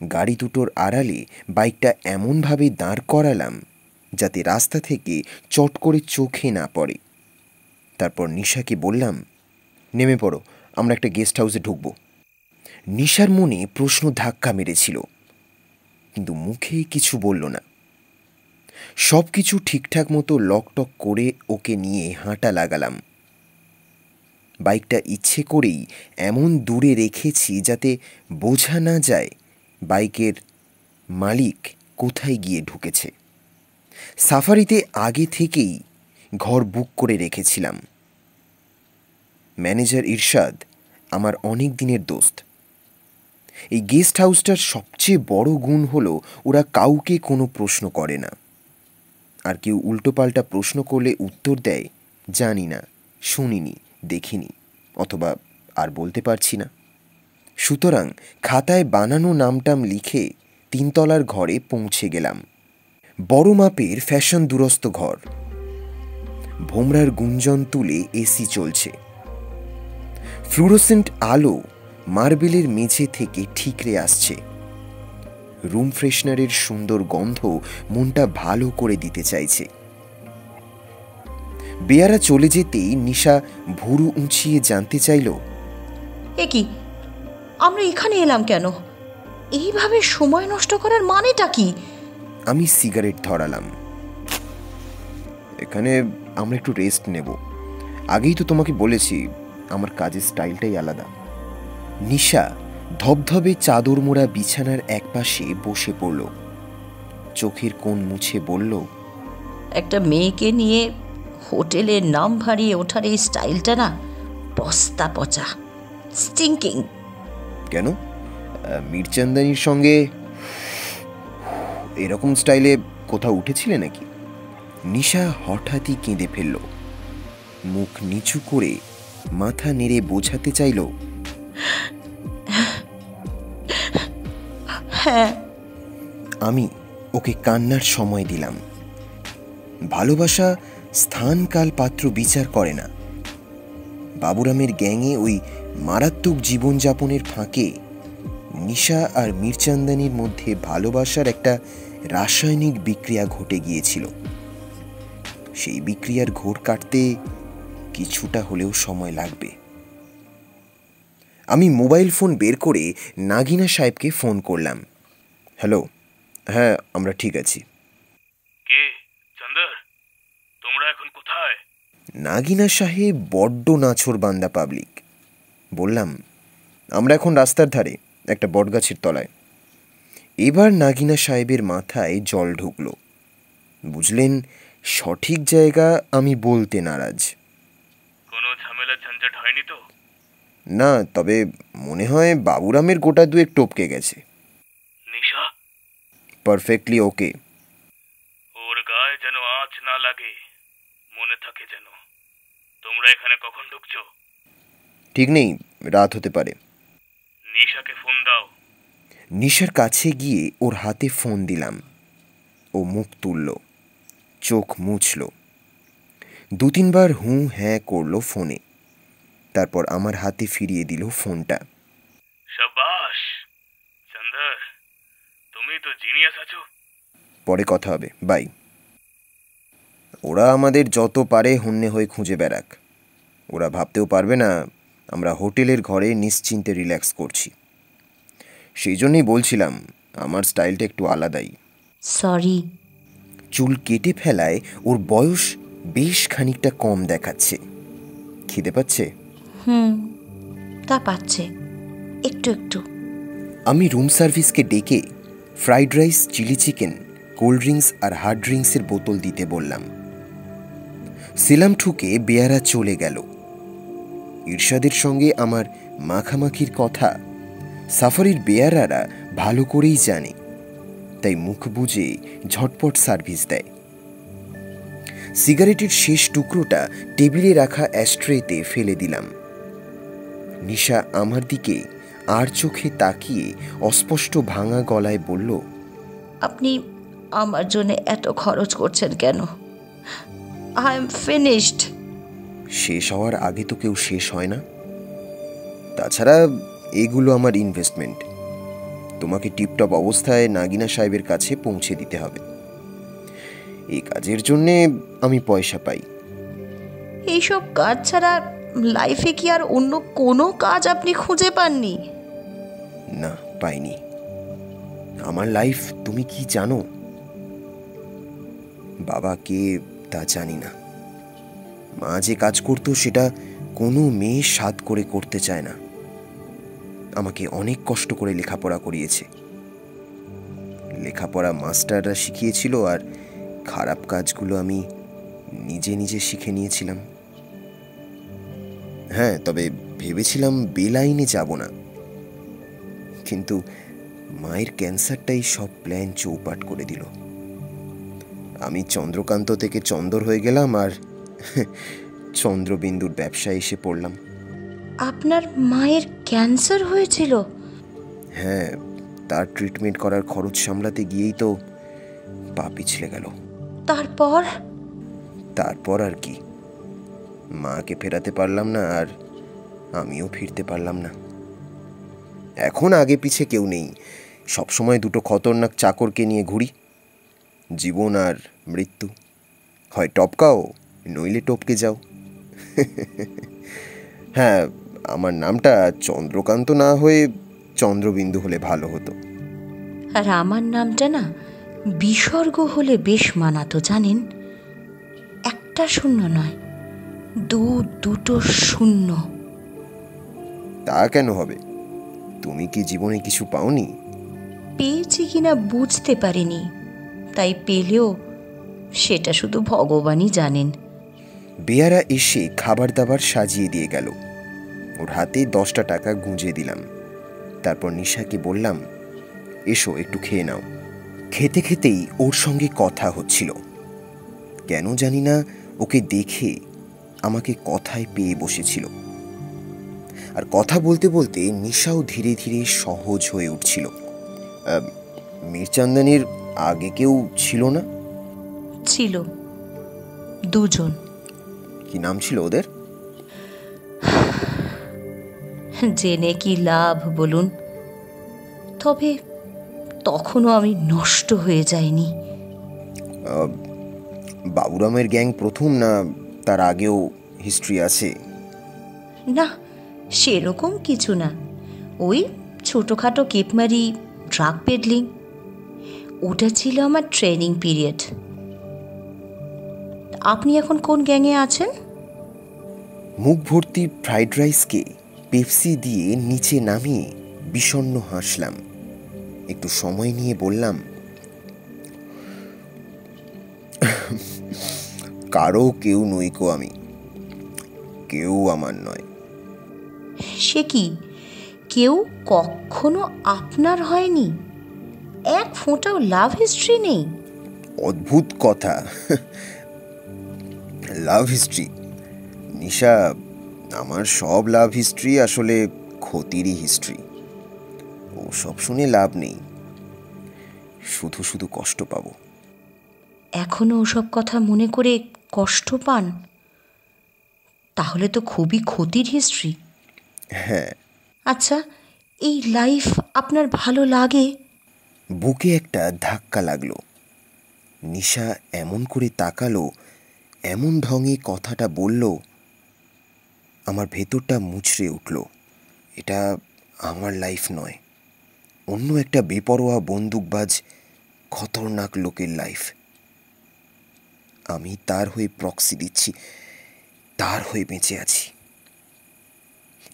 গাড়ি দুটোর আড়ালে বাইকটা এমনভাবে দাঁড় করালাম যাতে রাস্তা থেকে চট করে চোখে না পড়ে। তারপর নিশাকে বললাম, নেমে পড়ো, আমরা একটা গেস্ট হাউসে ঢুকবো। নিশার মনে প্রশ্ন ধাক্কা মেরেছিল, কিন্তু মুখে কিছু বলল না। সব কিছু ঠিকঠাক মতো লকটক করে ওকে নিয়ে হাঁটা লাগালাম। বাইকটা ইচ্ছে করেই এমন দূরে রেখেছি যাতে বোঝা না যায় বাইকের মালিক কোথায় গিয়ে ঢুকেছে। সাফারিতে আগে থেকেই ঘর বুক করে রেখেছিলাম। ম্যানেজার ইরশাদ আমার অনেক দিনের দোস্ত। এই গেস্ট হাউসটার সবচেয়ে বড় গুণ হলো ওরা কাউকে কোনো প্রশ্ন করে না। আর কেউ উল্টোপাল্টা প্রশ্ন করলে উত্তর দেয় জানি না, শুনিনি, দেখিনি, অথবা আর বলতে পারছি না। সুতরাং খাতায় বানানো নামটাম লিখে 3 তলার ঘরে পৌঁছে গেলাম। বড় মাপের ফ্যাশন দুরস্ত ঘর। ভোমরার গুঞ্জন তুলে এসি চলছে। ফ্লুরোসেন্ট আলো মার্বেলের মেঝে থেকে ঠিকরে আসছে। রুম ফ্রেশনারের সুন্দর গন্ধ মনটা ভালো করে দিতে চাইছে। বেয়ারা চলে যেতেই নিশা ভুরু উঁচিয়ে জানতে চাইল, এ কি, আমরা এখানে এলাম কেন? এইভাবে সময় নষ্ট করার মানেটা কি? আমি সিগারেট ধরালাম। এখানে আমরা একটু রেস্ট নেব। আগেই তো তোমাকে বলেছি আমার কাজের স্টাইলটাই আলাদা। নিশা ধবধবে চাদর মোড়া বিছানার একপাশে বসে পড়ল। চোখের কোণ মুছে বলল, একটা মেয়েকে নিয়ে হোটেলের নাম ভারিয়ে ওঠার এই স্টাইলটা না বস্তা পচা, স্টিঙ্কিং। কেন, মীরচন্দানির সঙ্গে এরকম স্টাইলে কোথাও উঠেছিলে নাকি? নিশা হঠাৎই কেঁদে ফেলল। মুখ নিচু করে মাথা নেড়ে বোঝাতে চাইল, হ্যাঁ। আমি ওকে কান্নার সময় দিলাম। ভালোবাসা স্থান কাল পাত্র বিচার করে না। বাবুরামের গ্যাংয়ে ওই মারাত্মক জীবনযাপনের ফাঁকে নিশা আর মীরচন্দানির মধ্যে ভালোবাসার একটা রাসায়নিক বিক্রিয়া ঘটে গিয়েছিল। সেই বিক্রিয়ার ঘোর কাটতে কিছুটা হলেও সময় লাগবে। আমি মোবাইল ফোন বের করে নাগিনা সাহেবকে ফোন করলাম। হ্যালো, হ্যাঁ আমরা ঠিক আছি। কে চন্দর, তোমরা এখন কোথায়? নাগিনা সাহেব বড্ড নাছোড়বান্দা পাবলিক। বললাম, আমরা এখন রাস্তার ধারে একটা বটগাছের তলায়। এবার নাগিনা সাহেবের মাথায় জল ঢুকল। বুঝলেন সঠিক জায়গা আমি বলতে নারাজ। কোনো ঝামেলা ঝঞ্ঝাট হয়নি তো? না, তবে মনে হয় বাবুরামের গোটা দুয়েক টপকে গেছে। নিশা পারফেক্টলি ওকে। ওর গায়ে যেন আঁচ না লাগে, মনে থাকে যেন। তোমরা এখানে কখন ঢুকছো? ঠিক নেই, রাত হতে পারে। নিশাকে ফোন দাও। নিশার কাছে গিয়ে ওর হাতে ফোন দিলাম। ও মুখ তুলল, চোখ মুছল, 2-3 বার হুঁ হ্যাঁ করলো ফোনে। তারপর আমার হাতে ফিরিয়ে দিল ফোনটা। শাবাশ চন্দর, তুমি তো জিনিয়াস আছো। পরে কথা হবে, বাই। ওরা আমাদের যত পারে হন্যে হয়ে খুঁজে বেড়াক। ওরা ভাবতেও পারবে না আমরা হোটেলের ঘরে নিশ্চিন্তে রিল্যাক্স করছি। সেই জন্যই বলছিলাম আমার স্টাইলটা একটু আলাদাই। সরি। চুল কেটে ফেলায় ওর বয়স বেশ খানিকটা কম দেখাচ্ছে। খিদে পাচ্ছে? তা পাচ্ছে, একটু একটু। আমি রুম সার্ভিসকে ডেকে fried rice, chilli chicken, cold drinks আর হার্ড ড্রিঙ্কসের বোতল দিতে বললাম। সেলাম ঠুকে বেয়ারা চলে গেল। ইরশাদের সঙ্গে আমার মাখামাখির কথা সাফারির বেয়ারারা ভালো করেই জানে, তাই মুখ বুজে ঝটপট সার্ভিস দেয়। সিগারেটের শেষ টুকরোটা টেবিলে রাখা অ্যাস্ট্রেতে ফেলে দিলাম। নিশা আমার দিকে আর চোখে তাকিয়ে অস্পষ্ট ভাঙা গলায় বলল, আপনি আমার জন্য এত খরচ করছেন কেন? I am finished. শেষ হওয়ার আগে তো কেউ শেষ হয় না। তাছাড়া এগুলো আমার ইনভেস্টমেন্ট। তোমাকে টিপটপ অবস্থায় নাগিনা সাহেবের কাছে পৌঁছে দিতে হবে। এই কাজের জন্যে আমি পয়সা পাই। এইসব কাজ ছাড়া লাইফে কি আর অন্য কোনো কাজ আপনি খুঁজে পাননি? না, পাইনি। আমার লাইফ তুমি কি জানো? বাবা কে তা জানি না। মা যে কাজ করতো সেটা কোনো মেয়ে স্বাদ করে করতে চায় না। আমাকে অনেক কষ্ট করে লেখাপড়া করিয়েছে। লেখাপড়া মাস্টাররা শিখিয়েছিল, আর খারাপ কাজগুলো আমি নিজে নিজে শিখে নিয়েছিলাম। হ্যাঁ, তবে ভেবেছিলাম বেলাইনে যাব না। কিন্তু মায়ের ক্যান্সারটাই সব প্ল্যান চৌপাট করে দিল। আমি চন্দ্রকান্ত থেকে চন্দর হয়ে গেলাম, আর চন্দ্রবিন্দুর ব্যবসায় এসে পড়লাম। আপনার মায়ের ক্যান্সার হয়েছিল? হ্যাঁ, তার ট্রিটমেন্ট করার খরচ সামলাতে গিয়েই তো পা পিছলে গেল। তারপর? তারপর আর কি, মাকে ফেরাতে পারলাম না, আর আমিও ফিরতে পারলাম না। এখন আগে পিছে কেউ নেই, সবসময় দুটো খতরনাক চাকরকে নিয়ে ঘুরি। জীবন আর মৃত্যু, হয় টপকাও নইলে টপকে যাও। হ্যাঁ, আমার নামটা চন্দ্রকান্ত না হয়ে চন্দ্রবিন্দু হলে ভালো হতো। আর আমার নামটা না বিসর্গ হলে বেশ মানাতো, জানেন? একটা শূন্য নয়, দুটো শূন্য। তা কেন হবে? তুমি কি জীবনে কিছু পাওনি? পেয়েছি কিনা বুঝতে পারিনি, তাই পেলেও সেটা শুধু ভগবানই জানেন। বেয়ারা এসে খাবার দাবার সাজিয়ে দিয়ে গেল। ওর হাতে 10টা টাকা গুঁজে দিলাম। তারপর নিশাকে বললাম, এসো একটু খেয়ে নাও। খেতে খেতেই ওর সঙ্গে কথা হচ্ছিল। কেন জানি না ওকে দেখে আমাকে কথায় পেয়ে বসেছিল, আর কথা বলতে বলতে নিশাও ধীরে ধীরে সহজ হয়ে উঠছিল। মিরচান্দানির আগে কেউ ছিল না? ছিল, দুজন। কি নাম ছিল ওদের? জেনে কি লাভ বলুন? তবে তখনও আমি নষ্ট হয়ে যাইনি। বাবুরামের গ্যাং প্রথম, না তার আগেও হিস্ট্রি আছে? না, সেরকম কিছু না, ওই ছোটোখাটো কেপমারি, ড্রাগ পেডলিং, ওটা ছিল আমার ট্রেনিং পিরিয়ড। আপনি এখন কোন গ্যাংয়ে আছেন? মুখ ভর্তি ফ্রাইড রাইসকে পেপসি দিয়ে নিচে নামিয়ে বিষণ্ণ হাসলাম। একটু সময় নিয়ে বললাম, কারো কেউ নইকো আমি, কেউ আমার নয়। সে কি, কেউ কখনো আপনার হয়নি? এক ফোঁটাও লাভ হিস্ট্রি নেই? অদ্ভুত কথা। লাভ হিস্ট্রি? নিশা, আমার সব লাভ হিস্ট্রি আসলে ক্ষতিরই হিস্ট্রি। ও সব শুনে লাভ নেই, শুধু শুধু কষ্ট পাবো। এখনো ওসব কথা মনে করে কষ্ট পান? তাহলে তো খুবই ক্ষতির হিস্ট্রি। হ্যাঁ। আচ্ছা, এই লাইফ আপনার ভালো লাগে? বুকে একটা ধাক্কা লাগলো। নিশা এমন করে তাকালো, এমন ঢঙে কথাটা বলল, আমার ভেতরটা মুচড়ে উঠল। এটা আমার লাইফ নয়, অন্য একটা বেপরোয়া বন্দুকবাজ খতরনাক লোকের লাইফ। আমি তার হয়ে প্রক্সি দিচ্ছি, তার হয়ে বেঁচে আছি।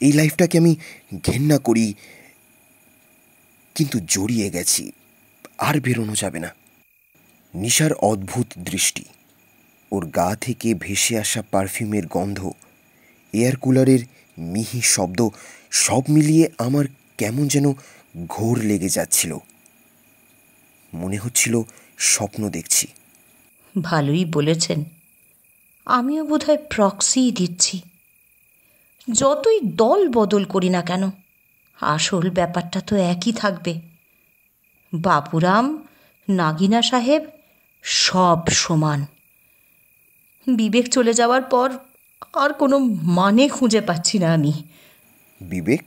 এই লাইফটাকে আমি ঘেন্না করি, কিন্তু জড়িয়ে গেছি, আর বেরোনো যাবে না। নিশার অদ্ভুত দৃষ্টি, ওর গা থেকে ভেসে আসা পারফিউমের গন্ধ, এয়ার কুলারের মিহি শব্দ, সব মিলিয়ে আমার কেমন যেন ঘোর লেগে যাচ্ছিল। মনে হচ্ছিল স্বপ্ন দেখছি। ভালোই বলেছেন, আমিও বোধহয় প্রক্সিই দিচ্ছি। যতই দল বদল করি না কেন, আসল ব্যাপারটা তো একই থাকবে। বাপুরাম, নাগিনা সাহেব সব সমান। বিবেক চলে যাওয়ার পর আর কোনো মানে খুঁজে পাচ্ছি না আমি। বিবেক?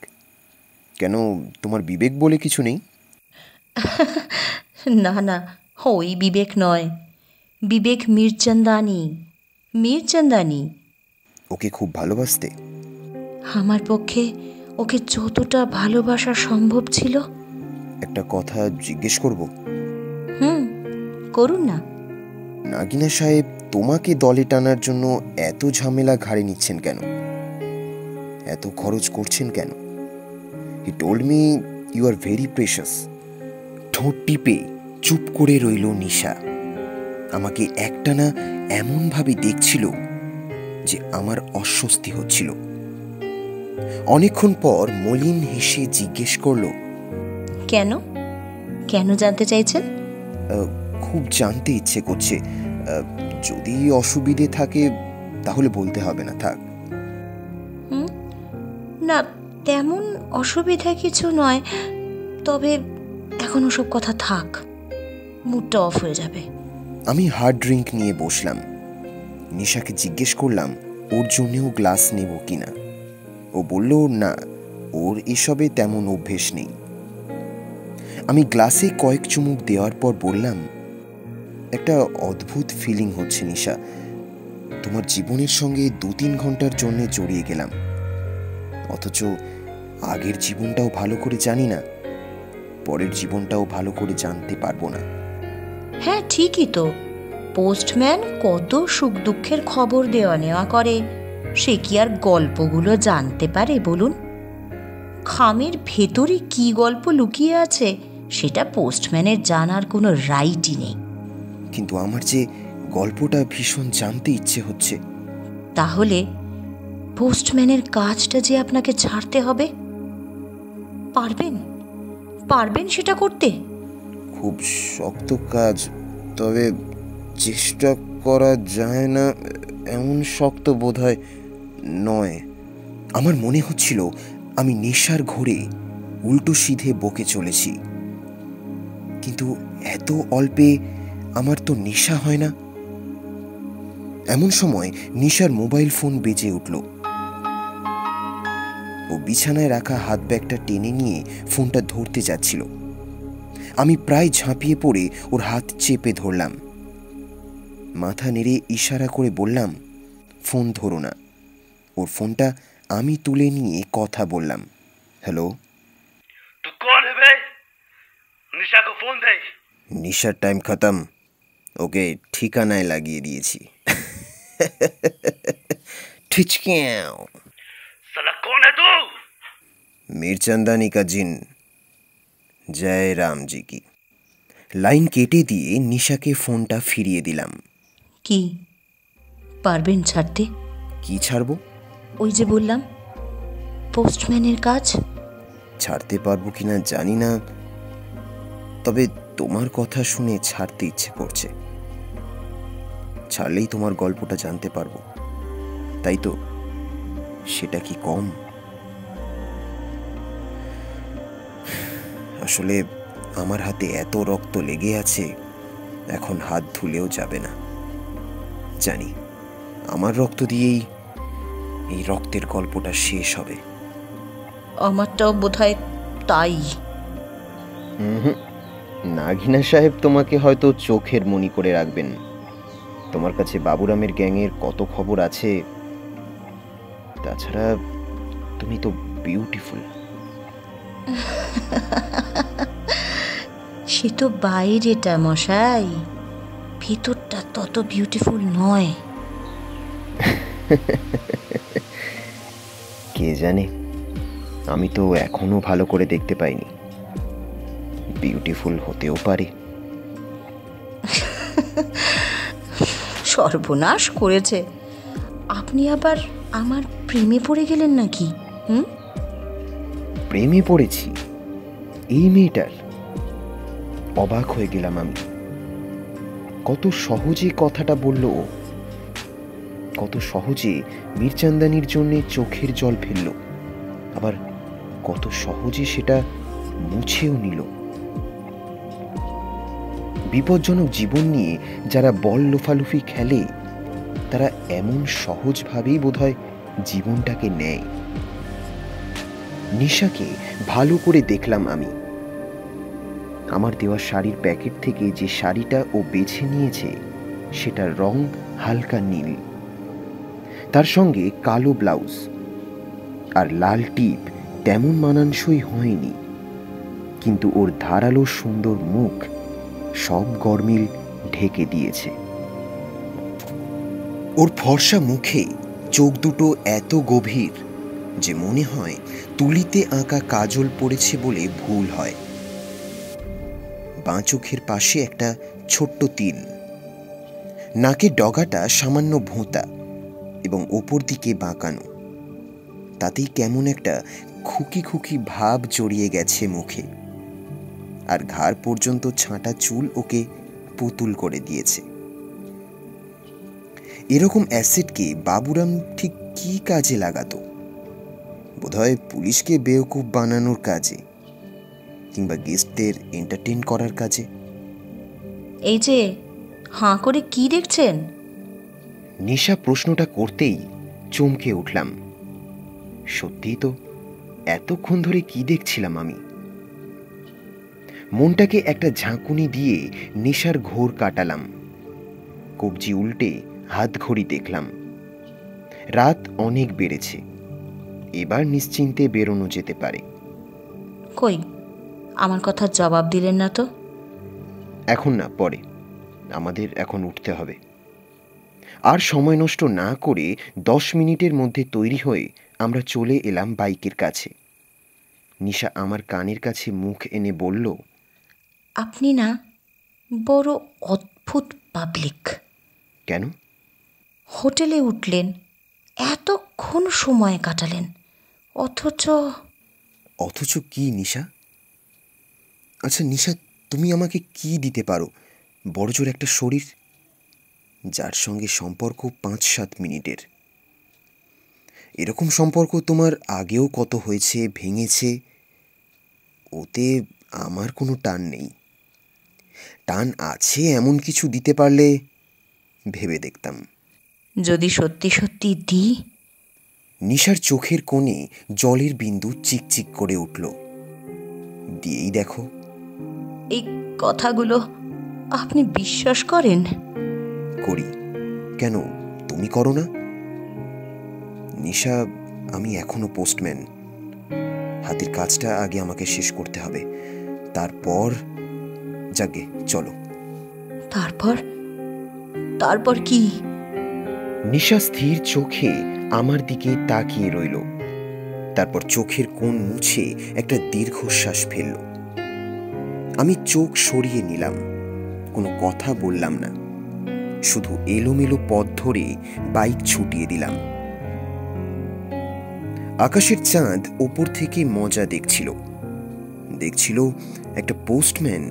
কেন, তোমার বিবেক বলে কিছু নেই? না না, ওই বিবেক নয়, বিবেক মিরচন্দানি। মিরচন্দানি। ওকে খুব ভালোবাসতে? আমার পক্ষে ওকে যতটা ভালোবাসা সম্ভব ছিল। একটা কথা জিজ্ঞেস করব? করুন না। নাগিনা সাহেব তোমাকে দলে টানার জন্য এত ঝামেলা ঘাড়ে নিচ্ছেন কেন? এত খরচ করছেন কেন? He told me you are very precious. ঠোঁট টিপে চুপ করে রইল নিশা। আমাকে একটানা এমনভাবে দেখছিল যে আমার অস্বস্তি হচ্ছিল। অনেকক্ষণ পর মলিন হেসে জিজ্ঞেস করল, কেন কেন জানতে চাইছেন? খুব জানতে ইচ্ছে করছে। যদি অসুবিধে থাকে তাহলে বলতে হবে না, থাক। না, তেমন অসুবিধা কিছু নয়, তবে এখন ওসব কথা থাক, মুডটা অফ হয়ে যাবে। আমি হার্ড ড্রিঙ্ক নিয়ে বসলাম। নিশাকে জিজ্ঞেস করলাম ওর জন্যেও গ্লাস নেব কিনা। ও বলল না, ওর এসবে তেমন অভ্যেস নেই। আমি গ্লাসে কয়েক চুমুক দেওয়ার পর বললাম, একটা অদ্ভুত ফিলিং হচ্ছে নিশা। তোমার জীবনের সঙ্গে 2-3 ঘন্টার জন্য জড়িয়ে গেলাম, অথচ আগের জীবনটাও ভালো করে জানি না, পরের জীবনটাও ভালো করে জানতে পারবো না। হ্যাঁ, ঠিকই তো। পোস্টম্যান কত সুখ দুঃখের খবর দেওয়া নেওয়া করে, সে কি আর গল্পগুলো জানতে পারে বলুন? খামের ভেতরে কি গল্প লুকিয়ে আছে সেটা পোস্টম্যানের জানার কোনো রাইটই নেই। কিন্তু আমার যে গল্পটা ভীষণ জানতে ইচ্ছে হচ্ছে। তাহলে পোস্টম্যানের কাজটা যে আপনাকে ছাড়তে হবে, পারবেন পারবেন সেটা করতে? খুব শক্ত কাজ, তবে চেষ্টা করা যায় না এমন শক্ত বোধহয় নয়। আমার মনে হচ্ছিল আমি নেশার ঘোরে উল্টো সিধে বকে চলেছি, কিন্তু এত অল্পে আমার তো নেশা হয় না। এমন সময় নিশার মোবাইল ফোন বেজে উঠল। ও বিছানায় রাখা হাত ব্যাগটা টেনে নিয়ে ফোনটা ধরতে যাচ্ছিল। আমি প্রায় ঝাঁপিয়ে পড়ে ওর হাত চেপে ধরলাম। মাথা নেড়ে ইশারা করে বললাম, ফোন ধরো না। ওর ফোনটা আমি তুলে নিয়ে কথা বললাম, হ্যালো। तू कौन है बे? निशा को फोन दे। নিশার টাইম খতম, ওকে ঠিকানায় লাগিয়ে দিয়েছি। ঠিচক্যাও। साला कौन है तू? মিরচন্দানি কা জিন, জয় রামজি কি। লাইন কেটে দিয়ে নিশাকে ফোনটা ফিরিয়ে দিলাম। কি পারবেন ছাড়তে? কি ছাড়বো? ওই যে বললাম, পোস্টম্যানের কাজ। ছাড়তে পারবো কিনা জানি না, তবে তোমার কথা শুনে ছাড়তে ইচ্ছে করছে। ছাড়লেই তোমার গল্পটা জানতে পারবো, তাই তো? সেটা কি কম? আসলে আমার হাতে এত রক্ত লেগে আছে, এখন হাত ধুলেও যাবে না। জানি আমার রক্ত দিয়েই এই রক্তের গল্পটা শেষ হবে। আমারটাও বোধহয় তাই। নাগিনা সাহেব তোমাকে হয়তো চোখের মনি করে রাখবেন। তোমার কাছে বাবুরামের গ্যাংয়ের কত খবর আছে। তাছাড়া তুমি তো বিউটিফুল। সে তো বাইরেটা মশাই, ভেতরটা তত বিউটিফুল নয়। কে জানে, আমি তো এখনো ভালো করে দেখতে পাইনি। বিউটিফুল হতেও পারে। সর্বনাশ করেছে। আপনি আবার আমার প্রেমে পড়ে গেলেন নাকি? প্রেমে পড়েছি এই মেয়েটার? অবাক হয়ে গেলাম আমি। কত সহজে কথাটা বলল ও, কত সহজে মিরচান্দানির জন্য চোখের জল ফেলল, আবার কত সহজে সেটা মুছেও নিল। বিপজ্জনক জীবন নিয়ে যারা বল লোফালুফি খেলে, তারা এমন সহজভাবেই বোধহয় জীবনটাকে নেয়। নিশাকে ভালো করে দেখলাম আমি। আমার দেওয়া শাড়ির প্যাকেট থেকে যে শাড়িটা ও বেছে নিয়েছে সেটার রং হালকা নীল, তার সঙ্গে কালো ব্লাউজ আর লাল টিপ তেমন মানানসই হয়নি, কিন্তু ওর ধারালো সুন্দর মুখ সব গরমিল ঢেকে দিয়েছে। ওর ফর্সা মুখে চোখ দুটো এত গভীর যে মনে হয় তুলিতে আঁকা কাজল পড়েছে বলে ভুল হয়। বাঁ চোখের পাশে একটা ছোট্ট তিল, নাকের ডগাটা সামান্য ভোঁতা এবং ওপর দিকে বাঁকানো, তাতেই কেমন একটা খুকি খুকি ভাব জড়িয়ে গেছে মুখে। আর ঘাড় পর্যন্ত ছাঁটা চুল ওকে পুতুল করে দিয়েছে। এরকম অ্যাসিডকে বাবুরাম ঠিক কি কাজে লাগাতো? বোধহয় পুলিশকে বেওকুফ বানানোর কাজে, কিংবা গেস্টদের এন্টারটেইন করার কাজে। এই যে হাঁ করে কি দেখছেন? নিশা প্রশ্নটা করতেই চমকে উঠলাম। সত্যিই তো, এতক্ষণ ধরে কি দেখছিলাম আমি? মনটাকে একটা ঝাঁকুনি দিয়ে নেশার ঘোর কাটালাম। কবজি উল্টে হাত ঘড়ি দেখলাম। রাত অনেক বেড়েছে, এবার নিশ্চিন্তে বেরোনো যেতে পারে। কই, আমার কথার জবাব দিলেন না তো? এখন না, পরে। আমাদের এখন উঠতে হবে। আর সময় নষ্ট না করে 10 মিনিটের মধ্যে তৈরি হয়ে আমরা চলে এলাম বাইকের কাছে। নিশা আমার কানের কাছে মুখ এনে বলল, আপনি না বড় অদ্ভুত পাবলিক। কেন? হোটেলে উঠলেন, এতক্ষণ সময় কাটালেন, অথচ কি নিশা? আচ্ছা নিশা, তুমি আমাকে কি দিতে পারো? বড়জোর একটা শরীর, যার সঙ্গে সম্পর্ক 5-7 মিনিটের। এরকম সম্পর্ক তোমার আগেও কত হয়েছে, ভেঙেছে। ওতে আমার কোনো টান নেই। টান আছে এমন কিছু দিতে পারলে ভেবে দেখতাম। যদি সত্যি সত্যি দিই? নিশার চোখের কোণে জলের বিন্দু চিকচিক করে উঠল। দিয়েই দেখো। এই কথাগুলো আপনি বিশ্বাস করেন? করি। কেন, তুমি করো না? নিশা, আমি এখনো পোস্টম্যান। হাতের কাজটা আগে আমাকে শেষ করতে হবে, তারপর যাগে চলো। তারপর কি? নিশা স্থির চোখে আমার দিকে তাকিয়ে রইল। তারপর চোখের কোণ মুছে একটা দীর্ঘশ্বাস ফেলল। আমি চোখ সরিয়ে নিলাম, কোনো কথা বললাম না, শুধু এলোমেলো পথ ধরে বাইক ছুটিয়ে দিলাম। আকাশের চাঁদ ওপর থেকে মজা দেখছিল একটা পোস্টম্যান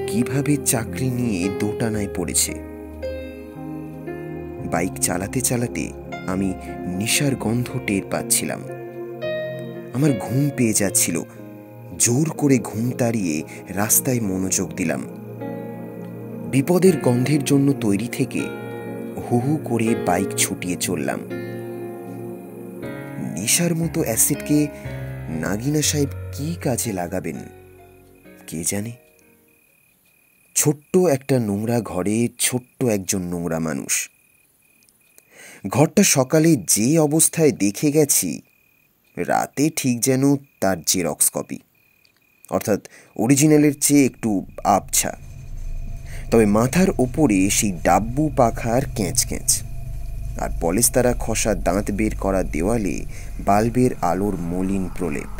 কিভাবে চাকরি নিয়ে দোটানায় পড়েছে। বাইক চালাতে চালাতে আমি নিশার গন্ধ টের পাচ্ছিলাম। আমার ঘুম পেয়ে যাচ্ছিল। জোর করে ঘুম তাড়িয়ে রাস্তায় মনোযোগ দিলাম। বিপদের গন্ধের জন্য তৈরি থেকে হু হু করে বাইক ছুটিয়ে চললাম। নিশার মতো অ্যাসিডকে নাগিনা সাহেব কি কাজে লাগাবেন কে জানে। ছোট্ট একটা নোংরা ঘরে ছোট্ট একজন নোংরা মানুষ। ঘরটা সকালে যে অবস্থায় দেখে গেছি, রাতে ঠিক যেন তার জেরক্স কপি, অর্থাৎ অরিজিনালের চেয়ে একটু আবছা। তবে মাথার ওপরে সেই ডাব্বু পাখার ক্যাঁচ ক্যাঁচ, আর পলেস্তারা খসা দাঁত বের করা দেওয়ালে বাল্বের আলোর মলিন প্রলেপ।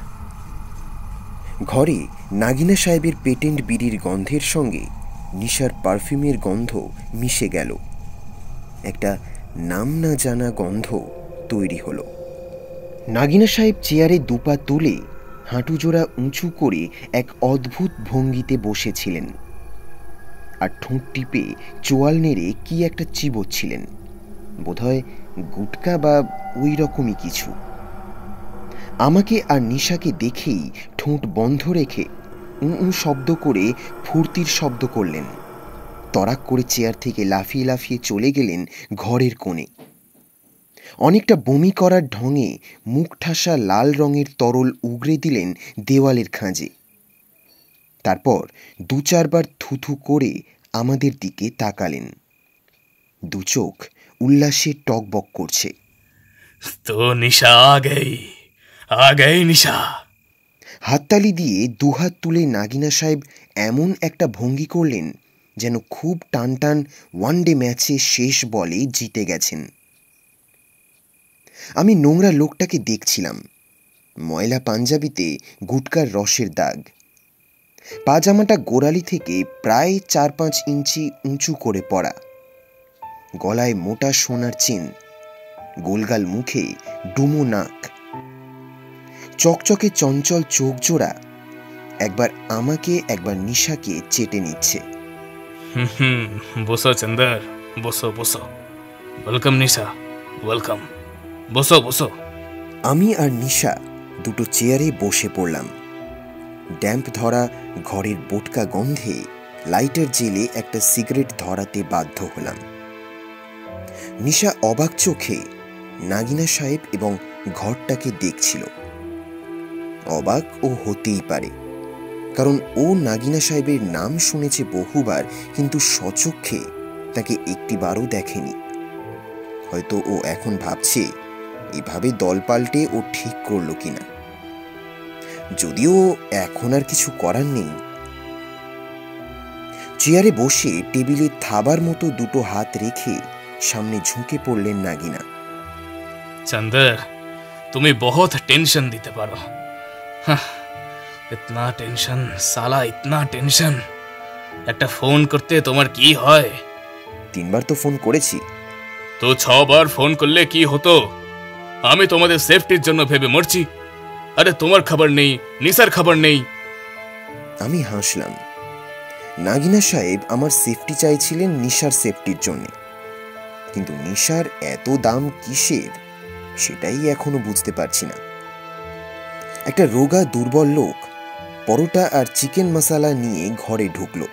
ঘরে নাগিনা সাহেবের পেটেন্ট বিড়ির গন্ধের সঙ্গে নিশার পারফিউমের গন্ধ মিশে গেল। একটা নাম না জানা গন্ধ তৈরি হলো। নাগিনা সাহেব চেয়ারে দুপা তুলে হাঁটুজোড়া উঁচু করে এক অদ্ভুত ভঙ্গিতে বসেছিলেন, আর ঠোঁট টিপে চোয়াল নেড়ে কি একটা চিবোচ্ছিলেন, বোধহয় গুটকা বা ওই রকমই কিছু। আমাকে আর নিশাকে দেখেই ঠোঁট বন্ধ রেখে শব্দ করে ফুর্তির শব্দ করলেন। তড়াক করে চেয়ার থেকে লাফিয়ে লাফিয়ে চলে গেলেন ঘরের কোণে। অনেকটা বমি করার ঢঙে মুখ ঠাসা লাল রঙের তরল উগরে দিলেন দেওয়ালের খাঁজে। তারপর 2-4 বার থুথু করে আমাদের দিকে তাকালেন। দু চোখ উল্লাসে টকবক করছে। তো নিশা আ গই নিশা। হাততালি দিয়ে দুহাত তুলে নাগিনা সাহেব এমন একটা ভঙ্গি করলেন যেন খুব টান টান ওয়ানডে ম্যাচে শেষ বলে জিতে গেছেন। আমি নোংরা লোকটাকে দেখছিলাম। ময়লা পাঞ্জাবিতে গুটকার রসের দাগ, পাজামাটা গোড়ালি থেকে প্রায় 4-5 ইঞ্চি উঁচু করে পড়া, গলায় মোটা সোনার চেন, গোলগাল মুখে ডুমো নাক, চকচকে চঞ্চল চোখ জোড়া, একবার আমাকে একবার নিশাকে চেটে নিচ্ছে। বসো চন্দর, বসো বসো। ওয়েলকাম নিশা, ওয়েলকাম। বসো বসো। আমি আর নিশা দুটো চেয়ারে বসে পড়লাম। ড্যাম্প ধরা ঘরের বোটকা গন্ধে লাইটার জেলে একটা সিগারেট ধরাতে বাধ্য হলাম। নিশা অবাক চোখে নাগিনা সাহেব এবং ঘরটাকে দেখছিল। অবাক ও হতেই পারে, কারণ ও নাগিনা সাহেবের নাম শুনেছে বহুবার, কিন্তু স্বচক্ষে তাকে একটিবারও দেখেনি। হয়তো ও এখন ভাবছে এভাবে দল পাল্টে ও ঠিক করলো কিনা, যদিও এখন আর কিছু করার নেই। চেয়ারে বসে টেবিলে থাবার মতো দুটো হাত রেখে সামনে ঝুঁকে পড়লেন নাগিনা। চন্দর, তুমি বহুত টেনশন দিতে পারো। ইতনা টেনশন, সালা ইতনা টেনশন। একটা ফোন করতে তোমার কি হয়? 3 বার তো ফোন করেছি। তো 6 বার ফোন করলে কি হতো? আমি তোমাদের সেফটির জন্য ভেবে মরছি। আরে তোমার খবর নেই, নিসার খবর নেই। আমি হাসলাম। নাগিনা সাহেব আমার সেফটি চাইছিলেন নিশার সেফটির জন্য, কিন্তু নিশার এত দাম কিসের সেটাই এখনো বুঝতে পারছি না। একটা রোগা দুর্বল লোক পরোটা আর চিকেন মশলা নিয়ে ঘরে ঢুকলো।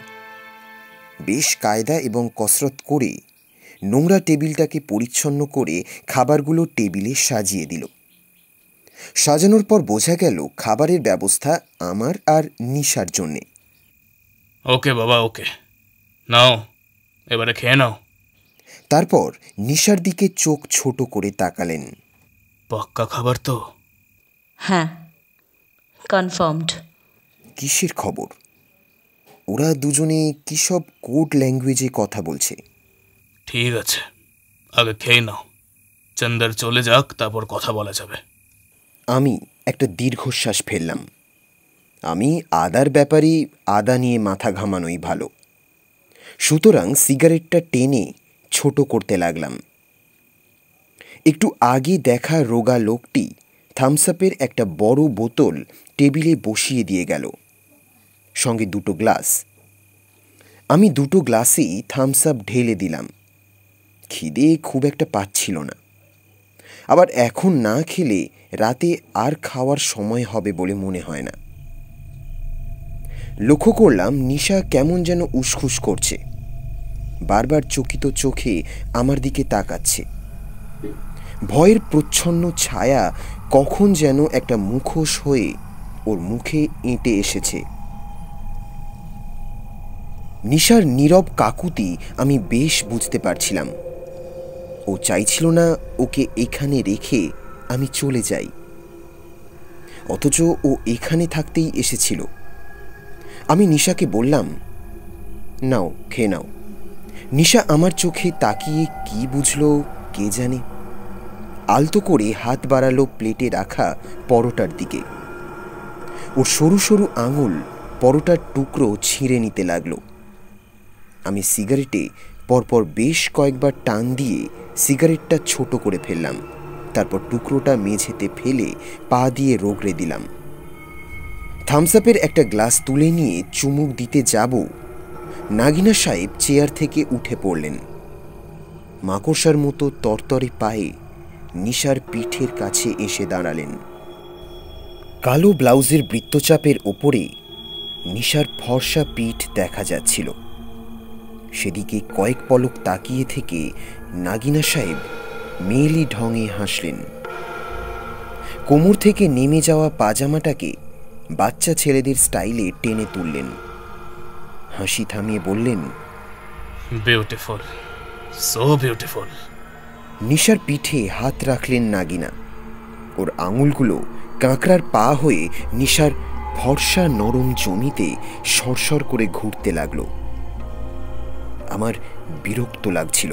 বেশ কায়দা এবং কসরত করে নোংরা টেবিলটাকে পরিচ্ছন্ন করে খাবারগুলো টেবিলে সাজিয়ে দিল। সাজানোর পর বোঝা গেল খাবারের ব্যবস্থা আমার আর নিশার জন্যে। ওকে বাবা, ওকে, নাও এবারে খেয়ে নাও। তারপর নিশার দিকে চোখ ছোট করে তাকালেন। পাক্কা খাবার তো? হ্যাঁ, কনফার্মড। কিসের খবর? ওরা দুজনে কি সব কোড ল্যাঙ্গুয়েজে কথা বলছে। ঠিক আছে, আগে খেয়ে নাও। চন্দর চলে যাক, তারপর কথা বলা যাবে। আমি একটা দীর্ঘশ্বাস ফেললাম। আমি আদার ব্যাপারে আদা নিয়ে মাথা ঘামানোই ভালো। সুতরাং সিগারেটটা টেনে ছোট করতে লাগলাম। একটু আগে দেখা রোগা লোকটি থামসআপের একটা বড় বোতল টেবিলে বসিয়ে দিয়ে গেল, সঙ্গে 2টো গ্লাস। আমি 2টো গ্লাসেই থামসআপ ঢেলে দিলাম। খিদে খুব একটা পাচ্ছিল না, আবার এখন না খেলে রাতে আর খাওয়ার সময় হবে বলে মনে হয় না। লক্ষ্য করলাম নিশা কেমন যেন উসখুস করছে, বারবার চকিত চোখে আমার দিকে তাকাচ্ছে। ভয়ের প্রচ্ছন্ন ছায়া কখন যেন একটা মুখোশ হয়ে ওর মুখে এঁটে এসেছে। নিশার নীরব কাকুতি আমি বেশ বুঝতে পারছিলাম। ও চাইছিল না ওকে এখানে রেখে আমি চলে যাই, অথচ ও এখানে থাকতেই এসেছিল। আমি নিশাকে বললাম, নাও খেয়ে নাও। নিশা আমার চোখে তাকিয়ে কি বুঝলো কে জানে, আলতো করে হাত বাড়ালো প্লেটে রাখা পরোটার দিকে। ওর সরু সরু আঙুল পরোটার টুকরো ছিঁড়ে নিতে লাগলো। আমি সিগারেটে পরপর বেশ কয়েকবার টান দিয়ে সিগারেটটা ছোট করে ফেললাম। তারপর টুকরোটা মেঝেতে ফেলে পা দিয়ে রগড়ে দিলাম। থামসআপের একটা গ্লাস তুলে নিয়ে চুমুক দিতে যাব, নাগিনা সাহেব চেয়ার থেকে উঠে পড়লেন। মাকড়সার মতো তরতরে পায়ে নিশার পিঠের কাছে এসে দাঁড়ালেন। কালো ব্লাউজের বৃত্তচাপের ওপরে নিশার ফর্সা পিঠ দেখা যাচ্ছিল। সেদিকে কয়েক পলক তাকিয়ে থেকে নাগিনা সাহেব মেয়েলি ঢঙে হাসলেন। কোমর থেকে নেমে যাওয়া পাজামাটাকে বাচ্চা ছেলেদের স্টাইলে টেনে তুললেন। হাসি থামিয়ে বললেন, বিউটিফুল, সো বিউটিফুল। নিশার পিঠে হাত রাখলেন নাগিনা। ওর আঙুলগুলো কাঁকড়ার পা হয়ে নিশার ফর্সা নরম জমিতে সরসর করে ঘুরতে লাগলো। আমার বিরক্ত লাগছিল।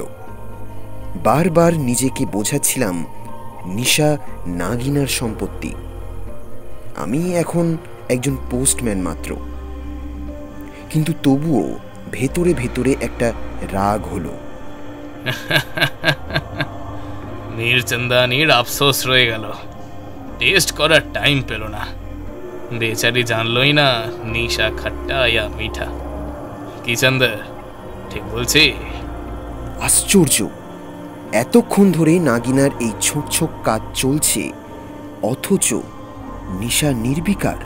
বারবার নিজেকে বোঝাচ্ছিলাম নিশা নাগিনার সম্পত্তি, আমি এখন একজন পোস্টম্যান মাত্র। কিন্তু তবুও ভেতরে ভেতরে একটা রাগ হলো। মীর চন্দানির আফসোস রয়ে গেল, টেস্ট করার টাইম পেল না। বেচারি জানলই না নিশা খট্টা ইয়া মিঠা। কি চন্দর, ঠিক বলছি? আশ্চর্য, এতক্ষণ ধরে নাগিনার এই ছোট ছোট কাজ চলছে, অথচ নিশা নির্বিকার।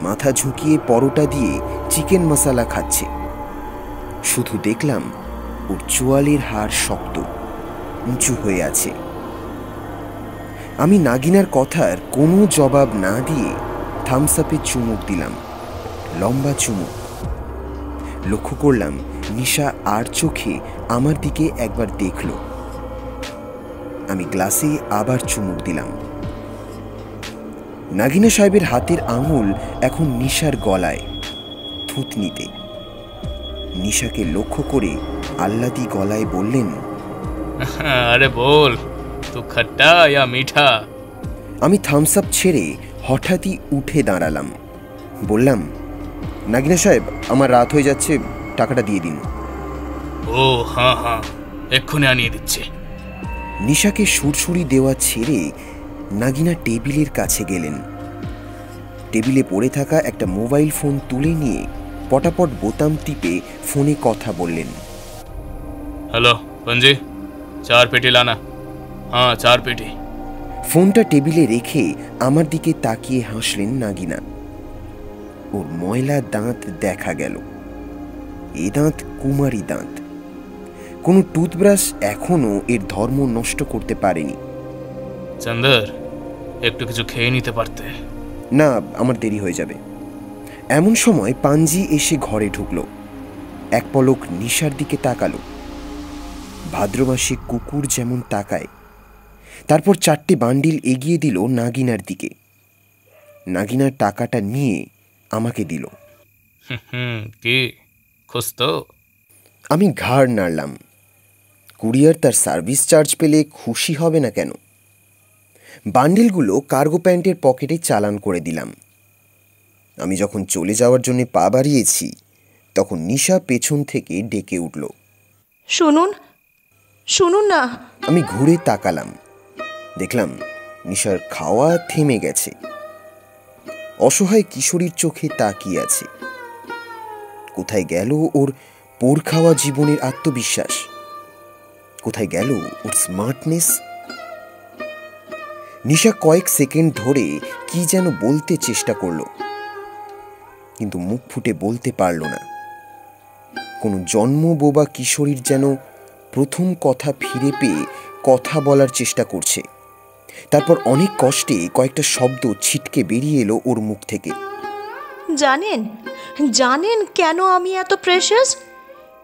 মাথা ঝুঁকিয়ে পরোটা দিয়ে চিকেন মশলা খাচ্ছে। শুধু দেখলাম ওর চোয়ালের হাড় শক্ত, উঁচু হয়ে আছে। আমি নাগিনার কথার কোনো জবাব না দিয়ে থামস আপে চুমুক দিলাম, লম্বা চুমুক। লক্ষ্য করলাম নিশা আর চোখে আমার দিকে একবার দেখল। আমি গ্লাসে আবার চুমুক দিলাম। নাগিনা সাহেবের হাতের আঙুল এখন নিশার গলায়, থুতনিতে। নিশাকে লক্ষ্য করে আহ্লাদি গলায় বললেন, আরে বল, তু খট্টা ইয়া মিঠা? আমি থামস আপ ছেড়ে হঠাৎই উঠে দাঁড়ালাম। বললাম, নাগিনা সাহেব, আমার রাত হয়ে যাচ্ছে, টাকাটা দিয়ে দিন। ও হ্যাঁ হ্যাঁ, এক্ষুনি আনিয়ে দিচ্ছে। নিশাকে সুরসুরি দেওয়া ছেড়ে নাগিনা টেবিলের কাছে গেলেন। টেবিলে পড়ে থাকা একটা মোবাইল ফোন তুলে নিয়ে পটাপট বোতাম টিপে ফোনে কথা বললেন। হ্যালো পঞ্জি, 4 পেটি লানা। হ্যাঁ 4 পেটি। ফোনটা টেবিলে রেখে আমার দিকে তাকিয়ে হাসলেন নাগিনা। ওর ময়লা দাঁত দেখা গেল। এ দাঁত কুমারী দাঁত। কোনো টুথব্রাশ এখনো এর ধর্ম নষ্ট করতে পারেনি। চন্দর, একটু কিছু খেয়ে নিতে পারতে? না, আমার দেরি হয়ে যাবে। এমন সময় পাঞ্জি এসে ঘরে ঢুকলো। এক পলক নিশার দিকে তাকালো, ভাদ্রমাসে কুকুর যেমন তাকায়। তারপর 4টে বান্ডিল এগিয়ে দিল নাগিনার দিকে। নাগিনার টাকাটা নিয়ে আমাকে দিল। কি খুশ তো? আমি ঘাড় নাড়লাম। কুরিয়ার তার সার্ভিস চার্জ পেলে খুশি হবে না কেন? বান্ডিলগুলো কার্গো প্যান্টের পকেটে চালান করে দিলাম। আমি যখন চলে যাওয়ার জন্য পা বাড়িয়েছি, তখন নিশা পেছন থেকে ডেকে উঠল, শুনুন, শুনুন না। আমি ঘুরে তাকালাম। দেখলাম নিশার খাওয়া থেমে গেছে। অসহায় কিশোরীর চোখে তাকিয়ে আছে। কোথায় গেল ওর পোর খাওয়া জীবনের আত্মবিশ্বাস? কোথায় গেল ওর স্মার্টনেস? নিশা কয়েক সেকেন্ড ধরে কি যেন বলতে চেষ্টা করলো, কিন্তু মুখ ফুটে বলতে পারল না। কোনো জন্মবোবা কিশোরীর যেন প্রথম কথা ফিরে পেয়ে কথা বলার চেষ্টা করছে। তারপর অনেক কষ্টে কয়েকটা শব্দ ছিটকে বেরিয়ে এলো ওর মুখ থেকে। জানেন, জানেন কেন আমি এত প্রেশাস?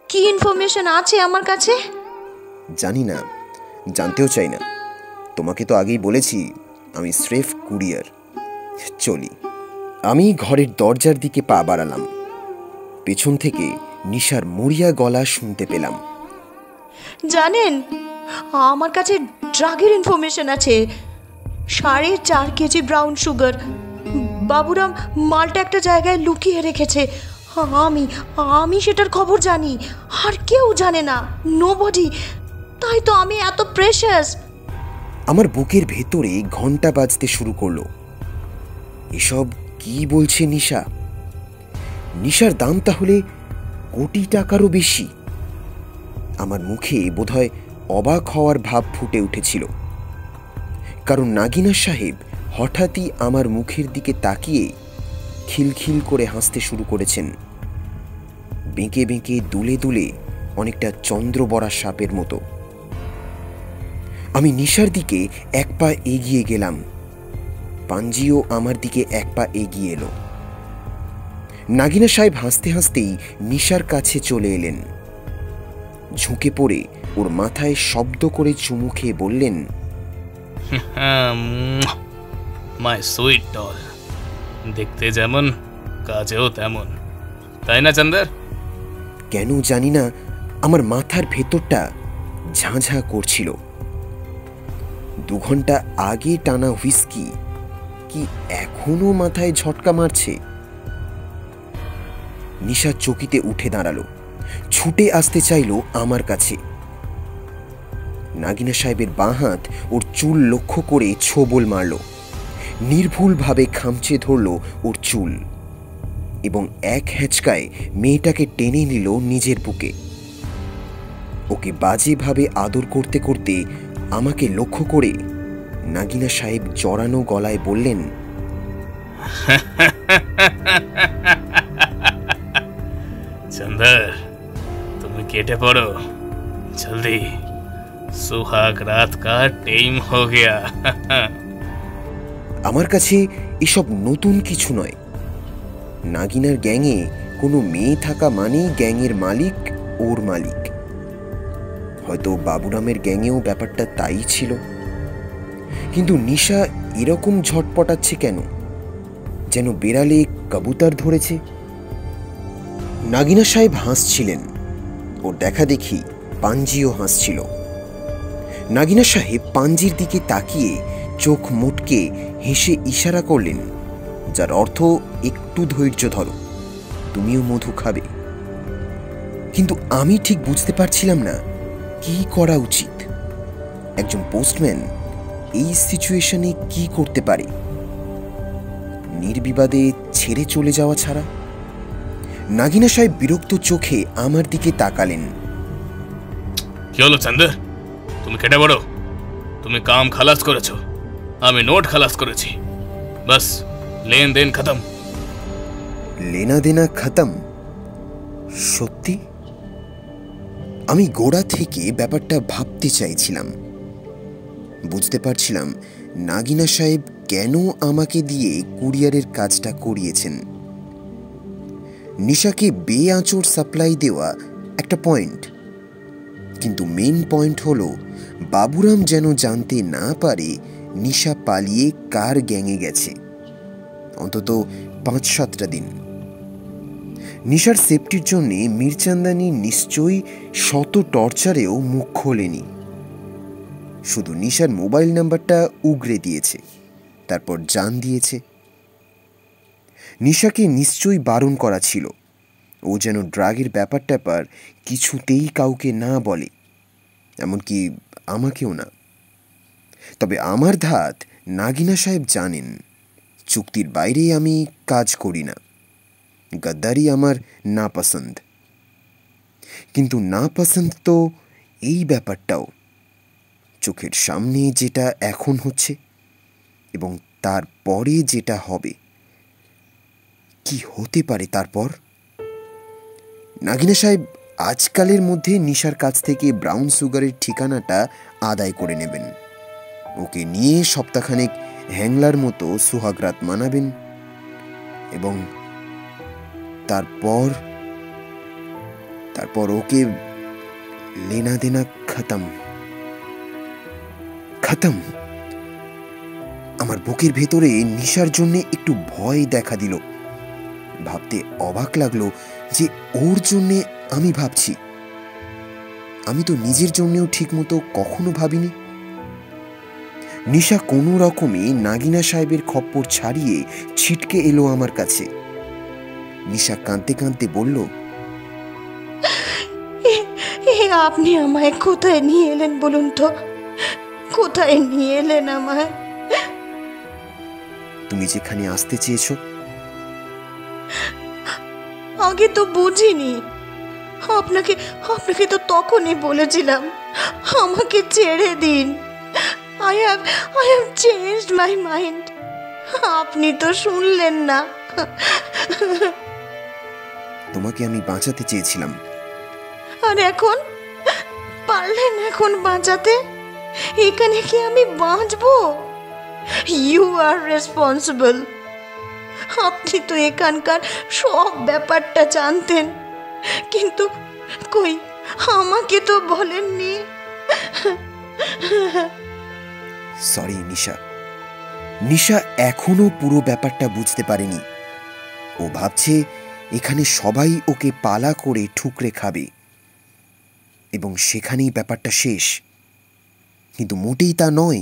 কি ইনফরমেশন আছে আমার কাছে? জানি না, জানতেও চাই না। তোমাকে তো আগেই বলেছি আমি স্রেফ কুরিয়ার। চলি। আমি ঘরের দরজার দিকে পা বাড়ালাম। পেছন থেকে নিশার মরিয়া গলা শুনতে পেলাম। জানেন, আমার কাছে ড্রাগের ইনফরমেশন আছে। 4.5 কেজি ব্রাউন সুগার বাবুরাম মালটা একটা জায়গায় লুকিয়ে রেখেছে। আমি সেটার খবর জানি, আর কেউ জানে না, নোবডি। তাই তো আমি এত প্রেশাস। আমার বুকের ভেতরে ঘন্টা বাজতে শুরু করলো। এসব কি বলছে নিশা? নিশার দাম তাহলে কোটি টাকারও বেশি। আমার মুখে বোধহয় অবাক হওয়ার ভাব ফুটে উঠেছিল, কারণ নাগিনা সাহেব হঠাৎই আমার মুখের দিকে তাকিয়ে খিলখিল করে হাসতে শুরু করেছেন, বেঁকে বেঁকে দুলে দুলে, অনেকটা চন্দ্রবড়া সাপের মতো। আমি নিশার দিকে এক পা এগিয়ে গেলাম। পাঞ্জিও আমার দিকে এক পা এগিয়ে এলো। নাগিনা সাহেব হাসতে হাসতেই নিশার কাছে চলে এলেন। ঝুঁকে পড়ে ওর মাথায় শব্দ করে চুমু খেয়ে বললেন, মাই সুইট ডল। দেখতে যেমন, কাজেও তেমন, তাই না চন্দর? কেন জানি না আমার মাথার ভেতরটা ঝাঁঝা করছিল। 2 ঘন্টা আগে টানা হুইস্কি কি এখনো মাথায় ঝটকা মারছে? নিশা চকিতে উঠে দাঁড়ালো, ছুটে আসতে চাইলো আমার কাছে। নাগিনা সাহেবের বাঁ হাত ওর চুল লক্ষ্য করে ছোবল মারল। নির্ভুলভাবে খামচে ধরল ওর চুল এবং এক হ্যাঁচকায় মেয়েটাকে টেনে নিল নিজের বুকে। ওকে বাজেভাবে আদর করতে করতে আমাকে লক্ষ্য করে নাগিনা সাহেব জড়ানো গলায় বললেন, चंदर তুমি কেটে পড়ো জলদি, সুহাগ রাত কা টাইম হো গয়া। আমার কাছে এসব নতুন কিছু নয়। নাগিনার গ্যাংয়ে কোনো মেয়ে থাকা মানেই গ্যাংয়ের মালিক ওর মালিক। হয়তো বাবুরামের গ্যাংয়েও ব্যাপারটা তাই ছিল, কিন্তু নিশা এরকম ঝটপটাচ্ছে কেন, যেন বেড়ালে কবুতর ধরেছে। নাগিনা সাহেব হাসছিলেন, ওর দেখা দেখি পাঞ্জিও হাসছিল। নাগিনা সাহেব পাঞ্জির দিকে তাকিয়ে চোখ মুটকে হেসে ইশারা করলেন, যার অর্থ একটু ধৈর্য ধরো, তুমিও মধু খাবে। কিন্তু আমি ঠিক বুঝতে পারছিলাম না কি করা উচিত। একজন পোস্টম্যান এই সিচুয়েশনে কি করতে পারে নির্বিবাদে ছেড়ে চলে যাওয়া ছাড়া? নাগিনা সাহেব বিরক্ত চোখে আমার দিকে তাকালেন। কি হলো চন্দর, তুমি কেটে পড়ো। তুমি কাম খালাস করেছো, আমি নোট খালাস করেছি, বাস লেনদেন খতম। লেনা দেনা খতম? সত্যি? আমি গোড়া থেকে ব্যাপারটা ভাবতে চাইছিলাম। বুঝতে পারছিলাম নাগিনা সাহেব কেন আমাকে দিয়ে কুরিয়ারের কাজটা করিয়েছেন। নিশাকে বেআঁচড় সাপ্লাই দেওয়া একটা পয়েন্ট, কিন্তু মেন পয়েন্ট হলো বাবুরাম যেন জানতে না পারে নিশা পালিয়ে কার গ্যাংয়ে গেছে, অন্তত ৫-৭টা দিন। নিশার সেফটির জন্য মিরচান্দানি নিশ্চয়ই শত টর্চারেও মুখ খোলেনি। শুধু নিশার মোবাইল নাম্বারটা উগরে দিয়েছে, তারপর জান দিয়েছে। নিশাকে নিশ্চয়ই বারণ করা ছিল ও যেন ড্রাগের ব্যাপার ট্যাপার কিছুতেই কাউকে না বলে, এমনকি আমাকেও না। তবে আমার ধাত নাগিনা সাহেব জানেন চুক্তির বাইরে আমি কাজ করি না, গদ্দারি আমার নাপসন্দ। কিন্তু নাপসন্দ তো এই ব্যাপারটাও, চোখের সামনে যেটা এখন হচ্ছে এবং তারপরে যেটা হবে, কি হতে পারে তারপর? নাগিনা সাহেব আজকালের মধ্যে নিশার কাছ থেকে ব্রাউন সুগারের ঠিকানাটা আদায় করে নেবেন, ওকে নিয়ে সপ্তাহখানেক হ্যাংলার মতো সুহাগরাত মানাবেন এবং তারপর ওকে লেনা দেনা খতম। খতম। আমার বুকের ভেতরে নিশার জন্য একটু ভয় দেখা দিল। ভাবতে অবাক লাগলো যে ওর জন্যে আমি ভাবছি। আমি তো নিজের জন্যেও ঠিকমতো কখনো ভাবিনি। নিশা কোনো রকমে নাগিনা সাহেবের খপ্পর ছাড়িয়ে ছিটকে এলো আমার কাছে। নিশা কাঁদতে কাঁদতে বলল, আপনি আমায় কোথায় নিয়ে এলেন বলুন তো, কোথায় নিয়ে এলেন আমায়? তুমি যেখানে আসতে চেয়েছো। আগে তো বুঝিনি। আপনাকে তো তখনই বলেছিলাম আমাকে ছেড়ে দিন। I have changed my mind. আপনি তো শুনলেন না। তোমাকে আমি বাঁচাতে চেয়েছিলাম। আর এখন পারলেন এখন বাঁচাতে? এখানে কি আমি বাঁচবো? You are responsible. আপনি তো এখানকার সব ব্যাপারটা জানতেন, কিন্তু কই আমাকে তো বলেননি। সরি নিশা। নিশা এখনো পুরো ব্যাপারটা বুঝতে পারেনি। ও ভাবছে এখানে সবাই ওকে পালা করে ঠুকরে খাবে এবং সেখানেই ব্যাপারটা শেষ। কিন্তু মোটেই তা নয়।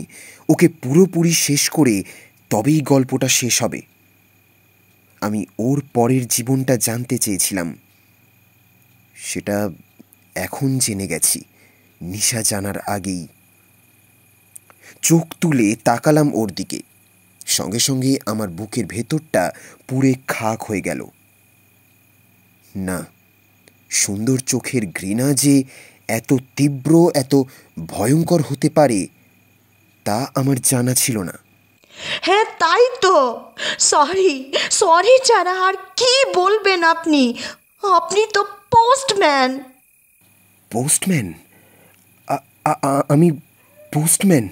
ওকে পুরোপুরি শেষ করে তবেই গল্পটা শেষ হবে। আমি ওর পরের জীবনটা জানতে চেয়েছিলাম, সেটা এখন জেনে গেছি নিশা জানার আগেই। চোখ তুলে তাকালাম ওর দিকে। সঙ্গে সঙ্গে আমার বুকের ভেতরটা পুড়ে খাক হয়ে গেল। না, সুন্দর চোখের ঘৃণা যে এত তীব্র, এত ভয়ঙ্কর হতে পারে তা আমার জানা ছিল না। হ্যাঁ তাই তো। সরি ছাড়া আর কি বলবেন আপনি? আপনি তো পোস্টম্যান। পোস্টম্যান? আমি পোস্টম্যান?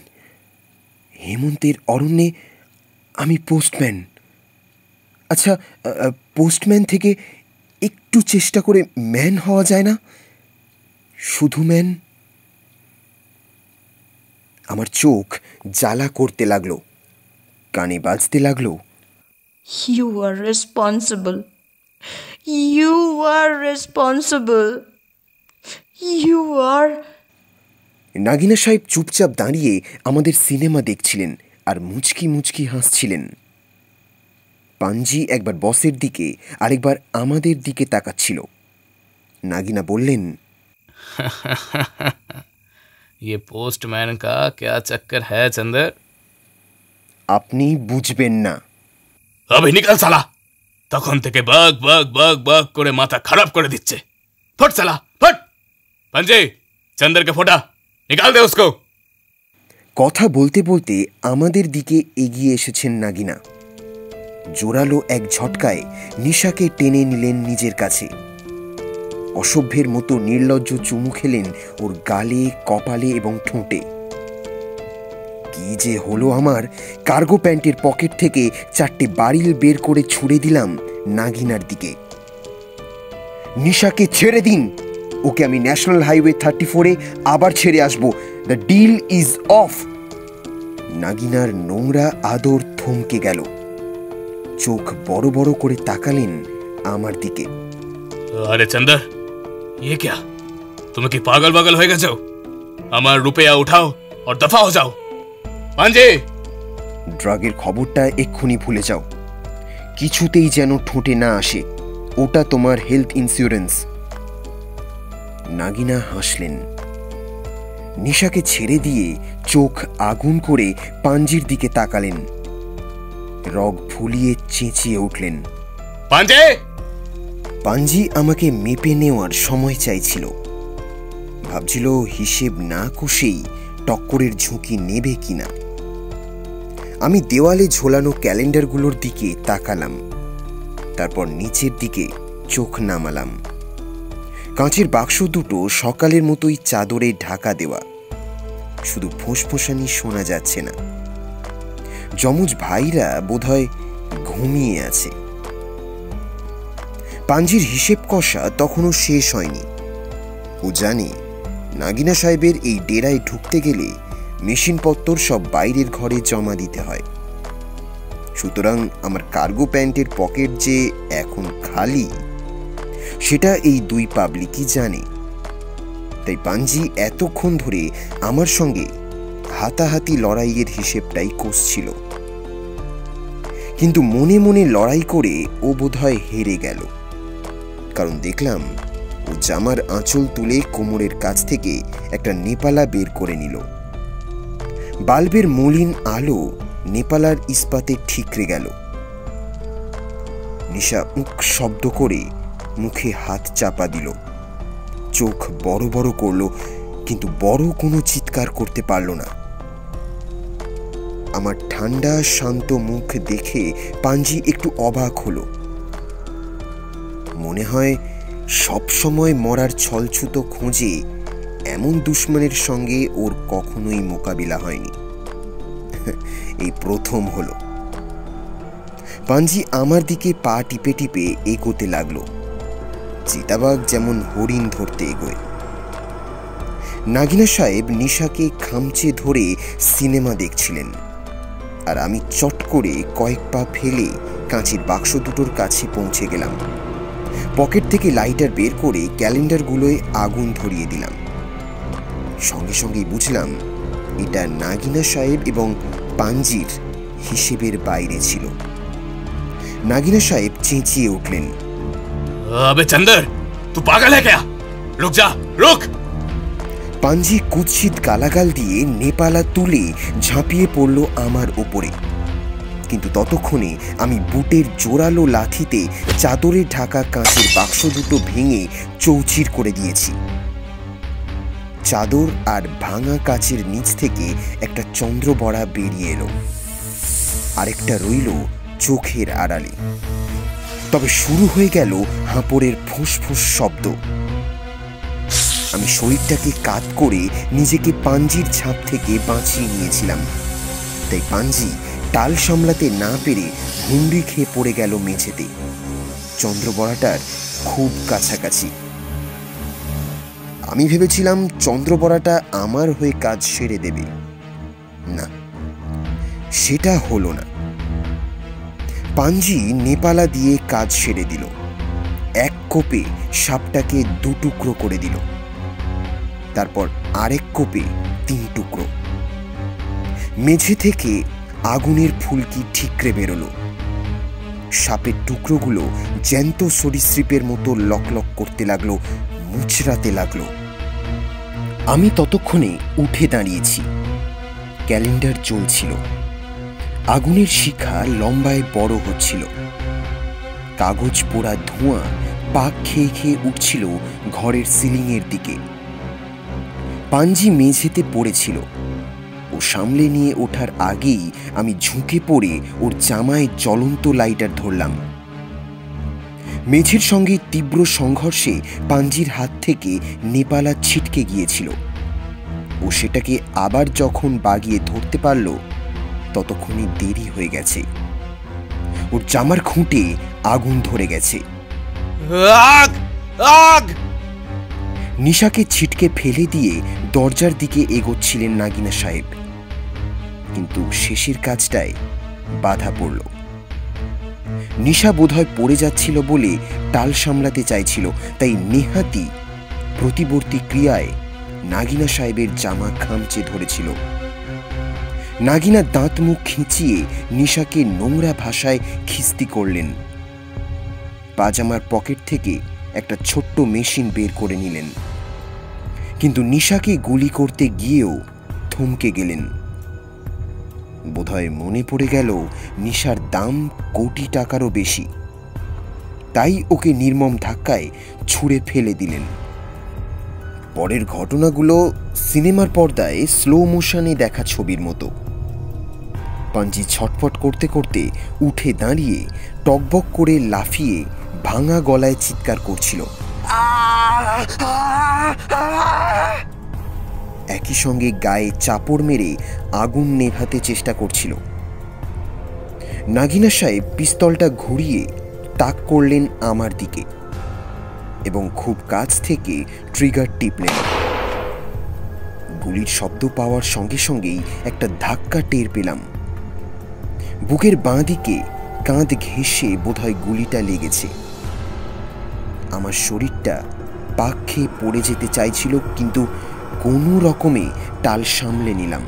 হেমন্তের অরণ্যে আমি পোস্টম্যান? আচ্ছা, পোস্টম্যান থেকে একটু চেষ্টা করে ম্যান হওয়া যায় না? শুধু ম্যান? আমার চোখ জ্বালা করতে লাগলো, কানে বাজতে লাগলো, You are responsible. You are responsible. You are... Nagina সাহেব চুপচাপ দাঁড়িয়ে আমাদের সিনেমা দেখছিলেন আর মুচকি মুচকি হাসছিলেন। পাঞ্জি একবার বসের দিকে আরেকবার আমাদের দিকে তাকাচ্ছিল। নাগিনা বললেন, ये पोस्टमैन का क्या चक्कर है चंदर? আপনি বুঝবেন না। अभी निकल साला। তখন থেকে বাগ বাগ বাগ বাগ করে মাথা খারাপ করে দিচ্ছে। ফট সালা ফট। পাঞ্জে, চন্দরকে ফোটা, নিকাল দে উসকো। কথা বলতে বলতে আমাদের দিকে এগিয়ে এসেছেন নাগিনা। জোরালো এক ঝটকায় নিশাকে টেনে নিলেন নিজের কাছে। অসভ্যের মতো নির্লজ্জ চুমু খেলেন ওর গালে, কপালে এবং ঠোঁটে। কি যে হলো আমার! কার্গো প্যান্টের পকেট থেকে 4টে বারিল বের করে ছুড়ে দিলাম নাগিনার দিকে। নিশাকে ছেড়ে দিন, ওকে আমি ন্যাশনাল হাইওয়ে 34-এ আবার ছেড়ে আসবো। The deal is off. নাগিনার নোংরা আদর থমকে গেল। চোখ বড় বড় করে তাকালেন আমার দিকে। আরে চন্দর, ये क्या? তুমি কি পাগল পাগল হয়ে গেছো? আমার রুপয়া উঠাও আর দফা হয়ে যাও। পাঞ্জে, ড্রাগের খবরটা এক্ষুনি ভুলে যাও, কিছুতেই যেন ঠোঁটে না আসে। ওটা তোমার হেলথ ইন্স্যুরেন্স। নাগিনা হাসলেন। নিশাকে ছেড়ে দিয়ে চোখ আগুন করে পাঞ্জির দিকে তাকালেন। রগ ফুলিয়ে চেঁচিয়ে উঠলেন, পাঞ্জে! পাঞ্জি আমাকে মেপে নেওয়ার সময় চাইছিল। ভাবছিল হিসেব না কষেই টক্করের ঝুঁকি নেবে কিনা। আমি দেওয়ালে ঝোলানো ক্যালেন্ডারগুলোর দিকে তাকালাম, তারপর নিচের দিকে চোখ নামালাম। কাঁচের বাক্স দুটো সকালের মতোই চাদরে ঢাকা দেওয়া, শুধু ফোঁসফোঁসানি শোনা যাচ্ছে না। যমজ ভাইরা বোধহয় ঘুমিয়ে আছে। পাঞ্জির হিসেব কষা তখনও শেষ হয়নি। ও জানে নাগিনা সাহেবের এই ডেরায় ঢুকতে গেলে মেশিনপত্তর সব বাইরের ঘরে জমা দিতে হয়। সুতরাং আমার কার্গো প্যান্টের পকেট যে এখন খালি, সেটা এই দুই পাবলিকই জানে। তাই পাঞ্জি এতক্ষণ ধরে আমার সঙ্গে হাতাহাতি লড়াইয়ের হিসেবটাই কষছিল। কিন্তু মনে মনে লড়াই করে ও বোধহয় হেরে গেল, কারণ দেখলাম ও জামার আঁচল তুলে কোমরের কাছ থেকে একটা নেপালা বের করে নিল। বাল্বের মলিন আলো নেপালার ইস্পাতে ঠিকরে গেল। নিশা উঁক শব্দ করে মুখে হাত চাপা দিল, চোখ বড় বড় করল, কিন্তু বড় কোনো চিৎকার করতে পারল না। আমার ঠান্ডা শান্ত মুখ দেখে পাঞ্জি একটু অবাক হলো। মনে হয় সব সময় মরার ছলছুতো খোঁজে এমন দুশ্মনের সঙ্গে ওর কখনোই মোকাবিলা হয়নি, এই প্রথম হলো। পাঞ্জি আমার দিকে পা টিপে টিপে এগোতে লাগলো, চিতাবাঘ যেমন হরিণ ধরতে এগোয়। নাগিনা সাহেব নিশাকে খামচে ধরে সিনেমা দেখছিলেন, আর আমি চট করে কয়েক পা ফেলে কাঁচের বাক্স দুটোর কাছে পৌঁছে গেলাম। পকেট থেকে লাইটার বের করে ক্যালেন্ডারগুলোয় আগুন ধরিয়ে দিলাম। সঙ্গে সঙ্গেই বুঝলাম এটা নাগিনা সাহেব এবং পাঞ্জির হিসেবের বাইরে ছিল। নাগিনা সাহেব চেঁচিয়ে উঠলেন, अबे चंदर, तू पागल है क्या? रुक जा, रुक! পাঞ্জি কুৎসিত গালাগাল দিয়ে নেপালা তুলে ঝাঁপিয়ে পড়ল আমার ওপরে। কিন্তু ততক্ষণে আমি বুটের জোরালো লাথিতে চাদরে ঢাকা কাঁচের বাক্স দুটো ভেঙে চৌচির করে দিয়েছি। চাদর আর ভাঙা কাচের নিচ থেকে একটা চন্দ্রবড়া বেরিয়ে এলো, আরেকটা রইল চোখের আড়ালে। তবে শুরু হয়ে গেল হাঁপড়ের ফুঁসফুঁস শব্দ। আমি শরীরটাকে কাত করে নিজেকে পাঞ্জির ঝাঁপ থেকে বাঁচিয়ে নিয়েছিলাম, তাই পাঞ্জি টাল সামলাতে না পেরে হুমড়ি খেয়ে পড়ে গেল মেঝেতে, চন্দ্রবড়াটার খুব কাছাকাছি। আমি ভেবেছিলাম চন্দ্রবড়াটা আমার হয়ে কাজ সেরে দেবে। না, সেটা হলো না। পাঞ্জি নেপালা দিয়ে কাজ সেরে দিল। এক কোপে সাপটাকে 2 টুকরো করে দিল, তারপর আরেক কোপে 3 টুকরো। মেঝে থেকে আগুনের ফুলকি ঠিকরে বেরোলো। সাপের টুকরোগুলো জ্যান্ত সরীসৃপের মতো লকলক করতে লাগলো, মুচড়াতে লাগলো। আমি ততক্ষণে উঠে দাঁড়িয়েছি। ক্যালেন্ডার জ্বলছিল, আগুনের শিখা লম্বায় বড় হচ্ছিল, কাগজ পোড়া ধোঁয়া পাক খেয়ে খেয়ে উঠছিল ঘরের সিলিংয়ের দিকে। পাঞ্জি মেঝেতে পড়েছিল, ও সামলে নিয়ে ওঠার আগেই আমি ঝুঁকে পড়ে ওর জামায় জ্বলন্ত লাইটার ধরলাম। মেঝের সঙ্গে তীব্র সংঘর্ষে পাঞ্জির হাত থেকে নেপালা ছিটকে গিয়েছিল। ও সেটাকে আবার যখন বাগিয়ে ধরতে পারল, ততক্ষণে দেরি হয়ে গেছে। ওর জামার খুঁটে আগুন ধরে গেছে। আগ! আগ! নিশাকে ছিটকে ফেলে দিয়ে দরজার দিকে এগোচ্ছিলেন নাগিনা সাহেব, কিন্তু শেষের কাজটায় বাধা পড়ল। নিশা বোধহয় পড়ে যাচ্ছিল বলে টাল সামলাতে চাইছিল, তাই নেহাতি প্রতিবর্তী ক্রিয়ায় নাগিনা সাহেবের জামা খামচে ধরেছিল। নাগিনা দাঁত মুখ খিঁচিয়ে নিশাকে নোংরা ভাষায় খিস্তি করলেন। পাজামার পকেট থেকে একটা ছোট্ট মেশিন বের করে নিলেন, কিন্তু নিশাকে গুলি করতে গিয়েও থমকে গেলেন। বোধহয় মনে পড়ে গেল নিশার দাম কোটি টাকারও বেশি, তাই ওকে নির্মম ধাক্কায় ছুঁড়ে ফেলে দিলেন। পরের ঘটনাগুলো সিনেমার পর্দায় স্লো মোশনে দেখা ছবির মতো। পাঞ্জি ছটফট করতে করতে উঠে দাঁড়িয়ে টকবক করে লাফিয়ে ভাঙা গলায় চিৎকার করছিল। একই সঙ্গে গায়ে চাপড় মেরে আগুন নেভাতে চেষ্টা করছিল। নাগিনা সাহেব পিস্তলটা ঘুরিয়ে তাক করলেন আমার দিকে এবং খুব কাছ থেকে ট্রিগার টিপলেন। গুলির শব্দ পাওয়ার সঙ্গে সঙ্গেই একটা ধাক্কা টের পেলাম। বুকের বাঁ দিকে কাঁধ ঘেঁষে বোধহয় গুলিটা লেগেছে। আমার শরীরটা পাক খেয়ে পড়ে যেতে চাইছিল, কিন্তু কোনো রকমে টাল সামলে নিলাম।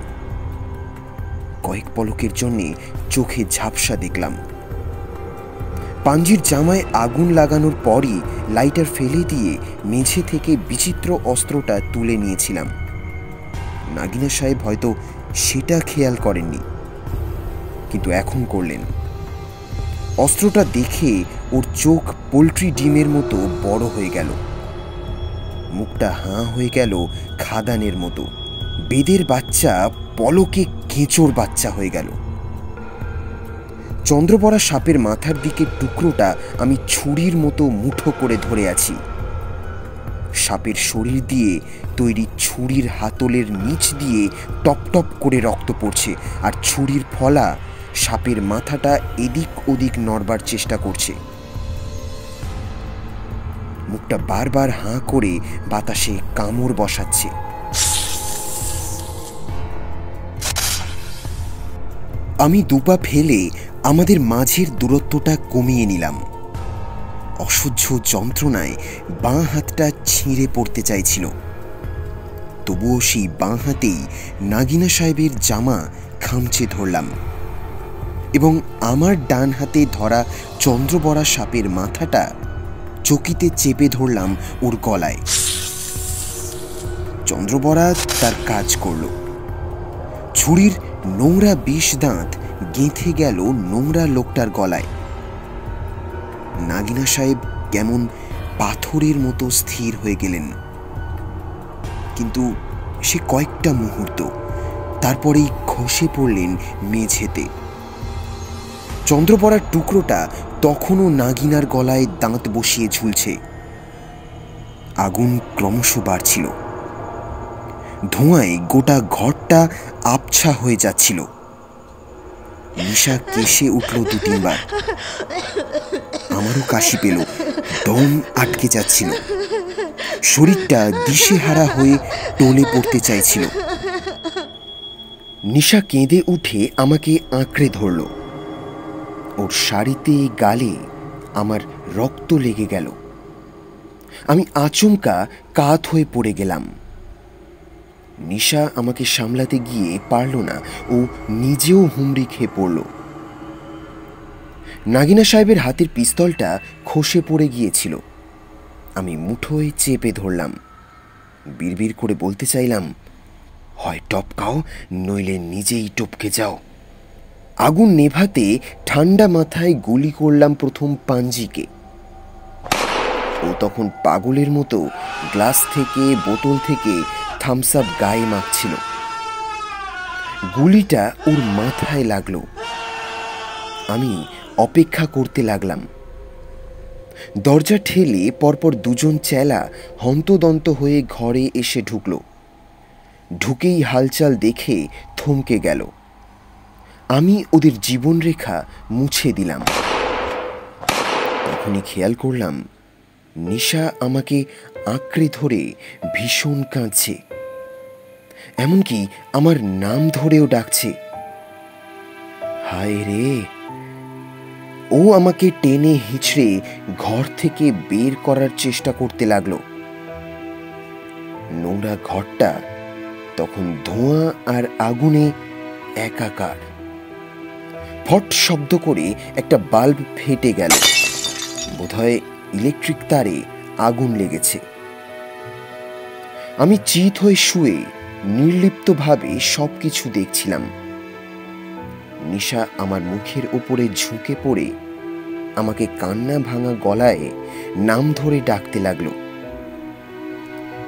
কয়েক পলকের জন্যে চোখে ঝাপসা দেখলাম। পাঞ্জির জামায় আগুন লাগানোর পরই লাইটার ফেলে দিয়ে মেঝে থেকে বিচিত্র অস্ত্রটা তুলে নিয়েছিলাম। নাগিনা সাহেব হয়তো সেটা খেয়াল করেননি, কিন্তু এখন করলেন। অস্ত্রটা দেখে ওর চোখ পোল্ট্রি ডিমের মতো বড় হয়ে গেল, মুখটা হাঁ হয়ে গেল খাদানের মতো, বেদের বাচ্চা পলকে কেঁচোর বাচ্চা হয়ে গেল। চন্দ্রবড়া সাপের মাথার দিকে টুকরোটা আমি ছুরির মতো মুঠো করে ধরে আছি। সাপের শরীর দিয়ে তৈরি ছুরির হাতলের নিচ দিয়ে টপ টপ করে রক্ত পড়ছে, আর ছুরির ফলা সাপের মাথাটা এদিক ওদিক নড়বার চেষ্টা করছে। মুখটা বারবার হাঁ করে বাতাসে কামড় বসাচ্ছে। আমি দুপা ফেলে আমাদের মাঝের দূরত্বটা কমিয়ে নিলাম। অসহ্য যন্ত্রণায় বাঁ হাতটা ছিঁড়ে পড়তে চাইছিল, তবুও সেই বাঁ হাতেই নাগিনা সাহেবের জামা খামচে ধরলাম এবং আমার ডান হাতে ধরা চন্দ্রবড়া সাপের মাথাটা চকিতে চেপে ধরলাম ওর গলায়। চন্দ্রবড়া তার কাজ করল। ছুরির নোংরা বিষ দাঁত গেঁথে গেল নোংরা লোকটার গলায়। নাগিনা সাহেব কেমন পাথরের মতো স্থির হয়ে গেলেন, কিন্তু সে কয়েকটা মুহূর্ত, তারপরেই খসে পড়লেন মেঝেতে। চন্দ্রপড়ার টুকরোটা তখনও নাগিনার গলায় দাঁত বসিয়ে ঝুলছে। আগুন ক্রমশ বাড়ছিল, ধোঁয়ায় গোটা ঘরটা আবছা হয়ে যাচ্ছিল। নিশা কেশে উঠল 2-3 বার। আমারও কাশি পেল, দম আটকে যাচ্ছিল, শরীরটা দিশেহারা হয়ে টলে পড়তে চাইছিল। নিশা কেঁদে উঠে আমাকে আঁকড়ে ধরল। ওর শাড়িতে গালে আমার রক্ত লেগে গেল। আমি আচমকা কাত হয়ে পড়ে গেলাম। নিশা আমাকে সামলাতে গিয়ে পারল না, ও নিজেও হুমড়ি খেয়ে পড়ল। নাগিনা সাহেবের হাতের পিস্তলটা খসে পড়ে গিয়েছিল। আমি মুঠোয় চেপে ধরলাম, বিড়বিড় করে বলতে চাইলাম, হয় টপকাও, নইলে নিজেই টপকে যাও। আগুন নেভাতে ঠান্ডা মাথায় গুলি করলাম প্রথম পাঞ্জিকে। ও তখন পাগলের মতো গ্লাস থেকে, বোতল থেকে থামস আপ গায়ে মাখছিল। গুলিটা ওর মাথায় লাগলো। আমি অপেক্ষা করতে লাগলাম। দরজা ঠেলে পরপর 2জন চেলা হন্তদন্ত হয়ে ঘরে এসে ঢুকল। ঢুকেই হালচাল দেখে থমকে গেল। আমি ওদের জীবনরেখা মুছে দিলাম। তখনই খেয়াল করলাম নিশা আমাকে আঁকড়ে ধরে ভীষণ কাঁদছে, এমনকি আমার নাম ধরেও ডাকছে। হায় রে! ও আমাকে টেনে হিঁচড়ে ঘর থেকে বের করার চেষ্টা করতে লাগলো। নোংরা ঘরটা তখন ধোঁয়া আর আগুনে একাকার। ফট শব্দ করে একটা বাল্ব ফেটে গেল। বোধহয় ইলেকট্রিক তারে আগুন লেগেছে। আমি চিত হয়ে শুয়ে নির্লিপ্তভাবে সবকিছু দেখছিলাম। নিশা আমার মুখের উপরে ঝুঁকে পড়ে আমাকে কান্না ভাঙা গলায় নাম ধরে ডাকতে লাগলো।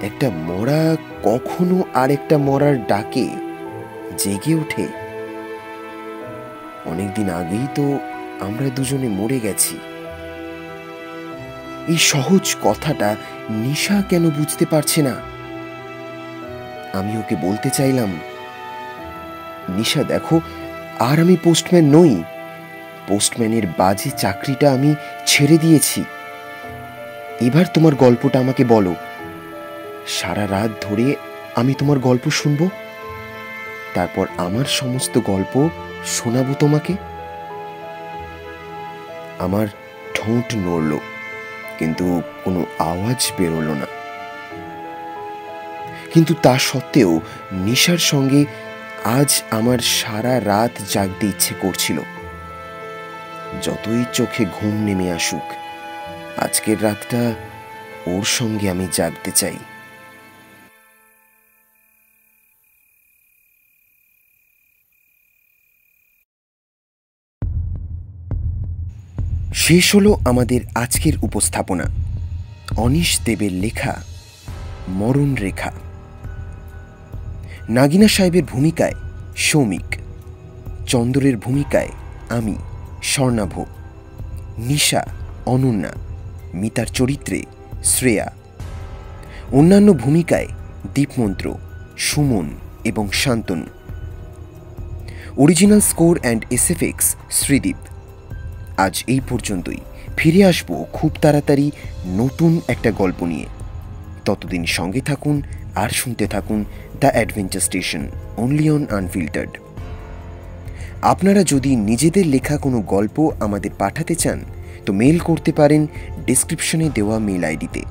একটা মরা কখনো আরেকটা মরার ডাকে জেগে ওঠে? অনেকদিন আগেই তো আমরা দুজনে মরে গেছি। এই সহজ কথাটা নিশা কেন বুঝতে পারছে না? আমি ওকে বলতে চাইলাম, নিশা দেখো, আর আমি পোস্টম্যান নই। পোস্টম্যানের বাজে চাকরিটা আমি ছেড়ে দিয়েছি। এবার তোমার গল্পটা আমাকে বলো। সারা রাত ধরে আমি তোমার গল্প শুনব, তারপর আমার সমস্ত গল্প শোনাবো তোমাকে। আমার ঠোঁট নড়ল, কিন্তু কোনো আওয়াজ বেরোলো না। কিন্তু তা সত্ত্বেও নিশার সঙ্গে আজ আমার সারা রাত জাগতে ইচ্ছে করছিল। যতই চোখে ঘুম নেমে আসুক, আজকের রাতটা ওর সঙ্গে আমি জাগতে চাই। শেষ হলো আমাদের আজকের উপস্থাপনা। অনিশ দেবের লেখা মরণ রেখা। নাগিনা সাহেবের ভূমিকায় সৌমিক, চন্দরের ভূমিকায় আমি স্বর্ণাভ, নিশা অনন্যা, মিতার চরিত্রে শ্রেয়া, অন্যান্য ভূমিকায় দীপমন্ত্র, সুমন এবং Shantanu. Original score and SFX Sreedeep. আজ এই পর্যন্তই। ফিরে আসব খুব তাড়াতাড়ি নতুন একটা গল্প নিয়ে। ততদিন সঙ্গে থাকুন আর শুনতে থাকুন the adventure station, only on unfiltered. আপনারা যদি নিজেদের লেখা কোনো গল্প আমাদের পাঠাতে চান তো মেল করতে পারেন ডেসক্রিপশনে দেওয়া মেল আইডিতে।